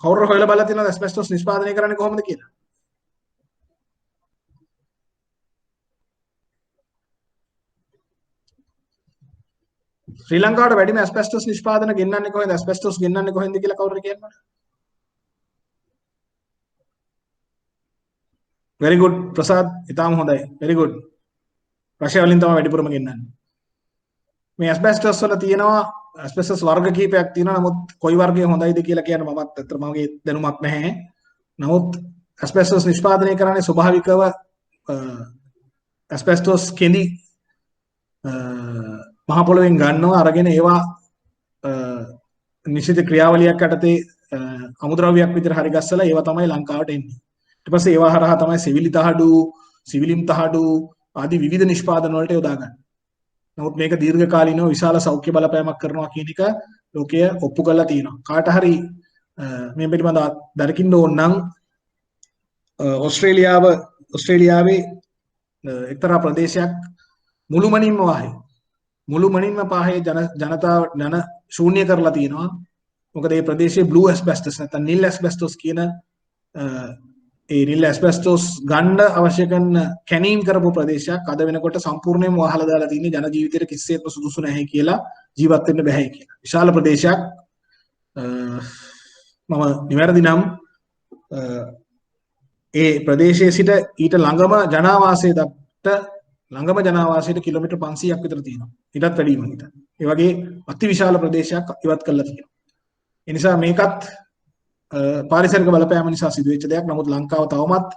කවුරු හොයලා බලලා තියෙනවද asbestos නිෂ්පාදනය කරන්නේ කොහොමද කියලා? ශ්‍රී ලංකාවට වැඩිම asbestos නිෂ්පාදන ගෙන්නන්නේ කොහෙන්ද? asbestos ගෙන්නන්නේ කොහෙන්ද කියලා කවුරු හරි කියන්නද? very good ප්‍රසාද් ඉතාම හොඳයි very good. රෂ්‍යාව වලින් තමයි වැඩිපුරම ගෙන්නන්නේ. මේ asbestos වල තියෙනවා asbestos වර්ග කීපයක් තියෙනවා. නමුත් කොයි වර්ගය හොඳයිද කියලා කියන්න මමත් අතට මගේ දැනුමක් නැහැ. නමුත් asbestos නිෂ්පාදනය කරන්නේ ස්වභාවිකව asbestos කෙඳි මහ පොළොවෙන් ගන්නවා අරගෙන ඒවා නිශ්චිත ක්‍රියාවලියක් යටතේ අමුද්‍රව්‍යයක් විදිහට හරි ගස්සලා ඒවා තමයි ලංකාවට එන්නේ. ඊට පස්සේ ඒවා හරහා තමයි සිවිලි තහඩු, සිවිලිම් තහඩු, ආදී විවිධ නිෂ්පාදන වලට යොදා ගන්න. නමුත් මේක දීර්ඝකාලීනව විශාල සෞඛ්‍ය බලපෑමක් කරනවා කියන එක ලෝකය ඔප්පු කරලා තියෙනවා. කාට හරි මේ පිළිබඳව දරකින්න ඕන නම් ඕස්ට්‍රේලියාවේ එක්තරා ප්‍රදේශයක් මුළුමනින්ම පාහේ ජනතාව ජන ශූන්‍ය කරලා තියෙනවා. මොකද මේ ප්‍රදේශයේ බ්ලූ ඇස්බෙස්ටස් නැත්නම් නිල් ඇස්බෙස්ටස් කියන ඒ නිල් ඇස්බෙස්ටස් ගන්න අවශ්‍ය කරන කැනීම් කරපු ප්‍රදේශයක් අද වෙනකොට සම්පූර්ණයෙන්ම වහලා දාලා තියෙන්නේ ජන ජීවිතයට කිසිසේත්ම සුදුසු නැහැ කියලා ජීවත් වෙන්න බැහැ කියලා. විශාල ප්‍රදේශයක් මම නිවැරදි නම් ඒ ප්‍රදේශයේ සිට ඊට ළඟම ජනාවාසයට කිලෝමීටර් 500ක් විතර තියෙනවා. ඊටත් වැඩි මම හිතන්නේ. ඒ වගේ අතිවිශාල ප්‍රදේශයක් ඉවත් කරලා තියෙනවා. ඒ නිසා මේකත් පාරිසරික බලපෑම නිසා සිදුවෙච්ච දෙයක්. නමුත් ලංකාව තවමත්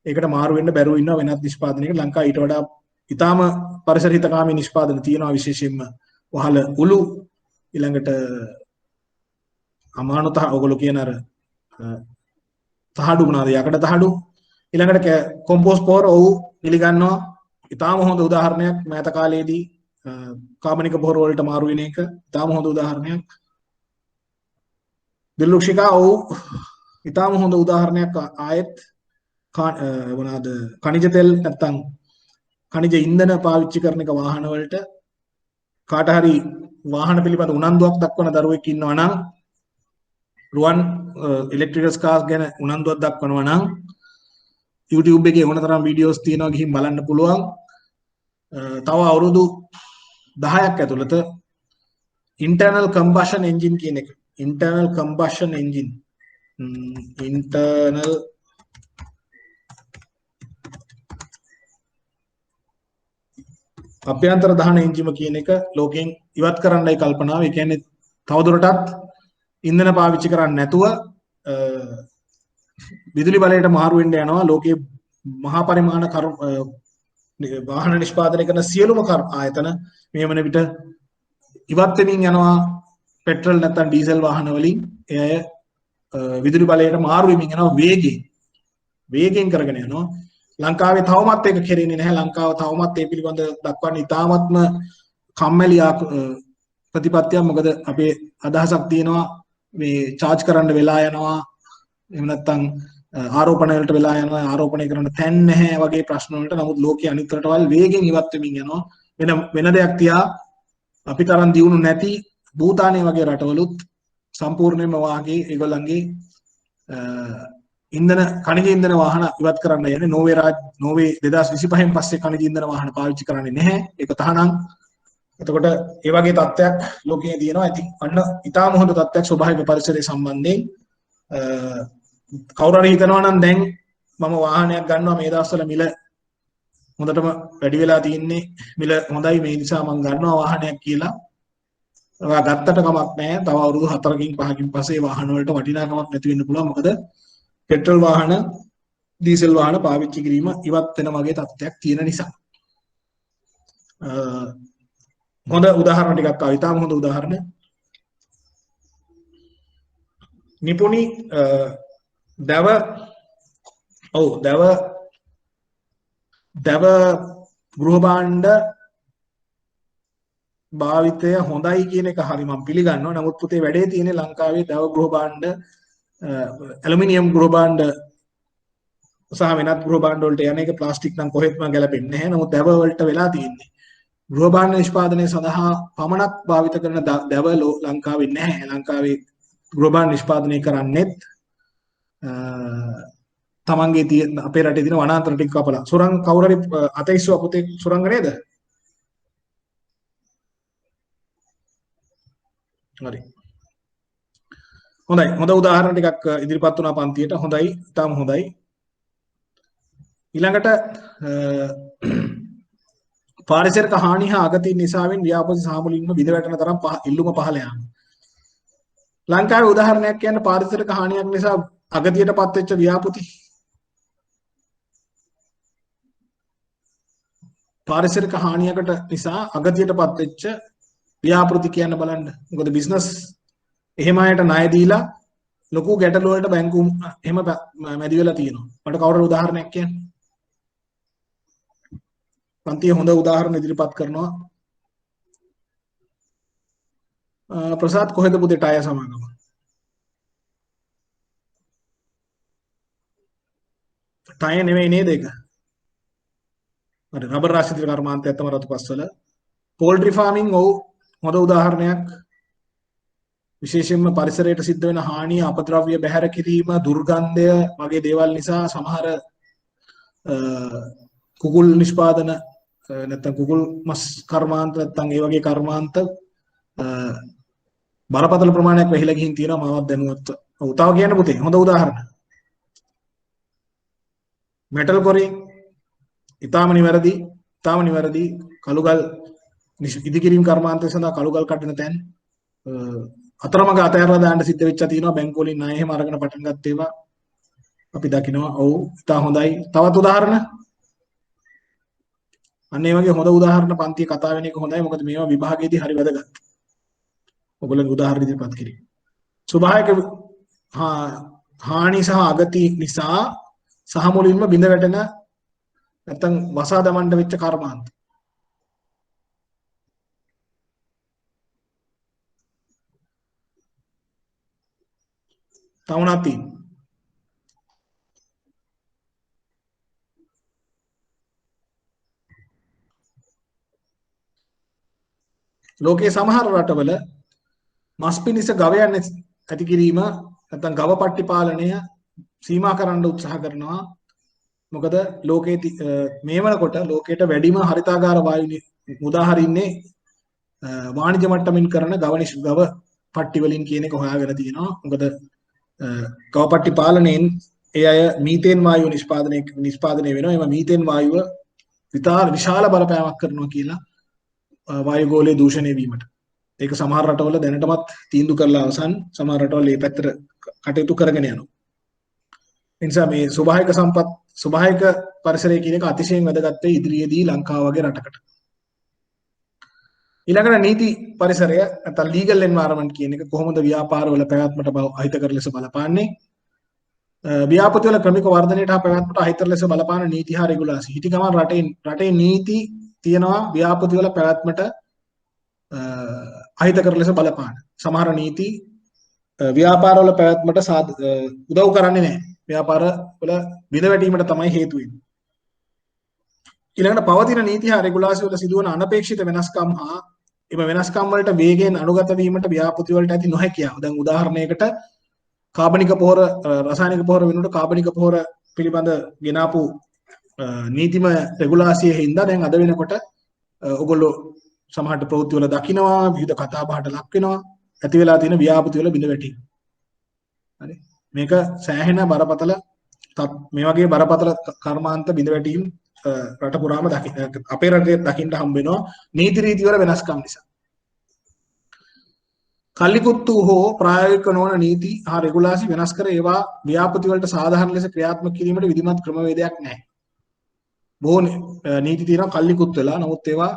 ඒකට මාරු වෙන්න බැරුව ඉන්නවා වෙනත් නිෂ්පාදනයකට. ලංකාව ඊට වඩා ඊටාම පරිසර හිතකාමී නිෂ්පාදන තියෙනවා විශේෂයෙන්ම වහල උළු ඊළඟට අමානුත ඔයගොල්ලෝ කියන අර තහඩු මොනවාද යකඩ තහඩු ඊළඟට කොම්පෝස්ට් පොහොර ඔව් පිළිගන්නවා. ඊටාම හොඳ උදාහරණයක් මෑත කාලයේදී කාබනික පොහොර වලට මාරු වෙන එක ඊටාම හොඳ උදාහරණයක්. දිල්ලුක්ෂිකා ඔව් ඊටාම හොඳ උදාහරණයක් ආයෙත් මොනවාද ಖನಿಜ තෙල් නැත්තම් ಖනිජ ඉන්ධන පාවිච්චි කරන එක වාහන වලට කාට හරි වාහන පිළිබඳ උනන්දුවක් දක්වන දරුවෙක් ඉන්නවා නම් රුවන් ඉලෙක්ට්‍රිකල් කාර්ස් ගැන උනන්දුවක් දක්වනවා නම් YouTube එකේ ඕනතරම් වීඩියෝස් තියෙනවා ගිහින් බලන්න පුළුවන්. තව අවුරුදු 10ක් ඇතුළත internal combustion engine කියන එක internal combustion engine අභ්‍යන්තර දහන එන්ජිම කියන එක ලෝකෙන් ඉවත් කරන්නයි කල්පනාව. ඒ කියන්නේ තවදුරටත් ඉන්ධන පාවිච්චි කරන්නේ නැතුව විදුලි බලයට මාරු වෙන්න යනවා. ලෝකයේ මහා පරිමාණ වාහන නිෂ්පාදනය කරන සියලුම ආයතන මේ වන විට ඉවත් වෙමින් යනවා පෙට්‍රල් නැත්නම් ඩීසල් වාහන වලින්. එය විදුලි බලයට මාරු වෙමින් යනවා වේගෙන් කරගෙන යනවා. ලංකාවේ තවමත් ඒක කෙරෙන්නේ නැහැ. ලංකාව තවමත් ඒ පිළිබඳ දක්වන්නේ ඉතාමත්ම කම්මැලි ප්‍රතිපත්තියක්. මොකද අපේ අදහසක් තියෙනවා මේ charge කරන්න වෙලා යනවා. එහෙම නැත්නම් ආරෝපණය වලට වෙලා යනවා. ආරෝපණය කරන්න තැන් නැහැ වගේ ප්‍රශ්න වලට. නමුත් ලෝකයේ අනිත් රටවල් වේගෙන් ඉවත් වෙමින් යනවා. වෙන දෙයක් තියා අපි තරම් දියුණු නැති භූතානය වගේ රටවලුත් සම්පූර්ණයෙන්ම වාගේ ඒගොල්ලන්ගේ ಖನಿජ ඉන්ධන වාහන ඉවත් කරන්න යන්නේ. නෝර්වේ 2025න් පස්සේ ಖනිජ ඉන්ධන වාහන පාවිච්චි කරන්නේ නැහැ. ඒක තහනම්. එතකොට ඒ වගේ තත්ත්වයක් ලෝකයේ තියෙනවා. ඉතින් අන්න ඊටාම හොඳ තත්ත්වයක් ස්වභාවික පරිසරය සම්බන්ධයෙන් කවුරු හරි හිතනවා නම් දැන් මම වාහනයක් ගන්නවා මේ දවස්වල මිල හොඳටම වැඩි වෙලා තියෙන්නේ මිල හොඳයි මේ නිසා මම ගන්නවා වාහනයක් කියලා. ඔයා ගත්තට කමක් නැහැ. තව අවුරුදු 4කින් 5කින් පස්සේ වාහන වලට වටිනාකමක් නැති වෙන්න පුළුවන්. මොකද පෙට්‍රල් වාහන ඩීසල් වාහන පාවිච්චි කිරීම ඉවත් වෙන වගේ තත්ත්වයක් තියෙන නිසා. හොඳ උදාහරණ ටිකක් ආවා. ඊටාම හොඳ උදාහරණ. නිපුණි දව ගෘහ භාණ්ඩ භාවිතය හොඳයි කියන එක හරි මම පිළිගන්නවා. නමුත් පුතේ වැඩේ තියෙන්නේ ලංකාවේ දව ගෘහ භාණ්ඩ ඇලුමිනියම් ගෘහ භාණ්ඩ සහ වෙනත් ගෘහ භාණ්ඩ වලට යන එක ප්ලාස්ටික් නම් කොහෙත්ම ගැලපෙන්නේ නැහැ. නමුත් දව වලට වෙලා තියෙන්නේ ගෘහ භාණ්ඩ නිෂ්පාදනය සඳහා පමණක් භාවිත කරන දව ලංකාවේ නැහැ. ලංකාවේ ගෘහ භාණ්ඩ නිෂ්පාදනය කරන්නේත් තමන්ගේ තියෙන අපේ රටේ තියෙන වනාන්තර ටික කපලා සුරංග කවුරු හරි අතීස්ව පුතේ සුරංග නේද? හරි. හොඳයි. හොඳ උදාහරණ ටිකක් ඉදිරිපත් වුණා පන්තියට. හොඳයි. ඊටම හොඳයි. ඊළඟට පාරිසරික හානි හා අගතින් නිසාවෙන් ව්‍යාපෘති සාමුලින්ම බිඳ වැටෙන තරම් ඉල්ලුම පහළ යාම. ලංකාවේ උදාහරණයක් කියන්න පාරිසරික හානියක් නිසා අගතියටපත් වෙච්ච ව්‍යාපෘති. පාරිසරික හානියකට නිසා අගතියටපත් වෙච්ච ව්‍යාපෘති කියන්න බලන්න. මොකද බිස්නස් එහෙම අයට ණය දීලා ලොකු ගැටලු වලට බැංකු එහෙම මැදි වෙලා තියෙනවා. මට කවුරුහරි උදාහරණයක් කියන්න. පන්තිය හොඳ උදාහරණ ඉදිරිපත් කරනවා. ප්‍රසාද් කොහෙද පුතේ ටය සමාගම? ටය නෙවෙයි නේද ඒක? හරි රබර් ආශ්‍රිත කර්මාන්තයක් තමයි රතු පස්වල. පෝල්ට්‍රි ෆාමින් ඔව් හොඳ උදාහරණයක්. විශේෂයෙන්ම පරිසරයට සිද්ධ වෙන හානිය, අපද්‍රව්‍ය බැහැර කිරීම, දුර්ගන්ධය වගේ දේවල් නිසා සමහර කුකුල් නිෂ්පාදන නැත්නම් කුකුල් මස් කර්මාන්ත නැත්නම් ඒ වගේ කර්මාන්ත බරපතල ප්‍රමාණයක් වැහිලා ගිහින් තියෙනවා මාවත් දැනුවත්. ඔව් තව කියන්න පුතේ හොඳ උදාහරණ. මෙටල් කොරින් ඊටාම නිවැරදි කළුගල් ඉදිකිරීම කර්මාන්තය සඳහා කළුගල් කඩන තැන් අතරමඟ අතහැරලා දාන්න සිද්ධ වෙච්චා තියෙනවා. බැංකු වලින් ණය එහෙම අරගෙන පටන් ගත්ත ඒවා අපි දකිනවා. ඔව් ඉතා හොඳයි. තවත් උදාහරණ. අන්න ඒ වගේ හොඳ උදාහරණ පන්තියේ කතා වෙන එක හොඳයි. මොකද මේවා විභාගයේදී හරි වැදගත්. ඔයගොල්ලන්ගේ උදාහරණ ඉදිරිපත් කිරීම. ස්වභාවික හානි සහ අගති නිසා සහ මුලින්ම බිඳ වැටෙන නැත්නම් වසා දමන්න වෙච්ච කර්මාන්ත. තවුණාති ලෝකයේ සමහර රටවල මස් පිණිස ගවයන් ඇති කිරීම නැත්නම් ගව පට්ටි පාලනය සීමා කරන්න උත්සාහ කරනවා. මොකද ලෝකයේ මේ වෙනකොට ලෝකයට වැඩිම හරිතාගාර වායු මුදා හරින්නේ වාණිජ මට්ටමින් කරන ගව පට්ටි වලින් කියන එක හොයාගෙන තියෙනවා. මොකද ගව පට්ටි පාලනයෙන් ඒ අය මීතේන් වායුව නිෂ්පාදනය වෙනවා. එම මීතේන් වායුව විශාල බලපෑමක් කරනවා කියලා වායු ගෝලයේ දූෂණය වීමට. ඒක සමහර රටවල දැනටමත් තීන්දුව කරලා අවසන්. සමහර රටවල මේ පැත්තට කටයුතු කරගෙන යනවා. ඒ නිසා මේ ස්වභාවික පරිසරය කියන එක අතිශයින් වැදගත් වෙයි ඉදිරියේදී ලංකාව වගේ රටකට. ඊළඟට නීති පරිසරය නැත්නම් ලීගල් එන්වයරන්මන්ට් කියන එක කොහොමද ව්‍යාපාරවල පැවැත්මට අහිතකර ලෙස බලපාන්නේ? ව්‍යාපෘති වල ක්‍රමික වර්ධනයට හා පැවැත්මට අහිතකර ලෙස බලපාන නීති හා රෙගුලාසි. හිටි ගමන් රටේ නීති තියෙනවා ව්‍යාපෘති වල පැවැත්මට අහිතකර ලෙස බලපාන. සමහර නීති ව්‍යාපාරවල පැවැත්මට උදව් කරන්නේ නැහැ. ව්‍යාපාර වල බිඳ වැටීමට තමයි හේතු වෙන්නේ. ඊළඟට පවතින නීති හා රෙගුලාසි වල සිදුවන අනපේක්ෂිත වෙනස්කම් හා එම වෙනස්කම් වලට වේගයෙන් අනුගත වීමට ව්‍යාපෘති වලට ඇති නොහැකියාව. දැන් උදාහරණයකට කාබනික පොහොර රසායනික පොහොර වෙනුවට කාබනික පොහොර පිළිබඳ ගෙනාපු නීතිම රෙගුලාසියේ හින්දා දැන් අද වෙනකොට ඔයගොල්ලෝ සමහරට ප්‍රවෘත්ති වල දකිනවා විවිධ කතා බහට ලක් වෙනවා ඇති වෙලා තියෙන ව්‍යාපෘති වල බිඳ වැටීම. හරි මේක සෑහෙන බරපතල මේ වගේ බරපතල කර්මාන්ත බිඳ වැටීම් රට පුරාම අපේ රටේ දකින්න හම්බ වෙනවා නීති රීති වල වෙනස්කම් නිසා. කල්ලිකුත්තු හෝ ප්‍රායෝගික නොවන නීති හා රෙගුලාසි වෙනස් කර ඒවා ව්‍යාපෘති වලට සාධාරණ ලෙස ක්‍රියාත්මක කිරීමට විධිමත් ක්‍රමවේදයක් නැහැ. බොහෝ නීති තියෙනවා කල්ලිකුත් වෙලා නමුත් ඒවා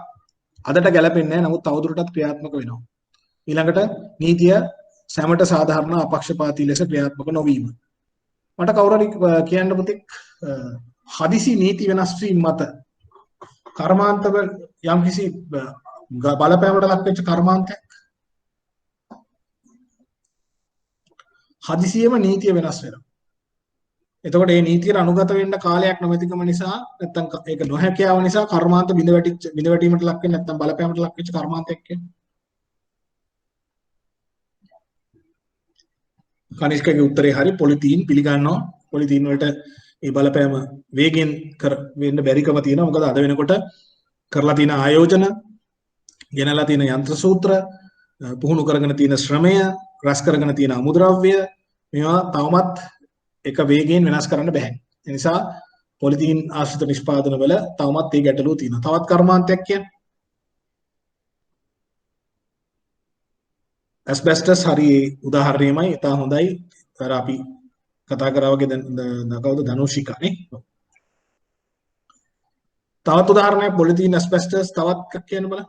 අදට ගැලපෙන්නේ නැහැ. නමුත් තවදුරටත් ක්‍රියාත්මක වෙනවා. ඊළඟට නීතිය සැමට සාධාරණ අපක්ෂපාතී ලෙස ක්‍රියාත්මක නොවීම. මට කවුරු හරි කියන්න පුතේ හදිසි නීති වෙනස් වීම මත කර්මාන්තවල යම්කිසි බලපෑමකට ලක් වෙච්ච කර්මාන්තයක් හදිසියෙම නීතිය වෙනස් වෙනවා. එතකොට මේ නීතියට අනුගත වෙන්න කාලයක් නොමැතිකම නිසා නැත්නම් ඒක නොහැකියාව නිසා කර්මාන්ත බිඳ වැටීමට ලක් වෙන්නේ නැත්නම් බලපෑමකට ලක් වෙච්ච කර්මාන්තයක් කියන්නේ. කනිෂ්කගේ උත්තරේ හරි පොලිතීන් පිළිගන්නවා. පොලිතීන් වලට මේ බලපෑම වේගෙන් වෙන්න බැරිකම තියෙනවා. මොකද අද වෙනකොට කරලා තියෙන ආයෝජන, ගෙනලා තියෙන යන්ත්‍ර සූත්‍ර, පුහුණු කරගෙන තියෙන ශ්‍රමය, රැස් කරගෙන තියෙන අමුද්‍රව්‍ය මේවා තවමත් එක වේගයෙන් වෙනස් කරන්න බෑ. ඒ නිසා පොලිතීන් ආශ්‍රිත නිෂ්පාදන වල තවමත් මේ ගැටලුව තියෙනවා. තවත් කර්මාන්තයක් කියන්නේ ඇස්බෙස්ටස් හරි උදාහරණයමයි. ඉතා හොඳයි. අර අපි කතා කරා වගේ කවුද ධනුෂිකා නේ. තවත් උදාහරණයක් පොලිතීන් ඇස්බෙස්ටස් තවත් එකක් කියන්න බලන්න.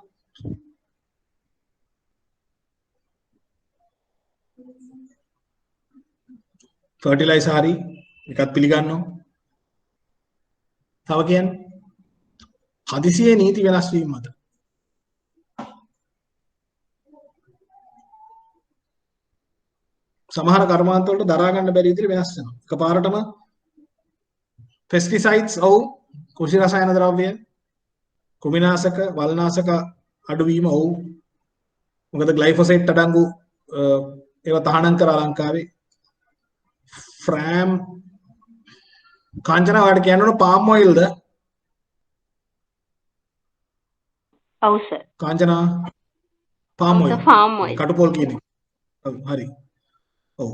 ෆර්ටිලයිසර් හරි එකත් පිළිගන්නවා. තව කියන්නේ හදිසියේ නීති වෙනස් වීම මත සමහර කර්මාන්ත වලට දරා ගන්න බැරි විදිහට වෙනස් වෙනවා. එකපාරටම pesticides ඔව් කෘෂි රසායන ද්‍රව්‍ය කෘමිනාශක වල්නාශක අඩුවීම ඔව් මොකද ග්ලයිෆොසේට් අඩංගු ඒවා තහනම් කරා ලංකාවේ ෆ්‍රෑම් කාංචනා වාට කියනවනේ පාම් ඔයිල්ද ඔව් sir. Kanchana palm oil farm oil. කටුපොල් කියන්නේ ඔව් හරි ඔව්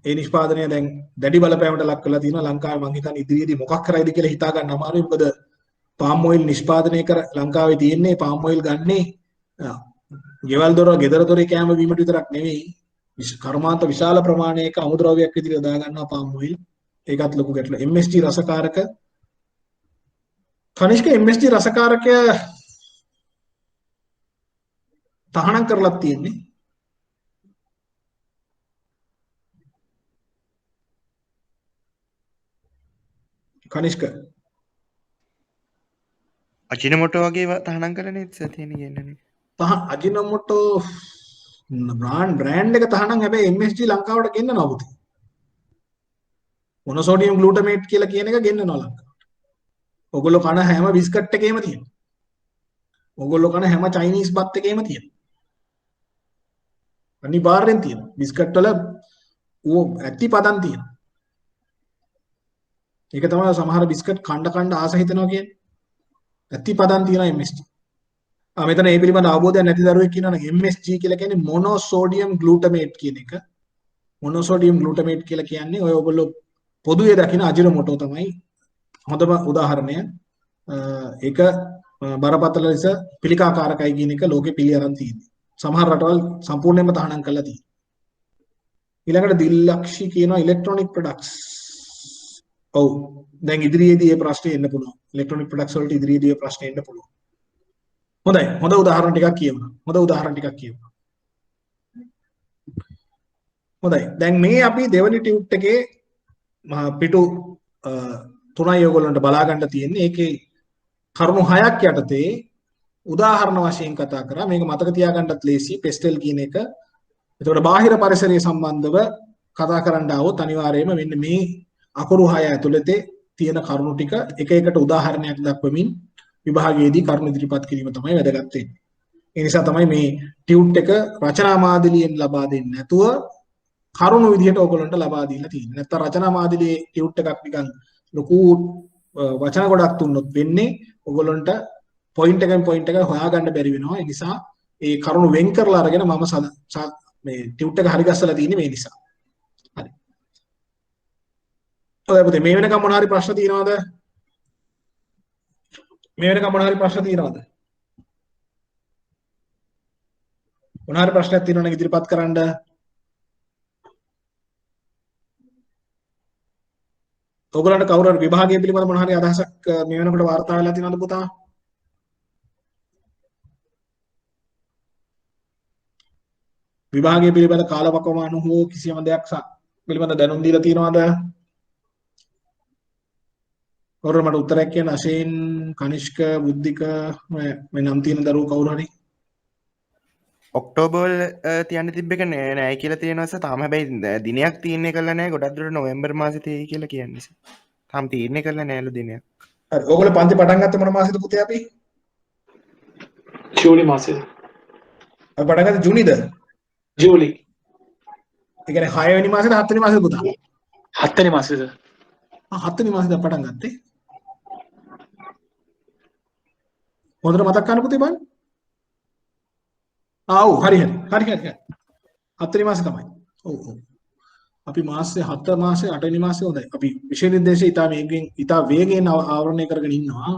ඒ නිෂ්පාදනය දැන් දැඩි බලපෑමකට ලක් කරලා තියෙනවා ලංකාවේ මං හිතන්නේ ඉදිරියේදී මොකක් කරයිද කියලා හිතා ගන්න අමාරුයි මොකද පාම් ඔයිල් නිෂ්පාදනය කර ලංකාවේ තියෙන්නේ පාම් ඔයිල් ගන්නේ ගෙවල් දොර ගෙදර දොරේ කැම වීමට විතරක් නෙවෙයි කර්මාන්ත විශාල ප්‍රමාණයක අමුද්‍රව්‍යයක් විදිහට යොදා ගන්නවා පාම් ඔයිල් ඒකත් ලොකු ගැටලුවක් MSG රසකාරක කනිෂ්ක MSG රසකාරකය තහනම් කරලා තියෙන්නේ කනිෂ්ක අජිනමොටෝ වගේ තහනම් කරන්නේ තියෙන කියන්නේ අජිනමොටෝ බ්‍රෑන්ඩ් එක තහනම් හැබැයි MSG ලංකාවට ගෙන්නනවා පුතේ මොනෝසෝඩියම් ග්ලූටමේට් කියලා කියන එක ගෙන්නනවා ලංකාවට. ඔයගොල්ලෝ කන හැම බිස්කට් එකේම තියෙනවා. ඔයගොල්ලෝ කන හැම චයිනීස් බත් එකේම තියෙනවා. අනිවාර්යෙන් තියෙනවා. බිස්කට් වල ඇති පදන් තියෙනවා. ඒක තමයි සමහර බිස්කට් කණ්ඩ ආස හිතනවා කියන්නේ. ඇති පදන් තියෙනවා MSG. මෙතන මේ පිළිබඳ අවබෝධයක් නැති දරුවෙක් කියනවනේ MSG කියලා කියන්නේ මොනෝසෝඩියම් ග්ලූටමේට් කියන එක. මොනෝසෝඩියම් ග්ලූටමේට් කියලා කියන්නේ ඔය ඔයගොල්ලෝ පොදුවේ දකින අජිනමොටෝ තමයි හොඳම උදාහරණය. ඒක බරපතල ලෙස පිළිකාකාරකයි කියන එක ලෝකෙ පිළි අරන් තියෙන්නේ. සමහර රටවල් සම්පූර්ණයෙන්ම තහනම් කරලා තියෙනවා. ඊළඟට දිල්ලක්ෂි කියනවා ඉලෙක්ට්‍රොනික ප්‍රොඩක්ට්ස්. ඔව් දැන් ඉදිරියේදී මේ ප්‍රශ්නේ එන්න පුළුවන්. ඉලෙක්ට්‍රොනික ප්‍රොඩක්ට්ස් වලට ඉදිරියේදී මේ ප්‍රශ්නේ එන්න පුළුවන්. හොඳයි. හොඳ උදාහරණ ටිකක් කියවනවා. හොඳයි. දැන් මේ අපි දෙවනි ටියුට් එකේ පිටු 3යි ඔයගොල්ලන්ට බලා ගන්න තියෙන්නේ. ඒකේ කරුණු 6ක් යටතේ උදාහරණ වශයෙන් කතා කරා. මේක මතක තියාගන්නත් ලේසි. පෙස්ටල් කියන එක. එතකොට බාහිර පරිසරය සම්බන්ධව කතා කරන්න આવොත් අනිවාර්යයෙන්ම මෙන්න මේ අකුරු 6 ඇතුළතේ තියෙන කරුණු ටික එක එකට උදාහරණයක් දක්වමින් විභාගයේදී කරුණු ඉදිරිපත් කිරීම තමයි වැදගත් වෙන්නේ. ඒ නිසා තමයි මේ ටියුට් එක රචනා මාදිලියෙන් ලබා දෙන්නේ නැතුව කරුණු විදිහට ඔයගොල්ලන්ට ලබා දීලා තියෙන්නේ. නැත්නම් රචනා මාදිලියේ ටියුට් එකක් නිකන් ලොකු වචන ගොඩක් තුන්නොත් වෙන්නේ ඔයගොල්ලන්ට පොයින්ට් එකෙන් පොයින්ට් එක හොයාගන්න බැරි වෙනවා. ඒ නිසා ඒ කරුණු වෙන් කරලා අරගෙන මම මේ ටියුට් එක හරි ගස්සලා තියෙන්නේ මේ නිසා. හරි. ඔය පුතේ මේ වෙනකම් මොන හරි ප්‍රශ්න තියෙනවද? මේ වෙනකම් මොන හරි ප්‍රශ්න තියෙනවද? මොන හරි ප්‍රශ්නයක් තියෙනවා නම් ඉදිරිපත් කරන්න. ඔයගොල්ලන්ට කවුරු හරි විභාගය පිළිබඳ මොන හරි අදහසක් මේ වෙනකොට වාර්තා වෙලා තියෙනවද පුතා? විභාගය පිළිබඳ කාලවකවානු හෝ කිසියම් දෙයක් පිළිබඳ දැනුම් දීලා තියෙනවද? කවුරු මට උත්තරයක් කියන්න අශේන් කනිෂ්ක බුද්ධික මේ නම් තියෙන දරුවෝ කවුරු හරි ඔක්ටෝබර් තියන්න තිබ්බ එක නෑ කියලා තියෙනවා සර්. තාම හැබැයි දිනයක් තීරණය කරලා නෑ. ගොඩක් දුරට නොවැම්බර් මාසෙ තියෙයි කියලා කියන්නේ සර්. තාම තීරණය කරලා නෑලු දිනයක්. හරි. ඕගොල්ලෝ පන්ති පටන් ගත්තේ මොන මාසෙද පුතේ අපි? ජූලි මාසෙද? අපි පටන් ගත්තේ ජූනිද? ජූලි. ඒ කියන්නේ 6 වෙනි මාසෙද 7 වෙනි මාසෙද පුතා? 7 වෙනි මාසෙද? 7 වෙනි මාසෙද පටන් ගත්තේ. හොඳට මතක් ගන්න පුතේ බලන්න. ඔව් හරි. 7 වෙනි මාසෙ තමයි. ඔව්. අපි මාසේ 7 මාසේ 8 වෙනි මාසේ හොඳයි. අපි විෂය නිර්දේශය ඉතා වේගයෙන් ආවරණය කරගෙන ඉන්නවා.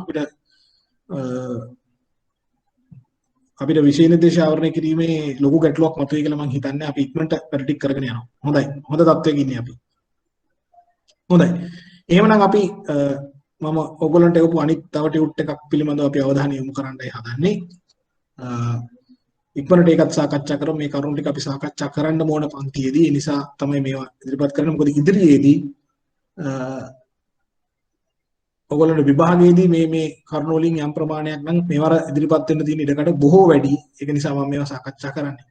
අපිට විෂය නිර්දේශය ආවරණය කිරීමේ ලොකු ගැටලුවක් මතුවේ කියලා මම හිතන්නේ. අපි ඉක්මනට වැඩ කරගෙන යනවා. හොඳයි. හොඳ තත්ත්වයක ඉන්නේ අපි. හොඳයි. එහෙමනම් අපි මම ඔයගොල්ලන්ට එවපු අනිත් තව ටියුට් එකක් පිළිබඳව අපි අවධානය යොමු කරන්නයි හදන්නේ. ඉක්මනට ඒකත් සාකච්ඡා කරමු. මේ කරුණු ටික අපි සාකච්ඡා කරන්න ඕන පන්තියේදී. ඒ නිසා තමයි මේවා ඉදිරිපත් කරන්නේ. මොකද ඉදිරියේදී ඔයගොල්ලන්ට විභාගයේදී මේ කරුණු වලින් යම් ප්‍රමාණයක් නම් මේවර ඉදිරිපත් වෙන්න තියෙන ඉඩකඩ බොහෝ වැඩි. ඒක නිසා මම මේවා සාකච්ඡා කරන්නේ.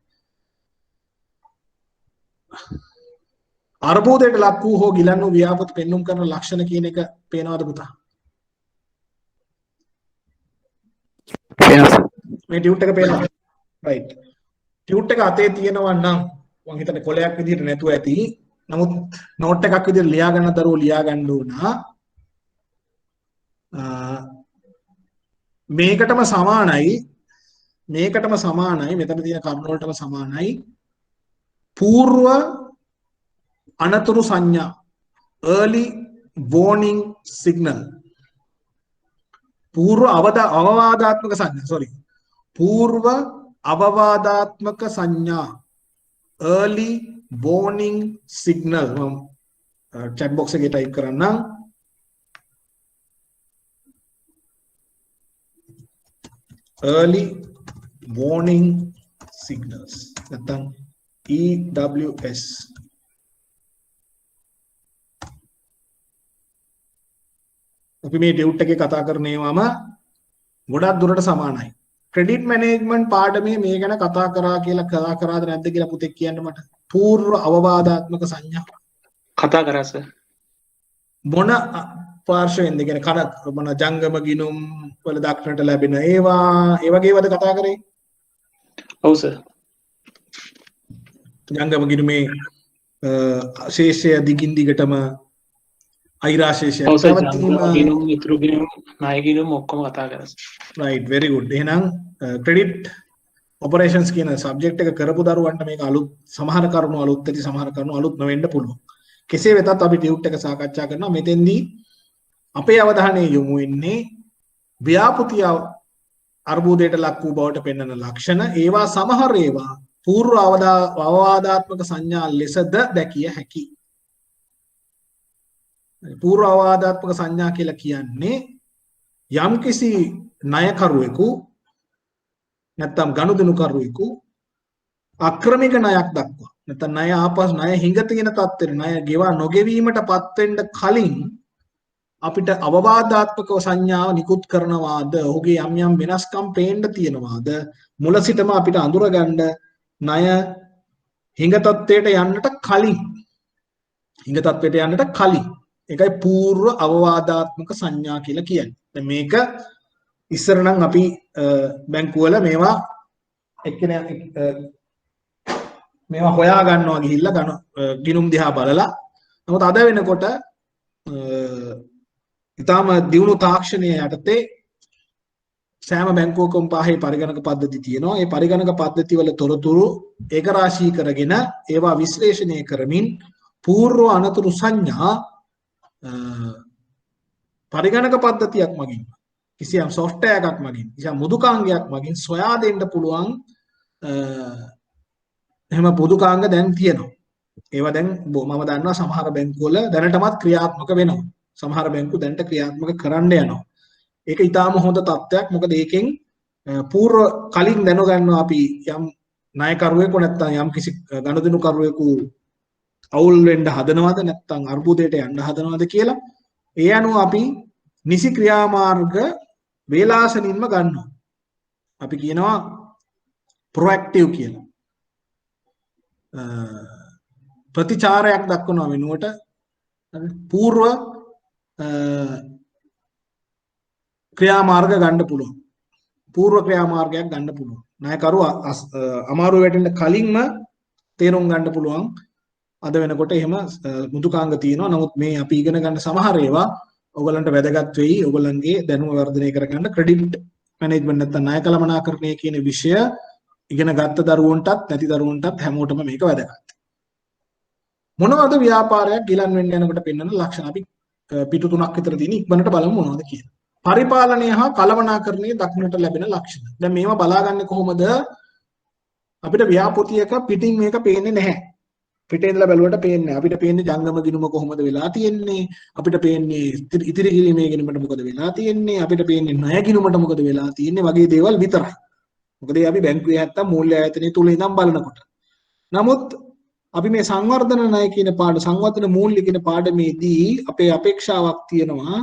අර්බුදයට ලක් වූ හෝ ගිලන් වූ ව්‍යාපෘති පෙන්눔 කරන ලක්ෂණ කියන එක පේනවද පුතා? පේනවා. මේ ටියුට් එක පේනවා. රයිට්. ටියුට් එක අතේ තියෙනවා නම් මම හිතන්නේ කොලයක් විදිහට නැතුව ඇති. නමුත් නෝට් එකක් විදිහට ලියා ගන්න දරුවෝ ලියා ගන්න ඕන. මේකටම සමානයි මෙතන තියෙන කරුණු වලටම සමානයි పూర్ව අනතුරු සංඥා early warning signal పూర్ව අවවාදාත්මක සංඥා early warning signal මම chat box එකේ type කරන්නම් early warning signals නැත්නම් EWS අපි මේ ටියුට් එකේ කතා කරන ඒවාම ගොඩක් දුරට සමානයි ක්‍රෙඩිට් මැනේජ්මන්ට් පාඩමේ මේ ගැන කතා කරාද නැද්ද කියලා පුතෙක් කියන්න මට పూర్ව අවවාදාත්මක සංඥා කතා කරා සර්. මොන පාර්ශවෙන්ද කියන්නේ කන මොන ජංගම ගිනුම් වල දක්නට ලැබෙන ඒවා ඒ වගේ වද කතා කරේ? ඔව් සර්. ජංගම ගිනුමේ ශේෂය දිගින් දිගටම අයිරාශේෂය ඔව් සර්. ගිනුම් ඉතුරු ගිනුම් ණය ගිනුම් ඔක්කොම කතා කරා සර්. right very good. එහෙනම් ක්‍රෙඩිට් ඔපරේෂන්ස් කියන සබ්ජෙක්ට් එක කරපු දරුවන්ට මේක අලුත් සමහර කරුණු අලුත් ඇති සමහර කරුණු අලුත් නොවෙන්න පුළුවන්. කෙසේ වෙතත් අපි ටියුට් එක සාකච්ඡා කරනවා මෙතෙන්දී අපේ අවධානය යොමු වෙන්නේ ව්‍යාපෘතිය අර්බුදයට ලක් වූ බවට පෙන්වන ලක්ෂණ ඒවා සමහර ඒවා పూర్ව අවවාදාත්මක සංඥා ලෙසද දැකිය හැකි. పూర్ව අවවාදාත්මක සංඥා කියලා කියන්නේ යම්කිසි ණයකරුවෙකු නැත්නම් ගනුදෙනුකරුවෙකු අක්‍රමික ණයක් දක්වා නැත්නම් ණය ආපස් ණය හිඟ තියෙන තත්ත්වෙට ණය ගෙවා නොගෙවීමටපත් වෙන්න කලින් අපිට අවවාදාත්මක සංඥාව නිකුත් කරනවාද ඔහුගේ යම් යම් වෙනස්කම් පේන්න තියෙනවාද මුල සිටම අපිට අඳුරගන්න ණය හිඟ තත්ත්වයට යන්නට කලින් ඒකයි పూర్ව අවවාදාත්මක සංඥා කියලා කියන්නේ. දැන් මේක ඉස්සර නම් අපි බැංකුවල මේවා මේවා හොයා ගන්නවා ගිහිල්ලා ගිණුම් දිහා බලලා. නමුත් අද වෙනකොට ඉතාම දියුණු තාක්ෂණය යටතේ සෑම බැංකුවකම පහේ පරිගණක පද්ධති තියෙනවා. ඒ පරිගණක පද්ධති වල තොරතුරු ඒකරාශී කරගෙන ඒවා විශ්ලේෂණය කරමින් పూర్ව අනතුරු සංඥා පරිගණක පද්ධතියක් මගින් කිසියම් software එකක් මගින් කිසියම් මෘදුකාංගයක් මගින් සොයා දෙන්න පුළුවන් එහෙම පොදුකාංග දැන් තියෙනවා. ඒවා දැන් මම දන්නවා සමහර බැංකුවල දැනටමත් ක්‍රියාත්මක වෙනවා. සමහර බැංකු දැන්ට ක්‍රියාත්මක කරන්න යනවා. ඒක ඊටාම හොඳ තත්ත්වයක්. මොකද ඒකෙන් పూర్ව කලින් දැනගන්නවා අපි යම් ණයකරුවෙකු නැත්නම් යම් කිසි ගනුදෙනුකරුවෙකු අවුල් වෙන්න හදනවද නැත්නම් අර්බුදයට යන්න හදනවද කියලා ඒ අනුව අපි නිසි ක්‍රියාමාර්ග වේලාසනින්ම ගන්නවා. අපි කියනවා ප්‍රොඇක්ටිව් කියලා. ප්‍රතිචාරයක් දක්වනවා වෙනුවට పూర్ව ක්‍රියාමාර්ග ගන්න පුළුවන්. పూర్ව ක්‍රියාමාර්ගයක් ගන්න පුළුවන්. ණයකරුව අමාරු වැටෙන්න කලින්ම තේරුම් ගන්න පුළුවන්. අද වෙනකොට එහෙම මුදුකාංග තියෙනවා. නමුත් මේ අපි ඉගෙන ගන්න සමහර ඒවා ඔයගලන්ට වැදගත් වෙයි. ඔයගලන්ගේ දැනුම වර්ධනය කරගන්න ක්‍රෙඩිට් මැනේජ්මන්ට් නැත්නම් ණය කළමනාකරණය කියන විෂය ඉගෙන ගත්ත දරුවන්ටත් නැති දරුවන්ටත් හැමෝටම මේක වැදගත්. මොනවද ව්‍යාපාරයක් ගිලන් වෙන්න යනකොට පෙන්වන ලක්ෂණ අපි පිටු තුනක් විතර තියෙන ඉක්මනට බලමු මොනවද කියලා. පරිපාලනය හා කළමනාකරණයේ දක්නට ලැබෙන ලක්ෂණ. දැන් මේවා බලාගන්නේ කොහොමද? අපිට ව්‍යාපෘතියක පිටින් මේක පේන්නේ නැහැ. පිටේ ඉඳලා බැලුවට පේන්නේ අපිට පේන්නේ ජංගම ගිණුම කොහොමද වෙලා තියෙන්නේ, අපිට පේන්නේ ඉතිරි ගිණීමේ ගිණුමට මොකද වෙලා තියෙන්නේ, අපිට පේන්නේ ණය ගිණුමට මොකද වෙලා තියෙන්නේ වගේ දේවල් විතරයි. මොකද අපි බැංකුවේ නැත්තම් මූල්‍ය ආයතනයේ තුල ඉඳන් බලනකොට. නමුත් අපි මේ සංවර්ධන ණය කියන පාඩම සංවර්ධන මූල්‍ය කියන පාඩමේදී අපේ අපේක්ෂාවක් තියෙනවා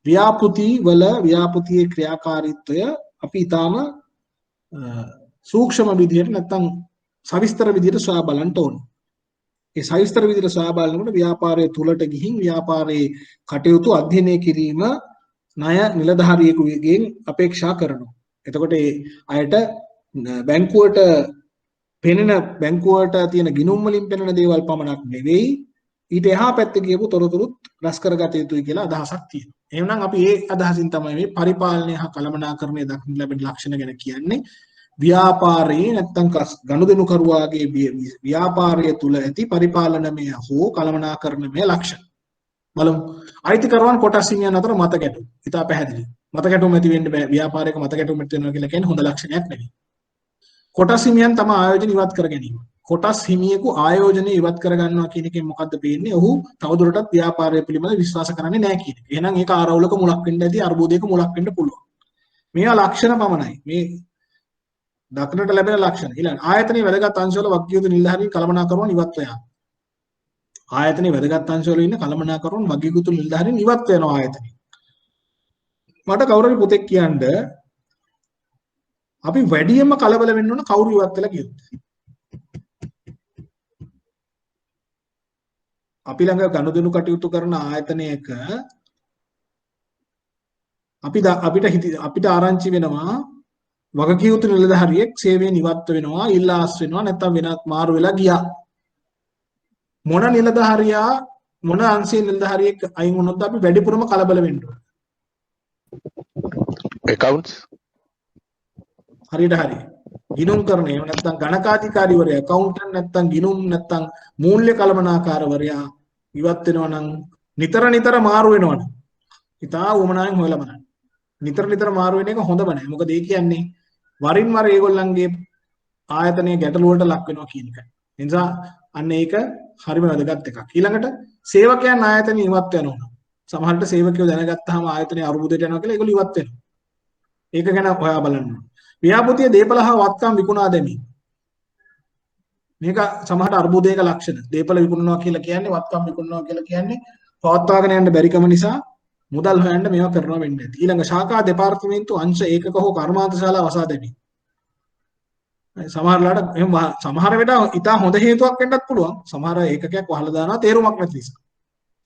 ව්‍යාපෘති වල ව්‍යාපෘතියේ ක්‍රියාකාරීත්වය අපි ඊටාම සූක්ෂම විදිහට නැත්නම් සවිස්තර විදිහට සොයා බලන්න ඕනේ. ඒ සවිස්තර විදිහට සොයා බලනකොට ව්‍යාපාරයේ තුලට ගිහින් ව්‍යාපාරයේ කටයුතු අධ්‍යයනය කිරීම ණය නිලධාරියෙකුගෙන් අපේක්ෂා කරනවා. එතකොට ඒ අයට බැංකුවට පෙනෙන බැංකුවට තියෙන ගිණුම් වලින් පෙනෙන දේවල් පමණක් නෙවෙයි ඊට එහා පැත්තේ කියපු තොරතුරුත් රැස් කරගත යුතුයි කියලා අදහසක් තියෙනවා. එහෙනම් අපි ඒ අදහසින් තමයි මේ පරිපාලනය හා කළමනාකරණය දක්වන ලැබෙන ලක්ෂණ ගැන කියන්නේ. ව්‍යාපාරයේ නැත්නම් ගනුදෙනු කරුවාගේ ව්‍යාපාරය තුල ඇති පරිපාලනමය හෝ කළමනාකරණමය ලක්ෂණ. බලමු. අයිතිකරුවන් කොටස් හිමියන් අතර මත ගැටුම්. ඉතා පැහැදිලි. මත ගැටුම් ඇති වෙන්න බෑ. ව්‍යාපාරයක මත ගැටුම් ඇති වෙනවා කියලා කියන්නේ හොඳ ලක්ෂණයක් නෙවෙයි. කොටස් හිමියන් තම ආයෝජන ඉවත් කර ගැනීම. කොටස් හිමියෙකු ආයෝජනය ඉවත් කර ගන්නවා කියන එකෙන් මොකද්ද පේන්නේ? ඔහු තවදුරටත් ව්‍යාපාරය පිළිබඳ විශ්වාස කරන්නේ නැහැ කියන එක. එහෙනම් ඒක ආරවුලක මුලක් වෙන්න ඇති, අර්බුදයක මුලක් වෙන්න පුළුවන්. මේවා ලක්ෂණ පමණයි. මේ දක්නට ලැබෙන ලක්ෂණ. ඊළඟ ආයතනයේ වැදගත් අංශවල වගකීම් නිලධාරීන් කළමනාකරුවන් ඉවත් වෙනවා. ආයතනයේ වැදගත් අංශවල ඉන්න කළමනාකරුවන් වගකීම් නිලධාරීන් ඉවත් වෙනවා ආයතනයේ. මට කවුරුරි පුතෙක් කියන්න අපි වැඩියෙන්ම කලබල වෙන්න ඕන කවුරු ඉවත් වෙලා කියොත්. අපි ළඟ ගනුදෙනු කටයුතු කරන ආයතනයක අපිට ආරංචි වෙනවා වගකීම් නිලධාරියෙක් සේවයෙන් ඉවත් වෙනවා, ඉල්ලාස් වෙනවා, නැත්නම් වෙනත් මාරු වෙලා ගියා. මොන නිලධාරියා මොන අංශයේ නිලධාරියෙක් අයින් වුණොත් අපි වැඩිපුරම කලබල වෙන්න ඕන. accounts හරියට හරි. ගිණුම් කරන එහෙම නැත්නම් ගණකාධිකාරීවරයා, accountant නැත්නම් ගිණුම් නැත්නම් මූල්‍ය කළමනාකාරවරයා ඉවත් වෙනවා නම් නිතර මාරු වෙනවනම් ඉතා උමනාවෙන් හොයලා බලන්න. නිතර මාරු වෙන එක හොඳම නැහැ. මොකද ඒ කියන්නේ වරින් වර ඒගොල්ලන්ගේ ආයතනයේ ගැටලු වලට ලක් වෙනවා කියන එක. ඒ නිසා අන්න ඒක හරිම වැදගත් එකක්. ඊළඟට සේවකයන් ආයතන ඉවත් වෙනවා. සමහරවිට සේවකයෝ දැනගත්තාම ආයතනයේ අරුබුදයට යනවා කියලා ඒගොල්ලෝ ඉවත් වෙනවා. ඒක ගැන හොයා බලන්න. ව්‍යාපෘතියේ දේපල හා වත්කම් විකුණා දැමීම. මේක සමහරට අර්බුදයක ලක්ෂණ. දේපල විකුණනවා කියලා කියන්නේ වත්කම් විකුණනවා කියලා කියන්නේ පවත්වාගෙන යන්න බැරිකම නිසා මුදල් හොයන්න මේවා කරනවා වෙන්නේ නැති. ඊළඟ ශාඛා දෙපාර්තමේන්තු අංශ ඒකක හෝ කර්මාන්තශාලා වසා දැමීම. සමහරලාට සමහර වෙලාවට ඉතා හොඳ හේතුවක් වෙන්නත් පුළුවන්. සමහර ඒකකයක් වහලා දානවා තේරුමක් නැති නිසා.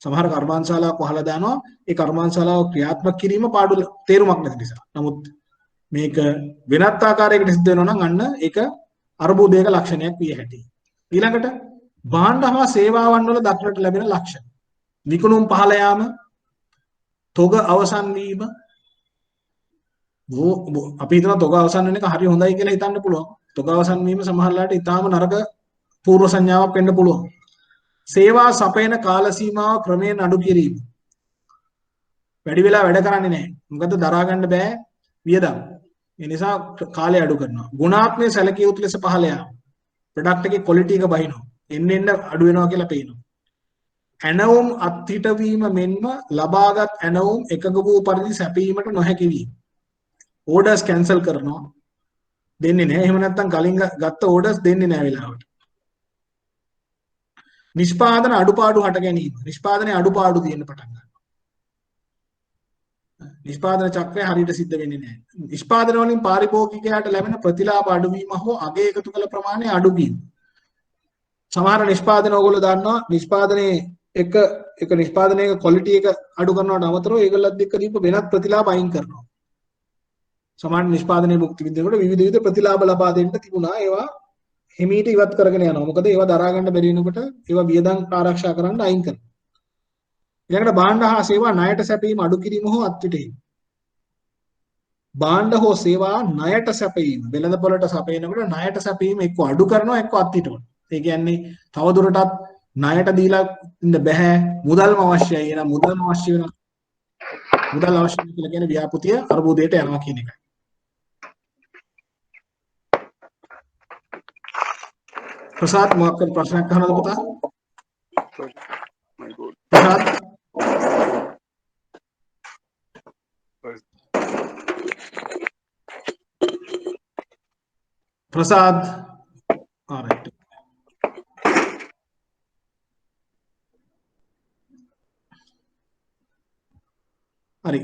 සමහර කර්මාන්තශාලාවක් වහලා දානවා ඒ කර්මාන්තශාලාව ක්‍රියාත්මක කිරීම පාඩු තේරුමක් නැති නිසා. නමුත් මේක වෙනත් ආකාරයකට සිද්ධ වෙනවා නම් අන්න ඒක අර්බුදයක ලක්ෂණයක් විය හැකියි. ඊළඟට භාණ්ඩ හා සේවාවන් වල දක්නට ලැබෙන ලක්ෂණ. විකුණුම් පහළ යාම, තොග අවසන් වීම. අපි හිතන තොග අවසන් වෙන එක හරි හොඳයි කියලා හිතන්න පුළුවන්. තොග අවසන් වීම සමහරලාට ඊටාම නරක පූර්ව සංඥාවක් වෙන්න පුළුවන්. සේවා සපයන කාල සීමාව ක්‍රමයෙන් අඩු කිරීම. වැඩි වෙලා වැඩ කරන්නේ නැහැ. මොකද දරා ගන්න බෑ වියදම්. ඒ නිසා කාලය අඩු කරනවා. ගුණාත්මක සැලකිය යුතු ලෙස පහළ යාම. ප්‍රොඩක්ට් එකේ ක්වොලිටි එක බහිනවා. එන්න අඩු වෙනවා කියලා පේනවා. ඇනවුම් අත්හිටවීම මෙන්ම ලබාගත් ඇනවුම් එකග වූ පරිදි සැපීමට නොහැකි වීම. ඕඩර්ස් කැන්සල් කරනවා. දෙන්නේ නැහැ. එහෙම නැත්නම් කලින් ගත්ත ඕඩර්ස් දෙන්නේ නැහැ වෙලාවට. නිෂ්පාදන අඩුපාඩු හට ගැනීම. නිෂ්පාදනයේ අඩුපාඩු තියෙන පටන් ගන්නවා. නිෂ්පාදන චක්‍රය හරියට සිද්ධ වෙන්නේ නැහැ. නිෂ්පාදන වලින් පාරිභෝගිකයාට ලැබෙන ප්‍රතිලාභ අඩුවීම හෝ අගය එකතු කළ ප්‍රමාණය අඩු වීම. සමහර නිෂ්පාදන ඕගොල්ලෝ දන්නවා නිෂ්පාදනයේ එක නිෂ්පාදනයක ක්වොලිටි එක අඩු කරනවට අමතරව ඒගොල්ලත් එක්ක දීප වෙනත් ප්‍රතිලාභ අයින් කරනවා. සමහර නිෂ්පාදනයේ මුක්ති විඳිනකොට විවිධ ප්‍රතිලාභ ලබා දෙන්න තිබුණා. ඒවා හිමීට ඉවත් කරගෙන යනවා. මොකද ඒවා දරා ගන්න බැරි වෙනකොට ඒවා වියදම් ආරක්ෂා කරන්න අයින් කරනවා. ඊළඟට භාණ්ඩ හා සේවා ණයට සැපීම අඩු කිරීම හෝ අත්විඳීම. භාණ්ඩ හෝ සේවා ණයට සැපීම වෙළඳපොළට සැපේනකොට ණයට සැපීම එක්ක අඩු කරනවා එක්ක අත්විඳිනවා. ඒ කියන්නේ තවදුරටත් ණයට දීලා ඉන්න බෑ. මුදල්ම අවශ්‍යයි. එහෙනම් මුදල්ම අවශ්‍ය වෙනවා. මුදල් අවශ්‍ය කියලා කියන්නේ ව්‍යාපෘතිය අර්බුදයට යනවා කියන එකයි. ප්‍රසාද් මොකක්ද ප්‍රශ්නයක් අහනවද පුතා? ප්‍රසාද් Prasad. All right. හරි.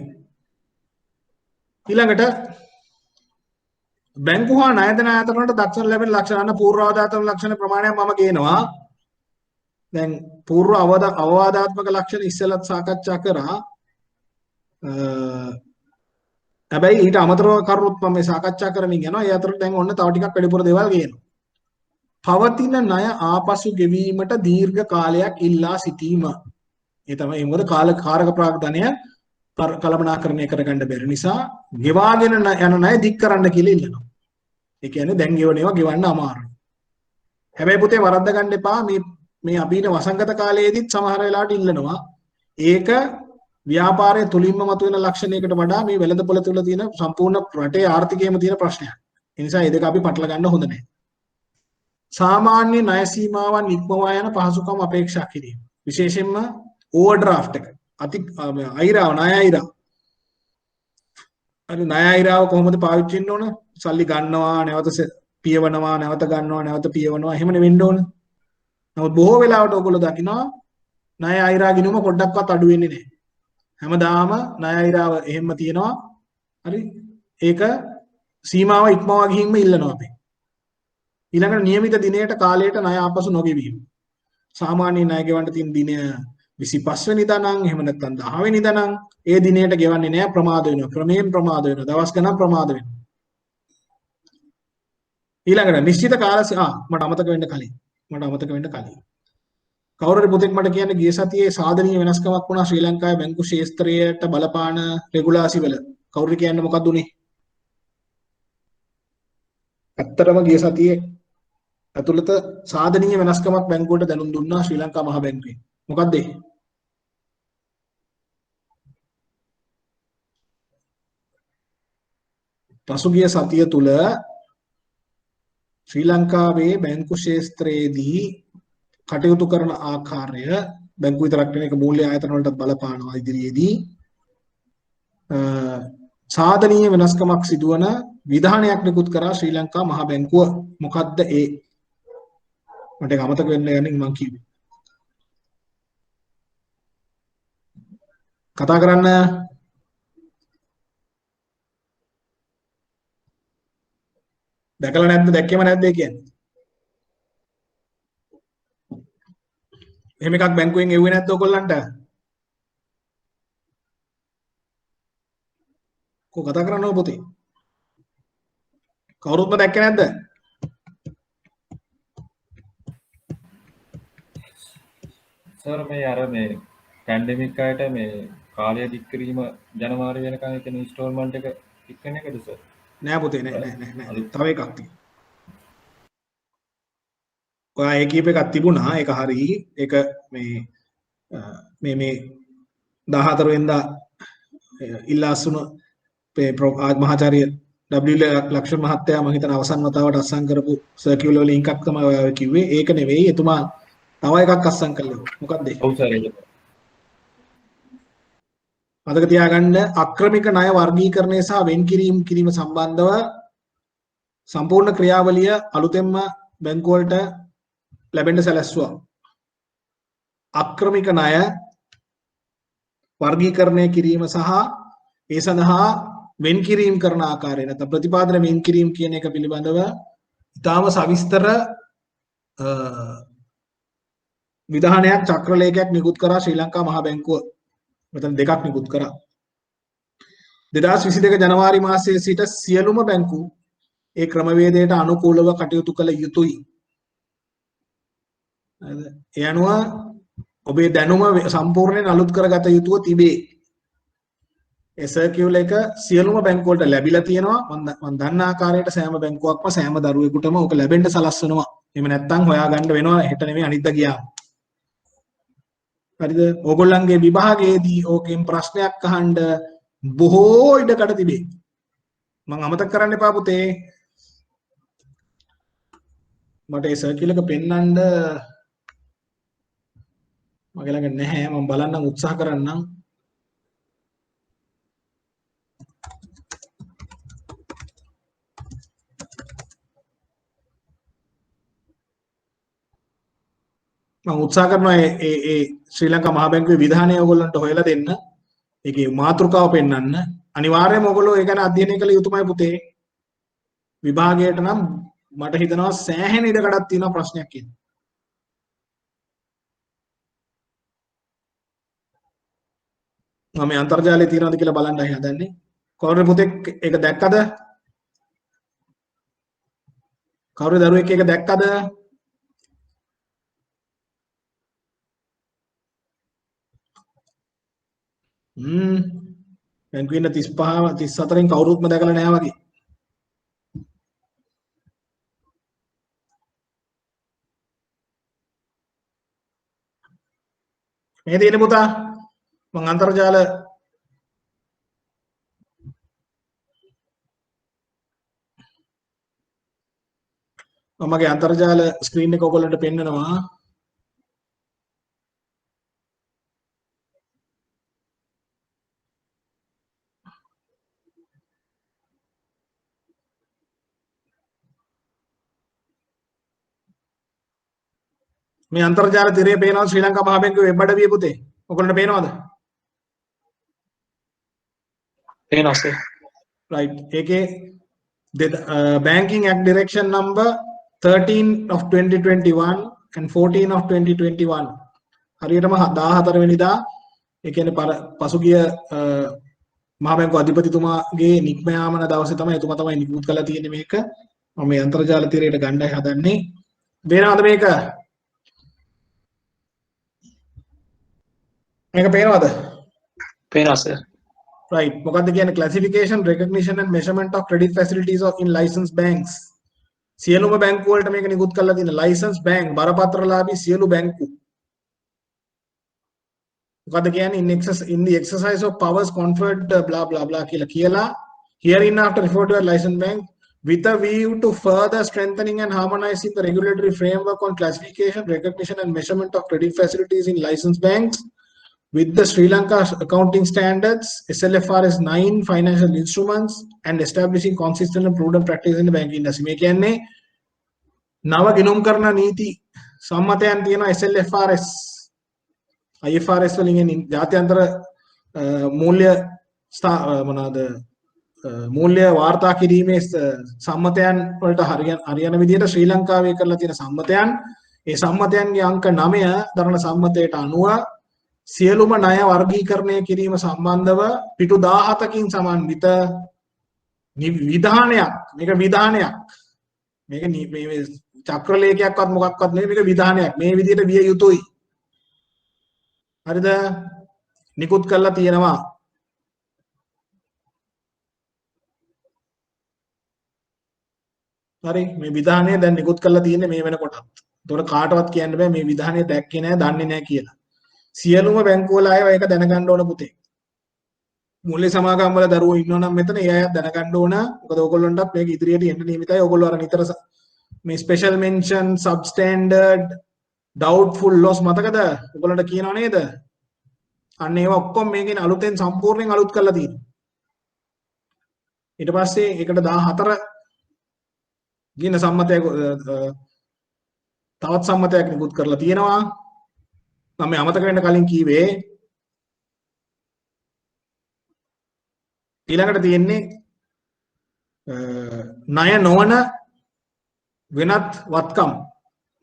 ඊළඟට බැංකු හා ණය දෙන ආයතන වලට දක්වන ලැබෙන ලක්ෂණ අන්න පූර්වාදාතන ලක්ෂණ ප්‍රමාණයක් මම කියනවා. දැන් පූර්ව අවවාදාත්මක ලක්ෂණ ඉස්සෙල්ලත් සාකච්ඡා කරා. හැබැයි ඊට අමතරව කරුණුත් මම මේ සාකච්ඡා කරමින් යනවා. ඒ අතරට දැන් ඔන්න තව ටිකක් වැඩිපුර දේවල් කියනවා. පවතින ණය ආපසු ගෙවීමට දීර්ඝ කාලයක් ඉල්ලා සිටීම. ඒ තමයි මොකද කාරක ප්‍රාග්ධනය කළමනාකරණය කරගන්න බැරි නිසා ගෙවාගෙන යන ණය දික් කරන්න කියලා ඉල්ලනවා. ඒ කියන්නේ දැන් ගෙවන ඒවා ගෙවන්න අමාරුයි. හැබැයි පුතේ වරද්ද ගන්න එපා මේ අභීන වසංගත කාලයේදීත් සමහර වෙලාවට ඉල්ලනවා. ඒක ව්‍යාපාරයේ තුලින්ම මතුවෙන ලක්ෂණයකට වඩා මේ වෙළඳපොළ තුල තියෙන සම්පූර්ණ රටේ ආර්ථිකයේම තියෙන ප්‍රශ්නයක්. ඒ නිසා මේ දෙක අපි පටල ගන්න හොඳ නැහැ. සාමාන්‍ය ණය සීමාවන් ඉක්මවා යන පහසුකම් අපේක්ෂා කිරීම. විශේෂයෙන්ම ඕවර්ඩ්‍රාෆ්ට් එක. අයිරාව ණය අයිරාව. අර ණය අයිරාව කොහොමද පාවිච්චි වෙන්න ඕන? සල්ලි ගන්නවා නැවත පියවනවා නැවත ගන්නවා නැවත පියවනවා එහෙමනේ වෙන්න ඕන. නමුත් බොහෝ වෙලාවට ඔයගොල්ලෝ දකිනවා ණය අයිරා ගිණුම පොඩ්ඩක්වත් අඩු වෙන්නේ නැහැ. හැමදාම ණය අයිරාව එහෙම තියෙනවා. හරි. ඒක සීමාව ඉක්මවා ගිහින්ම ඉල්ලනවා අපි. ඊළඟට નિયમિત දිනයට කාලයට ණය ආපසු නොගෙවීම. සාමාන්‍ය ණය ගෙවන්න තියෙන දිනය 25 වෙනිදා නම් එහෙම නැත්නම් 10 වෙනිදා නම් ඒ දිනයට ගෙවන්නේ නැහැ ප්‍රමාද වෙනවා. ක්‍රමයෙන් ප්‍රමාද වෙනවා. දවස් ගණන් ප්‍රමාද වෙනවා. ඊළඟට නිශ්චිත කාල මට අමතක වෙන්න කලින් කවුරුරි පුතෙක් මට කියන්නේ ගිය සතියේ සාධනීය වෙනස්කමක් වුණා ශ්‍රී ලංකාවේ බැංකු ශාස්ත්‍රයට බලපාන රෙගුලාසි වල. කවුරුරි කියන්නේ මොකක්ද උනේ? ඇත්තටම ගිය සතියේ අතුලත සාධනීය වෙනස්කමක් බැංකුවට දැනුම් දුන්නා ශ්‍රී ලංකා මහ බැංකුවේ. මොකක්ද ඒ? පසුගිය සතිය තුල ශ්‍රී ලංකාවේ බැංකු ශාස්ත්‍රයේදී කටයුතු කරන ආකාරය බැංකු විතරක් නෙවෙයි ඒක මූල්‍ය ආයතන වලටත් බලපානවා ඉදිරියේදී සාධනීය වෙනස්කමක් සිදුවන විධානයක් නිකුත් කරා ශ්‍රී ලංකා මහ බැංකුව. මොකද්ද ඒ? මට ඒක අමතක වෙන්න යන්නේ මං කිව්වේ. කතා කරන්න දැකලා නැද්ද? දැක්කේම නැද්ද ඒ කියන්නේ? එහෙම එකක් බැංකුවෙන් එව්වේ නැද්ද ඔයගොල්ලන්ට? කො කතා කරන්නව පුතේ? කවුරුත්ම දැක්කේ නැද්ද? සර් මේ අර මේ පැන්ඩමික් අයට මේ කාලය දික් කිරීම ජනවාරි වෙනකන් එතන ඉන්ස්ටෝල්මන්ට් එක ටික වෙන එකද සර්? නෑ පුතේ නෑ. තව එකක් තියෙනවා. ඔයා ඒ කීප එකක් තිබුණා. ඒක හරි. ඒක මේ 14 වෙනිදා ඉල්ලාසුන මහාචාර්ය W ලක්ෂණ මහත්තයා මම හිතන අවසන් වතාවට අස්සම් කරපු සර්කියුලර් වල එකක් තමයි ඔයා කිව්වේ. ඒක නෙවෙයි. එතුමා තව එකක් අස්සම් කළා. මොකක්ද ඒක? ඔව් සර් ඒක. මතක තියාගන්න අක්‍රමික ණය වර්ගීකරණය සහ වෙන් කිරීම සම්බන්ධව සම්පූර්ණ ක්‍රියාවලිය අලුතෙන්ම බැංකු වලට ලැබෙන්න සැලැස්සුවා. අක්‍රමික ණය වර්ගීකරණය කිරීම සහ ඒ සඳහා වෙන් කිරීම කරන ආකාරය නැත්නම් ප්‍රතිපාදන වෙන් කිරීම කියන එක පිළිබඳව ඉතාම සවිස්තර විධානයක් චක්‍රලේඛයක් නිකුත් කරා ශ්‍රී ලංකා මහ බැංකුව. මෙතන දෙකක් නිකුත් කරා. 2022 ජනවාරි මාසයේ සිට සියලුම බැංකු ඒ ක්‍රමවේදයට අනුකූලව කටයුතු කළ යුතුයි. ඒ අනුව ඔබේ දැනුම සම්පූර්ණයෙන් අලුත් කරගත යුතුව තිබේ. ඒ සර්කියුලර් එක සියලුම බැංකු වලට ලැබිලා තියෙනවා. මම දන්න ආකාරයට සෑම බැංකුවක්ම සෑම දරුවෙකුටම ඕක ලැබෙන්න සලස්වනවා. එහෙම නැත්නම් හොයාගන්න වෙනවා හෙට නෙමෙයි අනිද්දා ගියාම. හරිද? ඕගොල්ලන්ගේ විභාගයේදී ඕකෙන් ප්‍රශ්නයක් අහන්න බොහෝ ඉඩකඩ තිබේ. මම අමතක කරන්න එපා පුතේ. මට ඒ සර්කියුලර් එක පෙන්වන්න මගේ ළඟ නැහැ. මම බලන්නම් උත්සාහ කරන්නම්. මම උත්සාහ කරනවා ඒ ශ්‍රී ලංකා මහ බැංකුවේ විධානය ඔයගොල්ලන්ට හොයලා දෙන්න. ඒකේ මාතෘකාව පෙන්වන්න අනිවාර්යයෙන්ම ඔයගොල්ලෝ ඒ ගැන අධ්‍යයනය කළ යුතුමයි පුතේ. විභාගයට නම් මට හිතනවා සෑහෙන ඉඩකඩක් තියෙනවා ප්‍රශ්නයක් කියන. මම මේ අන්තර්ජාලයේ තියෙනවද කියලා බලන්නයි හදන්නේ. කවුරුද පුතේ ඒක දැක්කද? කවුරු දරුවෙක් ඒක දැක්කද? බැංකුවේ ඉන්න 35 34න් කවුරුත්ම දැකලා නැහැ වගේ. මේ තියෙන පුතා මම අන්තර්ජාල මමගේ අන්තර්ජාල ස්ක්‍රීන් එක ඔයගොල්ලන්ට පෙන්නනවා. මේ අන්තර්ජාල තිරේ පේනවා ශ්‍රී ලංකා මහ බැංකුවේ වෙබ් අඩවිය පුතේ. ඔයගොල්ලන්ට පේනවද? පේනවා සර්. right. ඒකේ banking act direction number 13 of 2021 and 14 of 2021 හරියටම 14 වෙනිදා ඒ කියන්නේ පසුගිය මහ බැංකුව අධිපතිතුමාගේ නික්ම යාමන දවසේ තමයි එතුමා තමයි නිකුත් කළා තියෙන්නේ මේක. මම මේ අන්තර්ජාල තිරයට ගණ්ඩායි හදන්නේ. පේනවද මේක? මේක පේනවද? පේනවා සර්. right. මොකද්ද කියන්නේ classification, recognition and measurement of credit facilities of in licensed banks. සියලුම බැංකු වලට මේක නිකුත් කරලා තියෙන license bank බරපත්‍රලාභී සියලු බැංකු. මොකද්ද කියන්නේ in the exercise of powers conferred blah blah blah කියලා herein after referred to a licensed bank with a view to further strengthening and harmonizing the regulatory framework on classification, recognition and measurement of credit facilities in licensed banks with the Sri Lanka accounting standards, SLFRS 9 financial instruments and establishing consistent and prudent practice in the banking industry. මේ කියන්නේ නව ගිණුම් කරන නීති සම්මතයන් තියෙනවා SLFRS IFRS වලින් එන ජාත්‍යන්තර මූල්‍ය මොනවාද මූල්‍ය වාර්තා කිරීමේ සම්මතයන් වලට හරියන විදිහට ශ්‍රී ලංකාවේ කරලා තියෙන සම්මතයන් ඒ සම්මතයන්ගේ අංක 9 දරන සම්මතයට අනුව සියලුම ණය වර්ගීකරණය කිරීම සම්බන්ධව පිටු 17කින් සමන්විත විධානයක් මේක විධානයක් මේක මේ චක්‍රලේඛයක්වත් මොකක්වත් නෙවෙයි මේක විධානයක් මේ විදිහට විය යුතුයි හරිද නිකුත් කරලා තියෙනවා හරි මේ විධානය දැන් නිකුත් කරලා තියෙන්නේ මේ වෙනකොටත් ඒතකොට කාටවත් කියන්න බෑ මේ විධානය දැක්කේ නැහැ දන්නේ නැහැ කියලා සියලුම බැංකු වල අය ඒක දැනගන්න ඕන පුතේ. මූල්‍ය සමාගම් වල දරුවෝ ඉන්නෝ නම් මෙතන ඒ අය දැනගන්න ඕන. මොකද ඕගොල්ලන්ටත් මේක ඉදිරියට එන්න නියමිතයි. ඕගොල්ලෝ අර නිතර මේ ස්පෙෂල් මෙන්ෂන්, සබ්ස්ටෑන්ඩඩ්, ඩවුට්ෆුල් ලොස් මතකද? ඕගොල්ලන්ට කියනව නේද? අන්න ඒවා ඔක්කොම මේකෙන් අලුතෙන් සම්පූර්ණයෙන් අලුත් කරලා තියෙනවා. ඊට පස්සේ ඒකට 14 ගින සම්මතයක් තවත් සම්මතයක් නිකුත් කරලා තියෙනවා. මම අමතක වෙන්න කලින් කීවේ ඊළඟට තියෙන්නේ ණය නොවන වෙනත් වත්කම්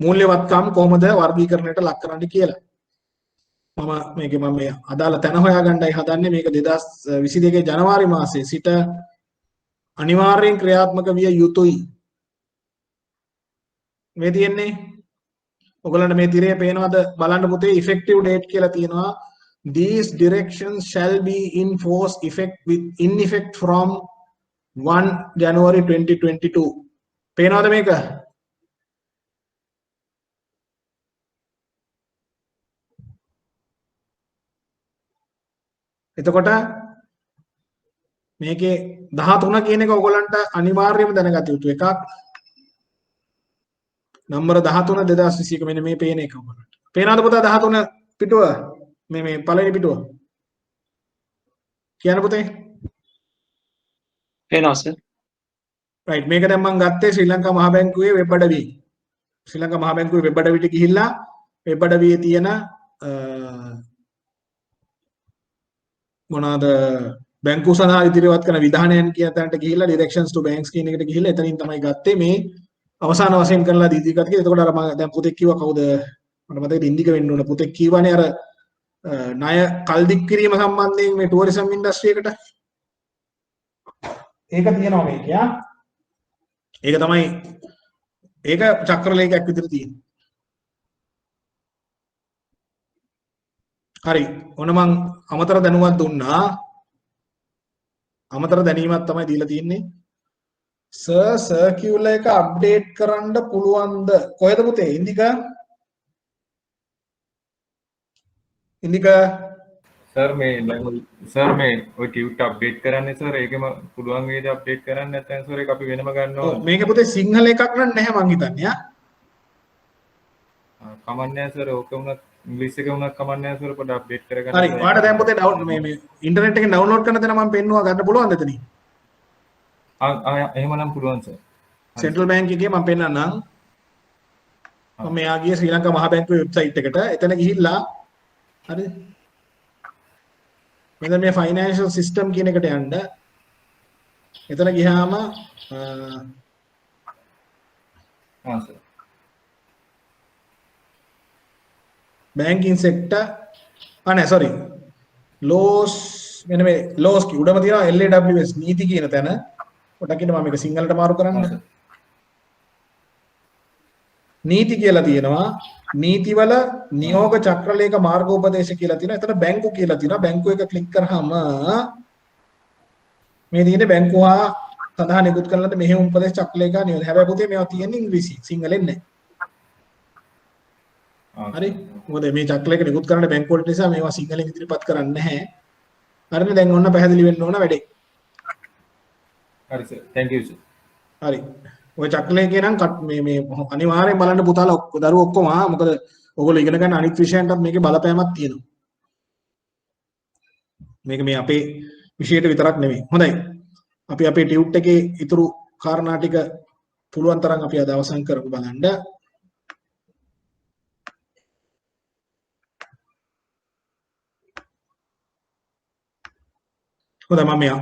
මූල්‍ය වත්කම් කොහොමද වර්ගීකරණයට ලක් කරන්න කියලා. මම මේ අදාළ තැන හොයාගන්නයි හදන්නේ මේක 2022 ජනවාරි මාසයේ සිට අනිවාර්යෙන් ක්‍රියාත්මක විය යුතුයි. මේ තියෙන්නේ ඔයගොල්ලන්ට මේ තිරේ පේනවද බලන්න පුතේ effective date කියලා තියෙනවා these directions shall be in force in effect from 1 January 2022 පේනවද මේක එතකොට මේකේ 13 කියන එක ඔයගොල්ලන්ට අනිවාර්යයෙන්ම දැනගත යුතු එකක් නම්බර 13 2021 මෙන්න මේ පේන එක ඔයගොල්ලන්ට. පේනවද පුතා 13 පිටුව? මේ පළවෙනි පිටුව. කියන්න පුතේ. පේනවා සර්. right මේක දැන් මම ගත්තේ ශ්‍රී ලංකා මහ බැංකුවේ වෙබ් අඩවියේ. ශ්‍රී ලංකා මහ බැංකුවේ වෙබ් අඩවියට ගිහිල්ලා වෙබ් අඩවියේ තියෙන මොනවාද බැංකුව සඳහා ඉදිරිපත් කරන විධානයන් කියන තැනට ගිහිල්ලා directions to banks කියන එකට ගිහිල්ලා එතනින් තමයි ගත්තේ මේ අවසාන වශයෙන් කරලා දීදිකත් කියලා. එතකොට අර මම දැන් පුතෙක් කිව්වා කවුද මට මතකයි ඉන්දික වෙන්න ඕන පුතෙක් කිව්වනේ අර ණය කල්දික් කිරීම සම්බන්ධයෙන් මේ ටුවරිසම් ඉන්ඩස්ට්‍රි එකට ඒක තියෙනවා මේක යා. ඒක තමයි ඒක චක්‍රලේඛයක් විතර තියෙන්නේ. හරි. ඔන්න මං අමතර දැනුමක් දුන්නා. අමතර දැනීමක් තමයි දීලා තියෙන්නේ. සර් සර්කියුලර් එක අප්ඩේට් කරන්න පුළුවන්ද? කොහෙද පුතේ? ඉන්දිකා සර් මේ ඔය ටියුට් අප්ඩේට් කරන්නේ සර් ඒකම පුළුවන් වේද අප්ඩේට් කරන්න නැත්නම් සර් ඒක අපි වෙනම ගන්නවා. මේක පුතේ සිංහල එකක් නම් නැහැ මං හිතන්නේ ආ. කමන්නේ සර් ඕක වුණත් ඉංග්‍රීසි එක වුණත් කමන්නේ සර් පොඩ්ඩක් අප්ඩේට් කරගන්න. හරි. ඔයාලට දැන් පුතේ මේ ඉන්ටර්නෙට් එකෙන් ඩවුන්ලෝඩ් කරන දේ මම පෙන්නුවා ගන්න පුළුවන්ද එතනින්? එහෙමනම් පුළුවන් සර්. සෙන්ට්‍රල් බැංක් එකේ මම පෙන්නන්නම්. මම මෙයා ගියේ ශ්‍රී ලංකා මහා බැංකුවේ වෙබ්සයිට් එකට. එතන ගිහිල්ලා හරිද? මෙතන මේ ෆයිනෑන්ෂල් සිස්ටම් කියන එකට යන්න. එතන ගියාම සර්. banking sector නෑ sorry laws මෙන්න මේ laws කි උඩම තියෙනවා LAWS නීති කියන තැන පොඩ්ඩක් ඉන්න මම මේක සිංහලට මාරු කරන්න නීති කියලා තියෙනවා නීතිවල නියෝග චක්‍රලේඛ මාර්ගෝපදේශ කියලා තියෙනවා එතන බැංකු කියලා තියෙනවා බැංකු එක ක්ලික් කරාම මේ තියෙන්නේ බැංකුවා සඳහා නිකුත් කරන ලද මෙහෙයුම් උපදේශ චක්‍රලේඛ නියෝග හැබැයි පුතේ මේවා තියෙන්නේ ඉංග්‍රීසි සිංහලෙන් නෑ හරි මොකද මේ චක්‍රලේඛ නිකුත් කරන්න බැංකුව වලට නිසා මේවා සිංහලෙන් ඉදිරිපත් කරන්නේ නැහැ හරිනේ දැන් ඔන්න පැහැදිලි වෙන්න ඕන වැඩේ හරි සර් thank you sir හරි ඔය චක්‍රලේඛේ නම් මේ අනිවාර්යෙන් බලන්න පුතාලා දරුවෝ ඔක්කොම මොකද ඔයගොල්ලෝ ඉගෙන ගන්න අනිත් විෂයන්ටත් මේකේ බලපෑමක් තියෙනවා මේක මේ අපේ විෂයට විතරක් නෙමෙයි හොඳයි අපි අපේ ටියුට් එකේ ඊතුරු කාරණා ටික පුළුවන් තරම් අපි අද අවසන් කරමු බලන්න හොඳයි මම මෙයා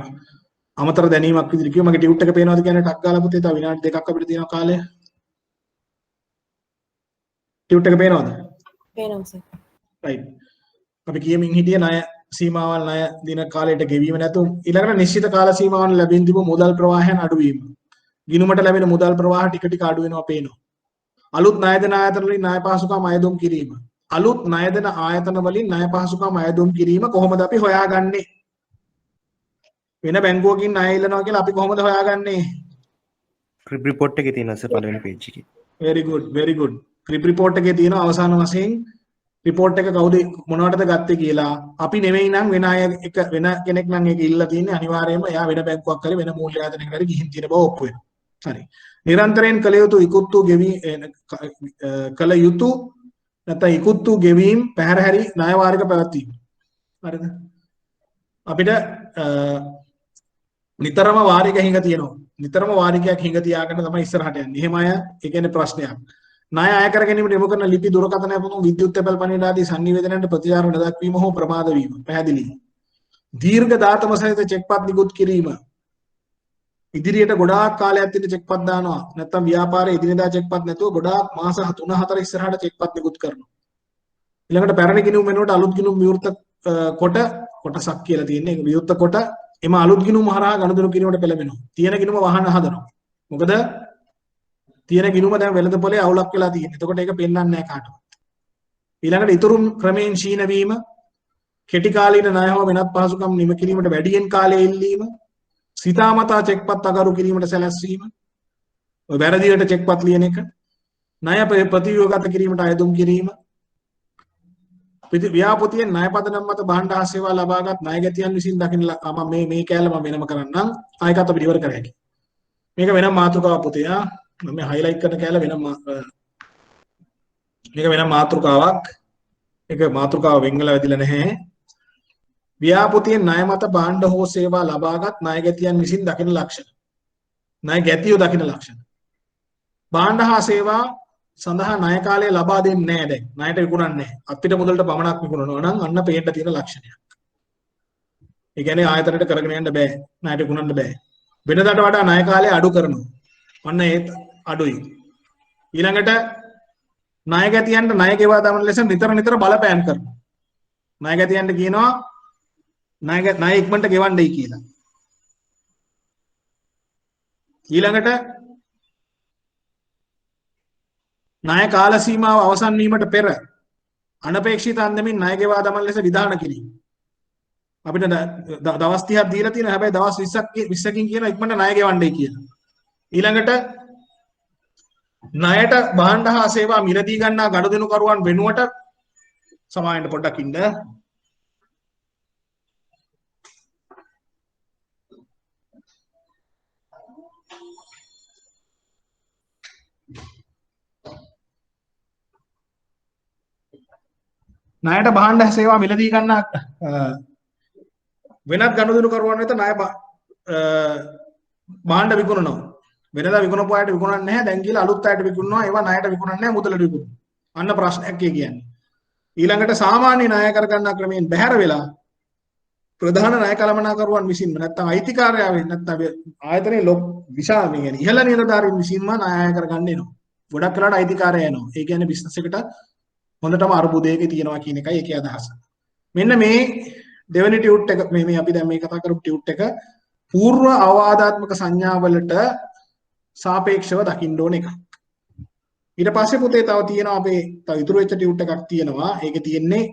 අමතර දැනීමක් විදිහට කිව්ව මගේ ටියුට් එක පේනවද කියන්නේ ටක් ගාලා පුතේ තව විනාඩි දෙකක් අපිට තියෙනවා කාලය ටියුට් එක පේනවද පේනවා සර් රයිට් අපි කියමින් හිටියේ ණය සීමාවල් ණය දින කාලයට ගෙවීම නැතුව ඊළඟට නිශ්චිත කාල සීමාවන් ලැබෙන තිබු මුදල් ප්‍රවාහයන් අඩුවීම ගිණුමට ලැබෙන මුදල් ප්‍රවාහ ටික ටික අඩු වෙනවා පේනවා අලුත් ණය දෙන ආයතන වලින් ණය පහසුකම් අයදුම් කිරීම අලුත් ණය දෙන ආයතන වලින් ණය පහසුකම් අයදුම් කිරීම කොහොමද අපි හොයාගන්නේ වෙන බැංකුවකින් ණය ඉල්ලනවා කියලා අපි කොහොමද හොයාගන්නේ? ක්‍රිප් රිපෝට් එකේ තියෙනවා සර් පළවෙනි පේජ් එකේ. very good. ක්‍රිප් රිපෝට් එකේ තියෙනවා අවසාන වශයෙන් රිපෝට් එක කවුද මොනවටද ගත්තේ කියලා. අපි නෙමෙයි නම් වෙන අය එක වෙන කෙනෙක් නම් ඒක ඉල්ලලා තියෙන්නේ අනිවාර්යයෙන්ම එයා වෙන බැංකුවක් කරේ වෙන මූල්‍ය ආයතනයකට හරි ගිහින් තියෙන බව ඔප්පු වෙනවා. හරි. නිරන්තරයෙන් කළ යුතු ඉකුත්තු ගෙවීම කළ යුතු නැත්නම් ඉකුත්තු ගෙවීම පැහැරහැරි ණය වාරික පැවැත්වීම. හරිද? අපිට නිතරම වාරික හිඟ තියෙනවා. නිතරම වාරිකයක් හිඟ තියාගෙන තමයි ඉස්සරහට යන්නේ. එහෙම අය ඒ කියන්නේ ප්‍රශ්නයක්. ණය අය කර ගැනීමට යොමු කරන ලිපි දුරකථන අපමණ විද්‍යුත් තැපැල් පණිවිඩ ආදී sannivedanayන්ට ප්‍රතිචාර නොදක්වීම හෝ ප්‍රමාද වීම. පැහැදිලි. දීර්ඝ දාතම සහිත චෙක්පත් නිකුත් කිරීම. ඉදිරියට ගොඩාක් කාලයක් තින්න චෙක්පත් දානවා. නැත්නම් ව්‍යාපාරයේ එදිනෙදා චෙක්පත් නැතුව ගොඩාක් මාස 3-4 ඉස්සරහට චෙක්පත් නිකුත් කරනවා. ඊළඟට පැරණි ගිණුම් වෙනුවට අලුත් ගිණුම් විවෘත කොට කොටසක් කියලා තියෙන්නේ. ඒක විවෘත කොට එම අලුත් ගිණුම හරහා ගනුදෙනු කිරීමට පෙළඹෙනවා. තියෙන ගිණුම වහන්න හදනවා. මොකද තියෙන ගිණුම දැන් වෙළඳපොලේ අවුලක් වෙලා තියෙනවා. එතකොට ඒක පෙන්වන්නේ නැහැ කාටවත්. ඊළඟට ඊතුරු ක්‍රමයෙන් ക്ഷീණ වීම, කෙටි කාලීන ණය හෝ වෙනත් පහසුකම් නිම කිරීමට වැඩියෙන් කාලය ඉල්ලීම, සිතාමතා චෙක්පත් අගරු කිරීමට සැලැස්වීම, ඔය වැරදියට චෙක්පත් ලියන එක, ණය ප්‍රතිව්‍යුහගත කිරීමට අයදුම් කිරීම, ව්‍යාපෘතියෙන් ණය පදනම් මත භාණ්ඩ හා සේවා ලබාගත් ණයගැතියන් විසින් දකින්න මම මේ කෑල්ල මම වෙනම කරන්නම් ආයකත් අපිට ඉවර කර හැකියි මේක වෙනම මාතෘකාවක් පුතේ මම හයිලයිට් කරන කෑල්ල වෙනම මේක වෙනම මාතෘකාවක් ඒක මාතෘකාව වෙන්ගලා වැදිලා නැහැ ව්‍යාපෘතියෙන් ණය මත භාණ්ඩ හෝ සේවා ලබාගත් ණයගැතියන් විසින් දකින ලක්ෂණ ණයගැතියෝ දකින ලක්ෂණ භාණ්ඩ හා සේවා සඳහා ණය කාලය ලබා දෙන්නේ නැහැ දැන් ණයට විකුණන්නේ නැහැ අපිට මුදලට පමණක් විකුණනවා නම් අන්න පේන්න තියෙන ලක්ෂණයක් ඒ කියන්නේ ආයතනයට කරගෙන යන්න බෑ. ණයට විකුණන්න බෑ. වෙනදාට වඩා ණය කාලය අඩු කරනවා. අන්න ඒත් අඩුයි. ඊළඟට ණය ගැතියන්ට ණය ගෙවා දමන ලෙස නිතර බලපෑම් කරනවා. ණය ගැතියන්ට කියනවා ණය ඉක්මනට ගෙවන්නයි කියලා. ඊළඟට ණය කාල සීමාව අවසන් වීමට පෙර අනපේක්ෂිත අන්දමින් ණය ගෙවා දමන ලෙස විධාන කිරීම. අපිට දවස් 30ක් දීලා තියෙනවා. හැබැයි දවස් 20කින් කියන ඉක්මනට ණය ගෙවන්නයි කියලා. ඊළඟට ණයට භාණ්ඩ හා සේවා මිලදී ගන්නා ගනුදෙනුකරුවන් වෙනුවට සමාවෙන්න පොඩ්ඩක් ඉන්න. ණයට භාණ්ඩ සේවා මිලදී ගන්නා වෙනත් ගනුදෙනුකරුවන් වෙත ණය භාණ්ඩ විකුණනවා. වෙනදා විකුණපු අයට විකුණන්නේ නැහැ. දැන් කියලා අලුත් අයට විකුණනවා. ඒවා ණයට විකුණන්නේ නැහැ, මුදලට විකුණනවා. අන්න ප්‍රශ්නයක් කියන්නේ. ඊළඟට සාමාන්‍ය ණය කරගන්නා ක්‍රමයෙන් බැහැර වෙලා ප්‍රධාන ණය කළමනාකරුවන් විසින්ම නැත්නම් අයිතිකාරයා නැත්නම් ආයතනයේ විශාල මේ ඉහළ නිලධාරීන් විසින්ම ණය කරගන්න එනවා. ගොඩක් වෙලාවට අයිතිකාරයා එනවා. ඒ කියන්නේ බිස්නස් එකට හොඳටම අරුබුදයක තියෙනවා කියන එකයි ඒකේ අදහස. මෙන්න මේ දෙවෙනි ටියුට් එක මේ අපි දැන් මේ කතා කරපු ටියුට් එක పూర్ව අවවාදාත්මක සංඥාවලට සාපේක්ෂව දකින්න ඕන එකක්. ඊට පස්සේ පුතේ තව තියෙනවා අපේ තව ඉතුරු වෙච්ච ටියුට් එකක් තියෙනවා. ඒකේ තියෙන්නේ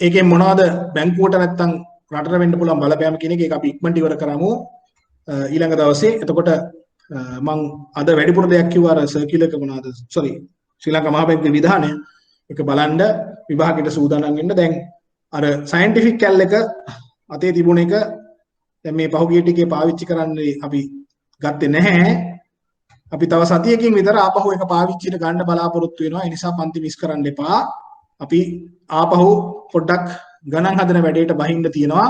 ඒකෙන් මොනවද බැංකුවට නැත්තම් රටට වෙන්න පුළුවන් බලපෑම කියන එක ඒක අපි ඉක්මනට ඉවර කරමු ඊළඟ දවසේ. එතකොට මම අද වැඩිපුර දෙයක් කිව්වා අර සර්කියුලර් එක මොනවද? සෝරි ශ්‍රී ලංකා මහා බැංකුවේ විධානය එක බලන්න විභාගයට සූදානම් වෙන්න. දැන් අර සයන්ටිෆික් කැල් එක අතේ තිබුණ එක දැන් මේ පහුගිය ටිකේ පාවිච්චි කරන්නේ අපි ගත්තේ නැහැ. අපි තව සතියකින් විතර ආපහු එක පාවිච්චියට ගන්න බලාපොරොත්තු වෙනවා. ඒ නිසා පන්ති මිස් කරන්න එපා. අපි ආපහු පොඩ්ඩක් ගණන් හදන වැඩේට බහින්න තියෙනවා.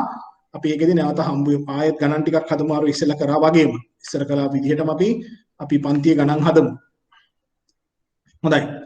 අපි ඒකෙදි නැවත හම්බ වෙමු. ආයෙත් ගණන් ටිකක් හදමු අර ඉස්සෙල්ලා කරා වගේම. ඉස්සර කළා විදිහටම අපි පන්තියේ ගණන් හදමු. හොඳයි.